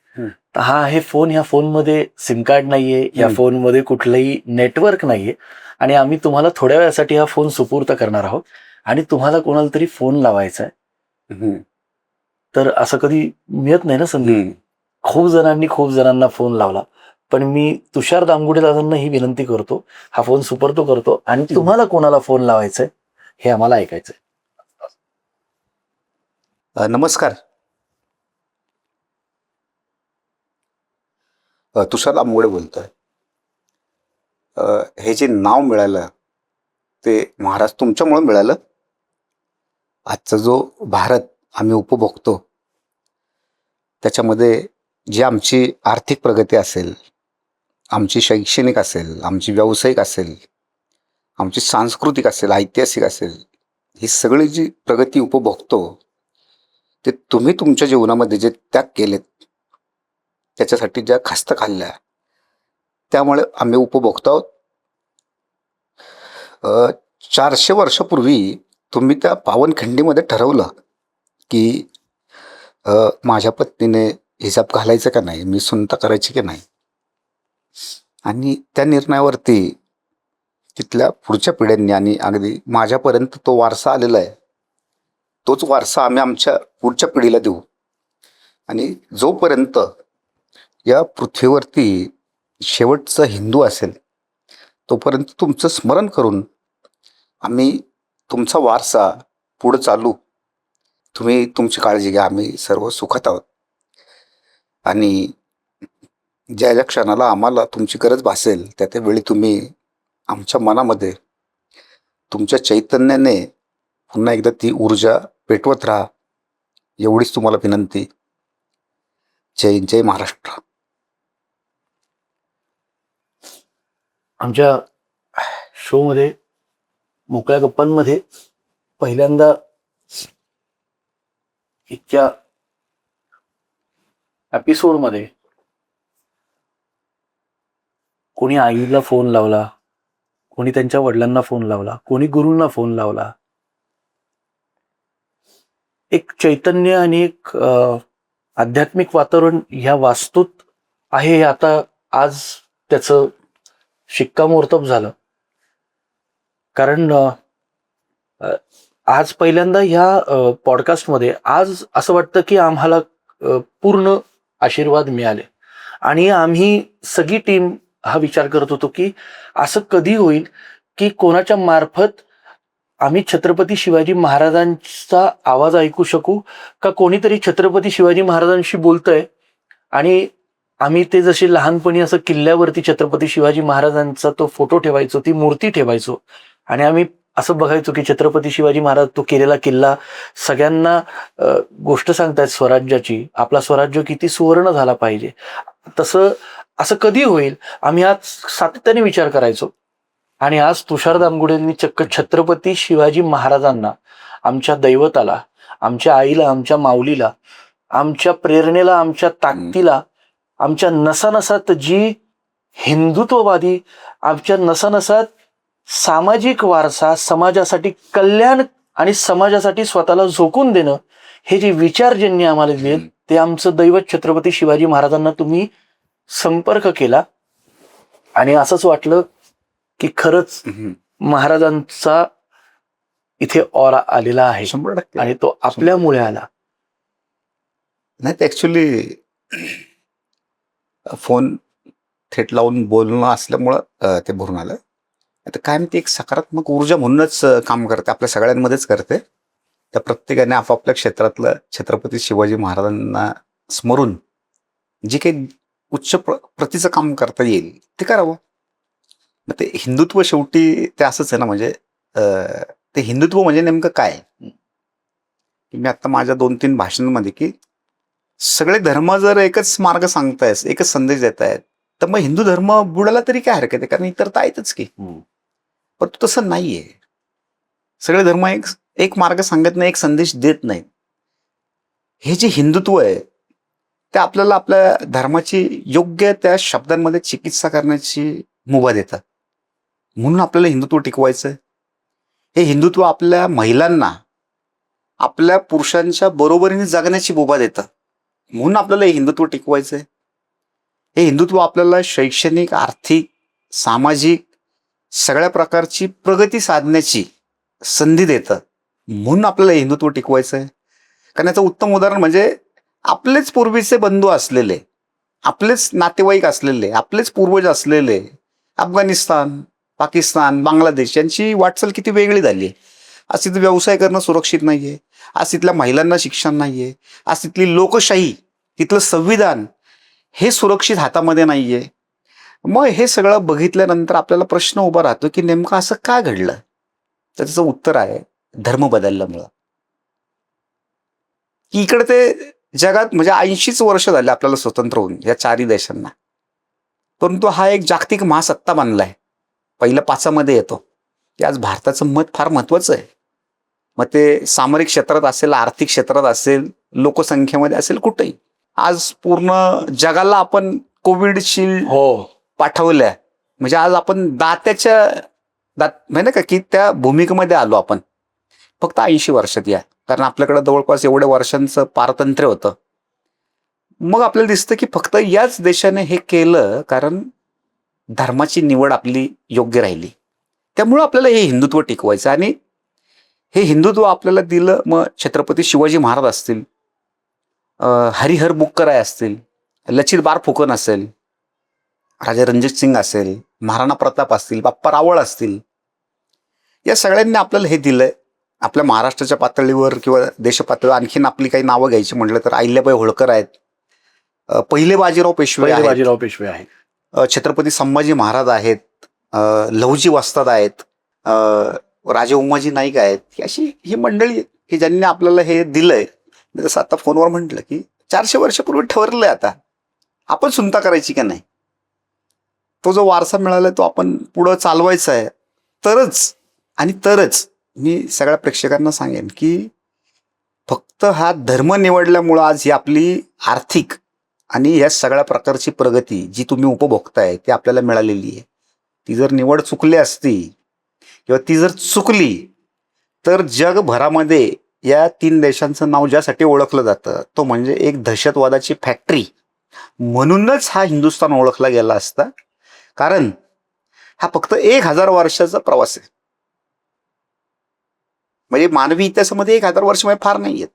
Speaker 1: हा आहे फोन, ह्या फोनमध्ये सिम कार्ड नाहीये, या फोनमध्ये कुठलंही नेटवर्क नाहीये, आणि आम्ही तुम्हाला थोड्या वेळासाठी हा फोन सुपूर्त करणार आहोत, आणि तुम्हाला कोणाला तरी फोन लावायचा आहे. तर असं कधी मिळत नाही ना संधी. खूप जणांना फोन लावला, पण मी तुषार दामगुडे दादांना ही विनंती करतो, हा फोन सुपूर्त करतो, आणि तुम्हाला कोणाला फोन लावायचा आहे हे आम्हाला ऐकायचंय.
Speaker 2: नमस्कार, तुषार दामगुडे बोलतोय. हे जे नाव मिळालं ते महाराज तुमच्यामुळे मिळालं. आजचा जो भारत आम्ही उपभोगतो त्याच्यामध्ये जी आमची आर्थिक प्रगती असेल, आमची शैक्षणिक असेल, आमची व्यावसायिक असेल, आमची सांस्कृतिक असेल, ऐतिहासिक असेल, ही सगळी जी प्रगती उपभोगतो ते तुम्ही तुमच्या जीवनामध्ये जे त्याग केलेत, त्याच्यासाठी ज्या खस्त खाल्ल्या, त्यामुळे आम्ही उपभोगतो आहोत. 400 वर्षापूर्वी तुम्ही त्या पावनखिंडीमध्ये ठरवलं की माझ्या पत्नीने हिजाब घालायचं का नाही, मी सुनता करायची की नाही, आणि त्या निर्णयावरती तिथल्या पुढच्या पिढ्यांनी आणि अगदी माझ्यापर्यंत तो वारसा आलेला आहे. तोच वारसा आम्ही आमच्या पुढच्या पिढीला देऊ, आणि जोपर्यंत या पृथ्वीवरती शेवटचा हिंदू असेल तोपर्यंत तुमचं स्मरण करून आम्ही तुमचा वारसा पुढे चालू. तुम्ही तुमची काळजी घ्या, आम्ही सर्व सुखात आहोत. आणि ज्या ज्या क्षणाला आम्हाला तुमची गरज भासेल त्या वेळी तुम्ही आमच्या मनामध्ये तुमच्या चैतन्याने पुन्हा एकदा ती ऊर्जा पेटवत राहा, एवढीच तुम्हाला विनंती. जय हिंद, जय महाराष्ट्र.
Speaker 1: आमच्या शोमध्ये मोकळ्या गप्पांमध्ये पहिल्यांदा इतक्या एपिसोडमध्ये कोणी आईला फोन लावला, कोणी त्यांच्या वडिलांना फोन लावला, कोणी गुरूंना फोन लावला. एक चैतन्य आणि एक आध्यात्मिक वातावरण ह्या वास्तूत आहे हे आता आज त्याचं शिक्कामोर्तब झालं. कारण आज पहिल्यांदा ह्या पॉडकास्टमध्ये आज असं वाटतं की आम्हाला पूर्ण आशीर्वाद मिळाले आणि आम्ही सगळी टीम हा विचार करत होतो की असं कधी होईल की कोणाच्या मार्फत आम्ही छत्रपती शिवाजी महाराजांचा आवाज ऐकू शकू, का कोणीतरी छत्रपती शिवाजी महाराजांशी बोलतंय आणि आम्ही ते जसे लहानपणी असं किल्ल्यावरती छत्रपती शिवाजी महाराजांचा तो फोटो ठेवायचो, ती मूर्ती ठेवायचो आणि आम्ही असं बघायचो की छत्रपती शिवाजी महाराज तो केलेला किल्ला सगळ्यांना गोष्ट सांगतायत स्वराज्याची, आपला स्वराज्य किती सुवर्ण झाला पाहिजे. तसं असं कधी होईल आम्ही आज सातत्याने विचार करायचो. आणि आज तुषार दामगुडेंनी चक्क छत्रपती शिवाजी महाराजांना, आमच्या दैवताला, आमच्या आईला, आमच्या माऊलीला, आमच्या प्रेरणेला, आमच्या ताकदीला, आमच्या नसानसात जी हिंदुत्ववादी, आमच्या नसानसात सामाजिक वारसा, समाजासाठी कल्याण आणि समाजासाठी स्वतःला झोकून देणं, हे जे विचारजन्य आम्हाला दिले ते आमचं दैवत छत्रपती शिवाजी महाराजांना तुम्ही संपर्क केला आणि असंच वाटलं की खरंच महाराजांचा इथे ऑरा आलेला आहे
Speaker 2: 100%.
Speaker 1: आणि तो आपल्यामुळे आला.
Speaker 2: नाही, ते ऍक्च्युली फोन थेट लावून बोलणं असल्यामुळं ते भरून आलं. आता काय ती एक सकारात्मक ऊर्जा म्हणूनच काम करते, आपल्या सगळ्यांमध्येच करते. त्या प्रत्येकाने आपापल्या क्षेत्रातलं छत्रपती शिवाजी महाराजांना स्मरून जे काही उच्च प्रतीचं काम करता येईल ते करावं. मग ते हिंदुत्व शेवटी ते असंच आहे ना, म्हणजे ते हिंदुत्व म्हणजे नेमकं काय. मी आता माझ्या 2-3 भाषणांमध्ये की सगळे धर्म जर एकच मार्ग सांगतायत, एकच संदेश देत आहेत, तर मग हिंदू धर्म बुडाला तरी काय हरकत आहे, कारण इतर तर आहेतच की. पण तसं नाहीये. सगळे धर्म एक मार्ग सांगत नाही, एक संदेश देत नाही. हे जे हिंदुत्व आहे ते आपल्याला आपल्या धर्माची योग्य त्या शब्दांमध्ये चिकित्सा करण्याची मुभा देतात. म्हणून आपल्याला हिंदुत्व टिकवायचं. हे हिंदुत्व आपल्या महिलांना आपल्या पुरुषांच्या बरोबरीने जगण्याची मुभा देतं. म्हणून आपल्याला हे हिंदुत्व टिकवायचं आहे. हे हिंदुत्व आपल्याला शैक्षणिक, आर्थिक, सामाजिक सगळ्या प्रकारची प्रगती साधण्याची संधी देतं. म्हणून आपल्याला हे हिंदुत्व टिकवायचं आहे. कारण याचं उत्तम उदाहरण म्हणजे आपलेच पूर्वीचे बंधू असलेले, आपलेच नातेवाईक असलेले, आपलेच पूर्वज असलेले अफगाणिस्तान, पाकिस्तान, बांगलादेश यांची वाटचाल किती वेगळी झाली. आज तिथं व्यवसाय करणं सुरक्षित नाहीये. आज तिथल्या महिलांना शिक्षण नाहीये. आज तिथली लोकशाही, तिथलं संविधान हे सुरक्षित हातामध्ये नाहीये. मग हे सगळं बघितल्यानंतर आपल्याला प्रश्न उभा राहतो की नेमकं असं का घडलं. तर त्याचं उत्तर आहे धर्म बदलल्यामुळं. की इकडे ते जगात म्हणजे 80च वर्ष झाले आपल्याला स्वतंत्र होऊन या 4ही देशांना, परंतु हा एक जागतिक महासत्ता बनलाय. पहिल्या 5मध्ये येतो की आज भारताचं मत फार महत्वाचं आहे. मग ते सामरिक क्षेत्रात असेल, आर्थिक क्षेत्रात असेल, लोकसंख्येमध्ये असेल, कुठेही. आज पूर्ण जगाला आपण कोविडशील्ड पाठवल्या. म्हणजे आज आपण म्हणजे का की त्या भूमिकेमध्ये आलो आपण फक्त 80 वर्षात या. कारण आपल्याकडे जवळपास एवढ्या वर्षांचं पारतंत्र्य होतं. मग आपल्याला दिसतं की फक्त याच देशाने हे केलं कारण धर्माची निवड आपली योग्य राहिली. त्यामुळं आपल्याला हे हिंदुत्व टिकवायचं. आणि हे हिंदुत्व आपल्याला दिलं मग छत्रपती शिवाजी महाराज असतील, हरिहर बुक्कराय असतील, लचित बारफुकन असेल, राजा रणजित सिंग असेल, महाराणा प्रताप असतील, बाप्पा रावळ असतील, या सगळ्यांनी आपल्याला हे दिलंय. आपल्या महाराष्ट्राच्या पातळीवर किंवा देश पातळीवर आणखीन आपली काही नावं घ्यायची म्हटलं तर अहिल्याबाई होळकर आहेत, पहिले बाजीराव पेशवे आहेत, छत्रपती संभाजी महाराज आहेत, लहुजी वस्ताद आहेत, राजे उमाजी नाईक आहेत, ही अशी ही मंडळी आहेत की ज्यांनी आपल्याला हे दिलंय. मी जसं आता फोनवर म्हटलं की 400 वर्षापूर्वी ठरलंय, आता आपण सुनता करायची का नाही. तो जो वारसा मिळालाय तो आपण पुढं चालवायचा आहे. तरच मी सगळ्या प्रेक्षकांना सांगेन की फक्त हा धर्म निवडल्यामुळं आज ही आपली आर्थिक आणि या सगळ्या प्रकारची प्रगती जी तुम्ही उपभोगताय ती आपल्याला मिळालेली आहे. ती जर निवड चुकली असती किंवा ती जर चुकली तर जगभरामध्ये या 3 देशांचं नाव ज्यासाठी ओळखलं जातं तो म्हणजे एक दहशतवादाची फॅक्टरी म्हणूनच हा हिंदुस्थान ओळखला गेला असता. कारण हा फक्त 1000 वर्षाचा प्रवास आहे. म्हणजे मानवी इतिहासामध्ये 1000 वर्ष म्हणजे फार नाही आहेत.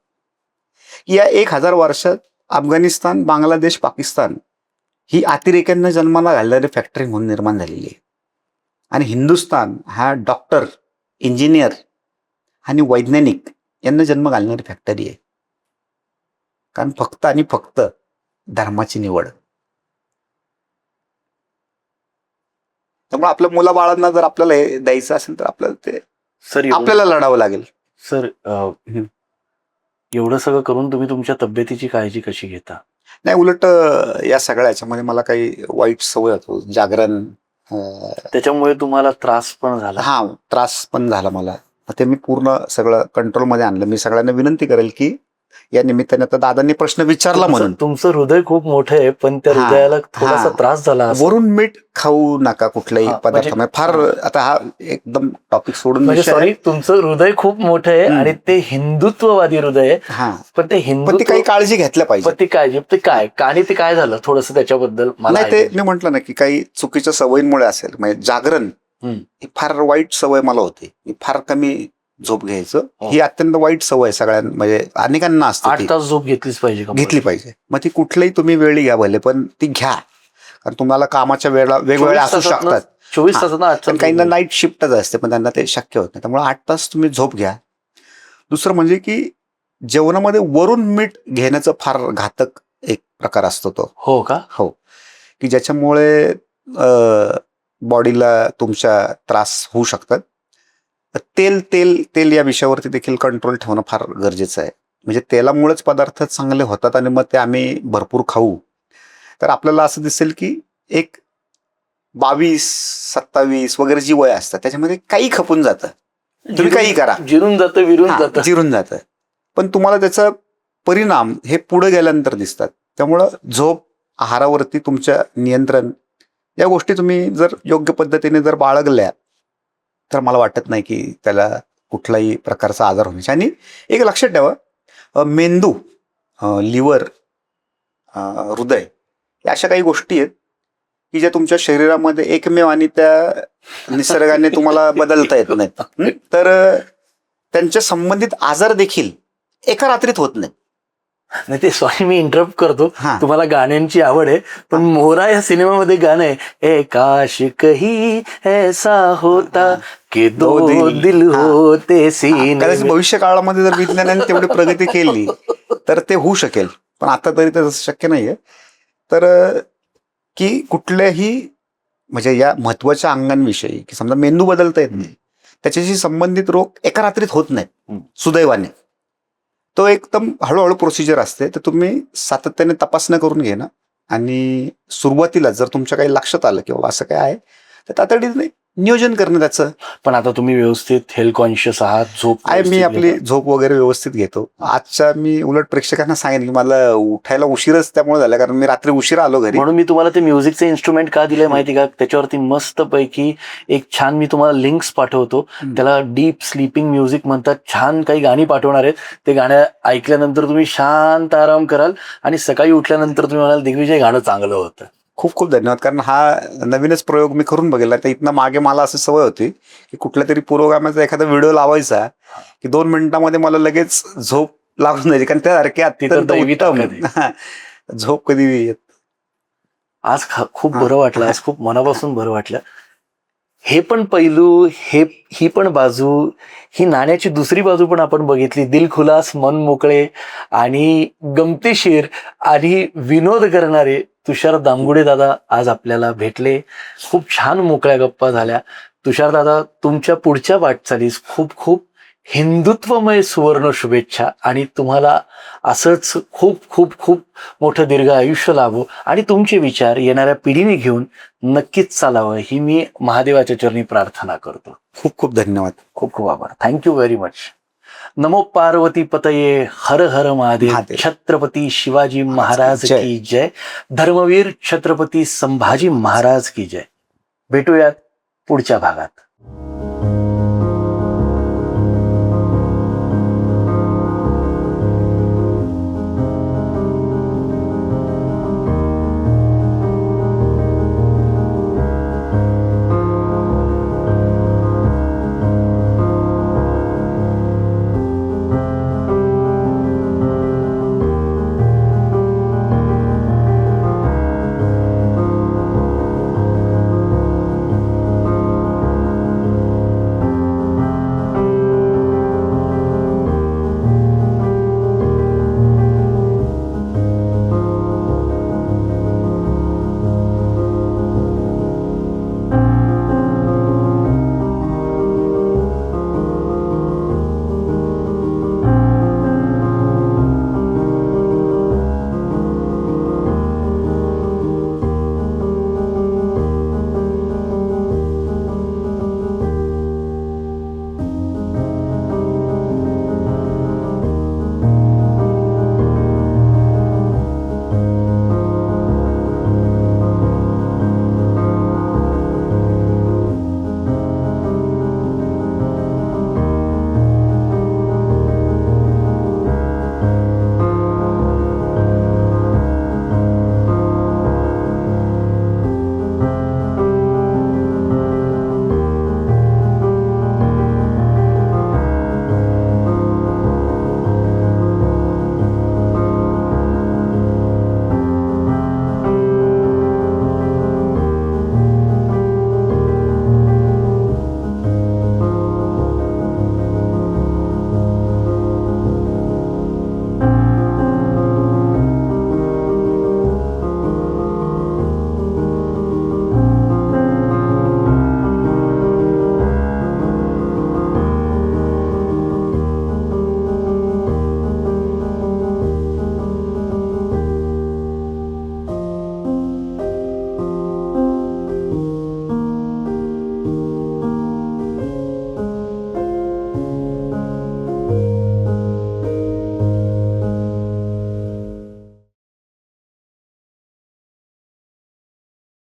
Speaker 2: या 1000 वर्षात अफगाणिस्तान, बांगलादेश, पाकिस्तान ही अतिरेक्यांना जन्माला घालणारी फॅक्टरी म्हणून निर्माण झालेली आहे. आणि हिंदुस्थान हा डॉक्टर, इंजिनियर आणि वैज्ञानिक यांना जन्म घालणारी फॅक्टरी आहे. कारण फक्त आणि फक्त धर्माची निवड. त्यामुळे आपल्या मुलाबाळांना जर आपल्याला हे द्यायचं असेल तर आपल्याला ते आपल्याला लढावं लागेल.
Speaker 1: सर, एवढं सगळं करून तुम्ही तुमच्या तब्येतीची काळजी कशी घेता?
Speaker 2: नाही, उलट या सगळ्या याच्यामध्ये मला काही वाईट सवय होतो. जागरण,
Speaker 1: त्याच्यामुळे तुम्हाला त्रास पण झाला?
Speaker 2: हा, त्रास पण झाला मला. ते मी पूर्ण सगळं कंट्रोलमध्ये आणलं. मी सगळ्यांना विनंती करेल की या निमित्ताने, आता दादांनी प्रश्न विचारला म्हणून,
Speaker 1: तुमचं हृदय खूप मोठं आहे पण त्या हृदयाला थोडासा त्रास झाला.
Speaker 2: वरून मीठ खाऊ नका कुठल्याही पदार्थामध्ये. फार आता हा एकदम टॉपिक सोडून,
Speaker 1: म्हणजे सॉरी, तुमचं हृदय खूप मोठं आहे आणि ते हिंदुत्ववादी हृदय आहे. पण ते
Speaker 2: हिंदुत्व काही काळजी घेतल्या पाहिजे.
Speaker 1: ती काळजी ते काय आणि ते काय झालं थोडस त्याच्याबद्दल मला?
Speaker 2: नाही, ते मी म्हटलं ना की काही चुकीच्या सवयींमुळे असेल. म्हणजे जागरण ही फार वाईट सवय मला होती. मी फार कमी झोप घ्यायचं. ही अत्यंत वाईट सवय सगळ्यांना, म्हणजे अनेकांना असते.
Speaker 1: 8 तास झोप घेतलीच पाहिजे?
Speaker 2: घेतली पाहिजे. मग ती कुठल्याही तुम्ही वेळी घ्या भले, पण ती घ्या. कारण तुम्हाला कामाच्या वेळा वेगवेगळ्या असू शकतात.
Speaker 1: 24 तासात
Speaker 2: काहींना नाईट शिफ्टच असते पण त्यांना ते शक्य होत नाही. त्यामुळे 8 तास तुम्ही झोप घ्या. दुसरं म्हणजे की जेवणामध्ये वरून मीठ घेण्याचं फार घातक एक प्रकार असतो तो.
Speaker 1: हो का?
Speaker 2: हो, की ज्याच्यामुळे बॉडीला तुमच्या त्रास होऊ शकतात. तेल या विषयावरती देखील कंट्रोल ठेवणं फार गरजेचं आहे. म्हणजे तेलामुळेच पदार्थ चांगले होतात आणि मग ते आम्ही भरपूर खाऊ तर आपल्याला असं दिसेल की एक 22, 27 वगैरे जी वय असतात त्याच्यामध्ये काही खपून जातं. तुम्ही काही करा,
Speaker 1: जिरून जातं.
Speaker 2: पण तुम्हाला त्याचा परिणाम हे पुढे गेल्यानंतर दिसतात. त्यामुळं झोप, आहारावरती तुमच्या नियंत्रण, या गोष्टी तुम्ही जर योग्य पद्धतीने जर बाळगल्या तर मला वाटत नाही की त्याला कुठलाही प्रकारचा आजार होण्याची. आणि एक लक्षात ठेवा, मेंदू, लिव्हर, हृदय या अशा काही गोष्टी आहेत की ज्या तुमच्या शरीरामध्ये एकमेव आणि त्या निसर्गाने तुम्हाला बदलता येत नाहीत. तर त्यांच्या संबंधित आजार देखील एका रात्रीत होत नाहीत.
Speaker 1: नाही, ते सॉरी मी इंटरप्ट करतो. तुम्हाला गाण्यांची आवड आहे, पण मोहरा या सिनेमामध्ये गाणं आहे, ए काश कही ऐसा होता की दो दिल होते सीने.
Speaker 2: भविष्य काळामध्ये जर विज्ञानाने तेवढी प्रगती केली तर ते होऊ शकेल, पण आता तरी ते शक्य नाहीये. तर की कुठल्याही म्हणजे या महत्वाच्या अंगांविषयी की समजा मेंदू बदलता येत नाही, त्याच्याशी संबंधित रोग एका रात्रीत होत नाहीत सुदैवाने. तो एकदम हळूहळू प्रोसिजर असते. तर तुम्ही सातत्याने तपासणं करून घेणं आणि सुरुवातीला जर तुमच्या काही लक्षात आलं किंवा असं काय आहे तर तातडीने नियोजन करणं त्याचं.
Speaker 1: पण आता तुम्ही व्यवस्थित हेल्थ कॉन्शियस आहात? झोप
Speaker 2: आहे, मी आपली झोप वगैरे व्यवस्थित घेतो. आजच्या मी उलट प्रेक्षकांना सांगेन की मला उठायला उशीरच त्यामुळे झाला, कारण मी रात्री उशीरा आलो घरी.
Speaker 1: म्हणून मी तुम्हाला ते म्युझिकचे इन्स्ट्रुमेंट का दिले माहिती का? त्याच्यावरती मस्त पैकी एक छान, मी तुम्हाला लिंक्स पाठवतो, त्याला डीप स्लीपिंग म्युझिक म्हणतात. छान काही गाणी पाठवणार आहेत. ते गाणं ऐकल्यानंतर तुम्ही शांत आराम कराल आणि सकाळी उठल्यानंतर तुम्ही म्हणाल दिग्विजय गाणं चांगलं होतं.
Speaker 2: खूप खूप धन्यवाद. कारण हा नवीनच प्रयोग मी करून बघितला. तर इथनं मागे मला अशी सवय होती की कुठल्या तरी पुरोगामाचा एखादा व्हिडिओ लावायचा की 2 मिनिटांमध्ये मला लगेच झोप लागून जायची, कारण त्यासारखे अत्यंत उत्तम झोप कधी येत.
Speaker 1: आज खूप बरं वाटलं, आज खूप मनापासून बरं वाटलं. हे पण पैलू, ही पण बाजू, ही नाण्याची दुसरी बाजू पण आपण बघितली. दिलखुलास, मन मोकळे आणि गमतीशीर आणि विनोद करणारे तुषार दामगुडे दादा आज आपल्याला भेटले. खूप छान मोकळ्या गप्पा झाल्या. तुषार दादा, तुमच्या पुढच्या वाटचालीस खूप खूप हिंदुत्वमय सुवर्ण शुभेच्छा आणि तुम्हाला असंच खूप खूप खूप मोठं दीर्घ आयुष्य लाभो आणि तुमचे विचार येणाऱ्या पिढीने घेऊन नक्कीच चालावं ही मी महादेवाच्या चरणी प्रार्थना करतो.
Speaker 2: खूप खूप धन्यवाद.
Speaker 1: खूप खूप आभार. Thank you very much. नमो पार्वती पतये हर हर महादेव.
Speaker 2: महादेव.
Speaker 1: छत्रपती शिवाजी महाराज
Speaker 2: जय.
Speaker 1: की जय. धर्मवीर छत्रपती संभाजी महाराज की जय. भेटूयात पुढच्या भागात.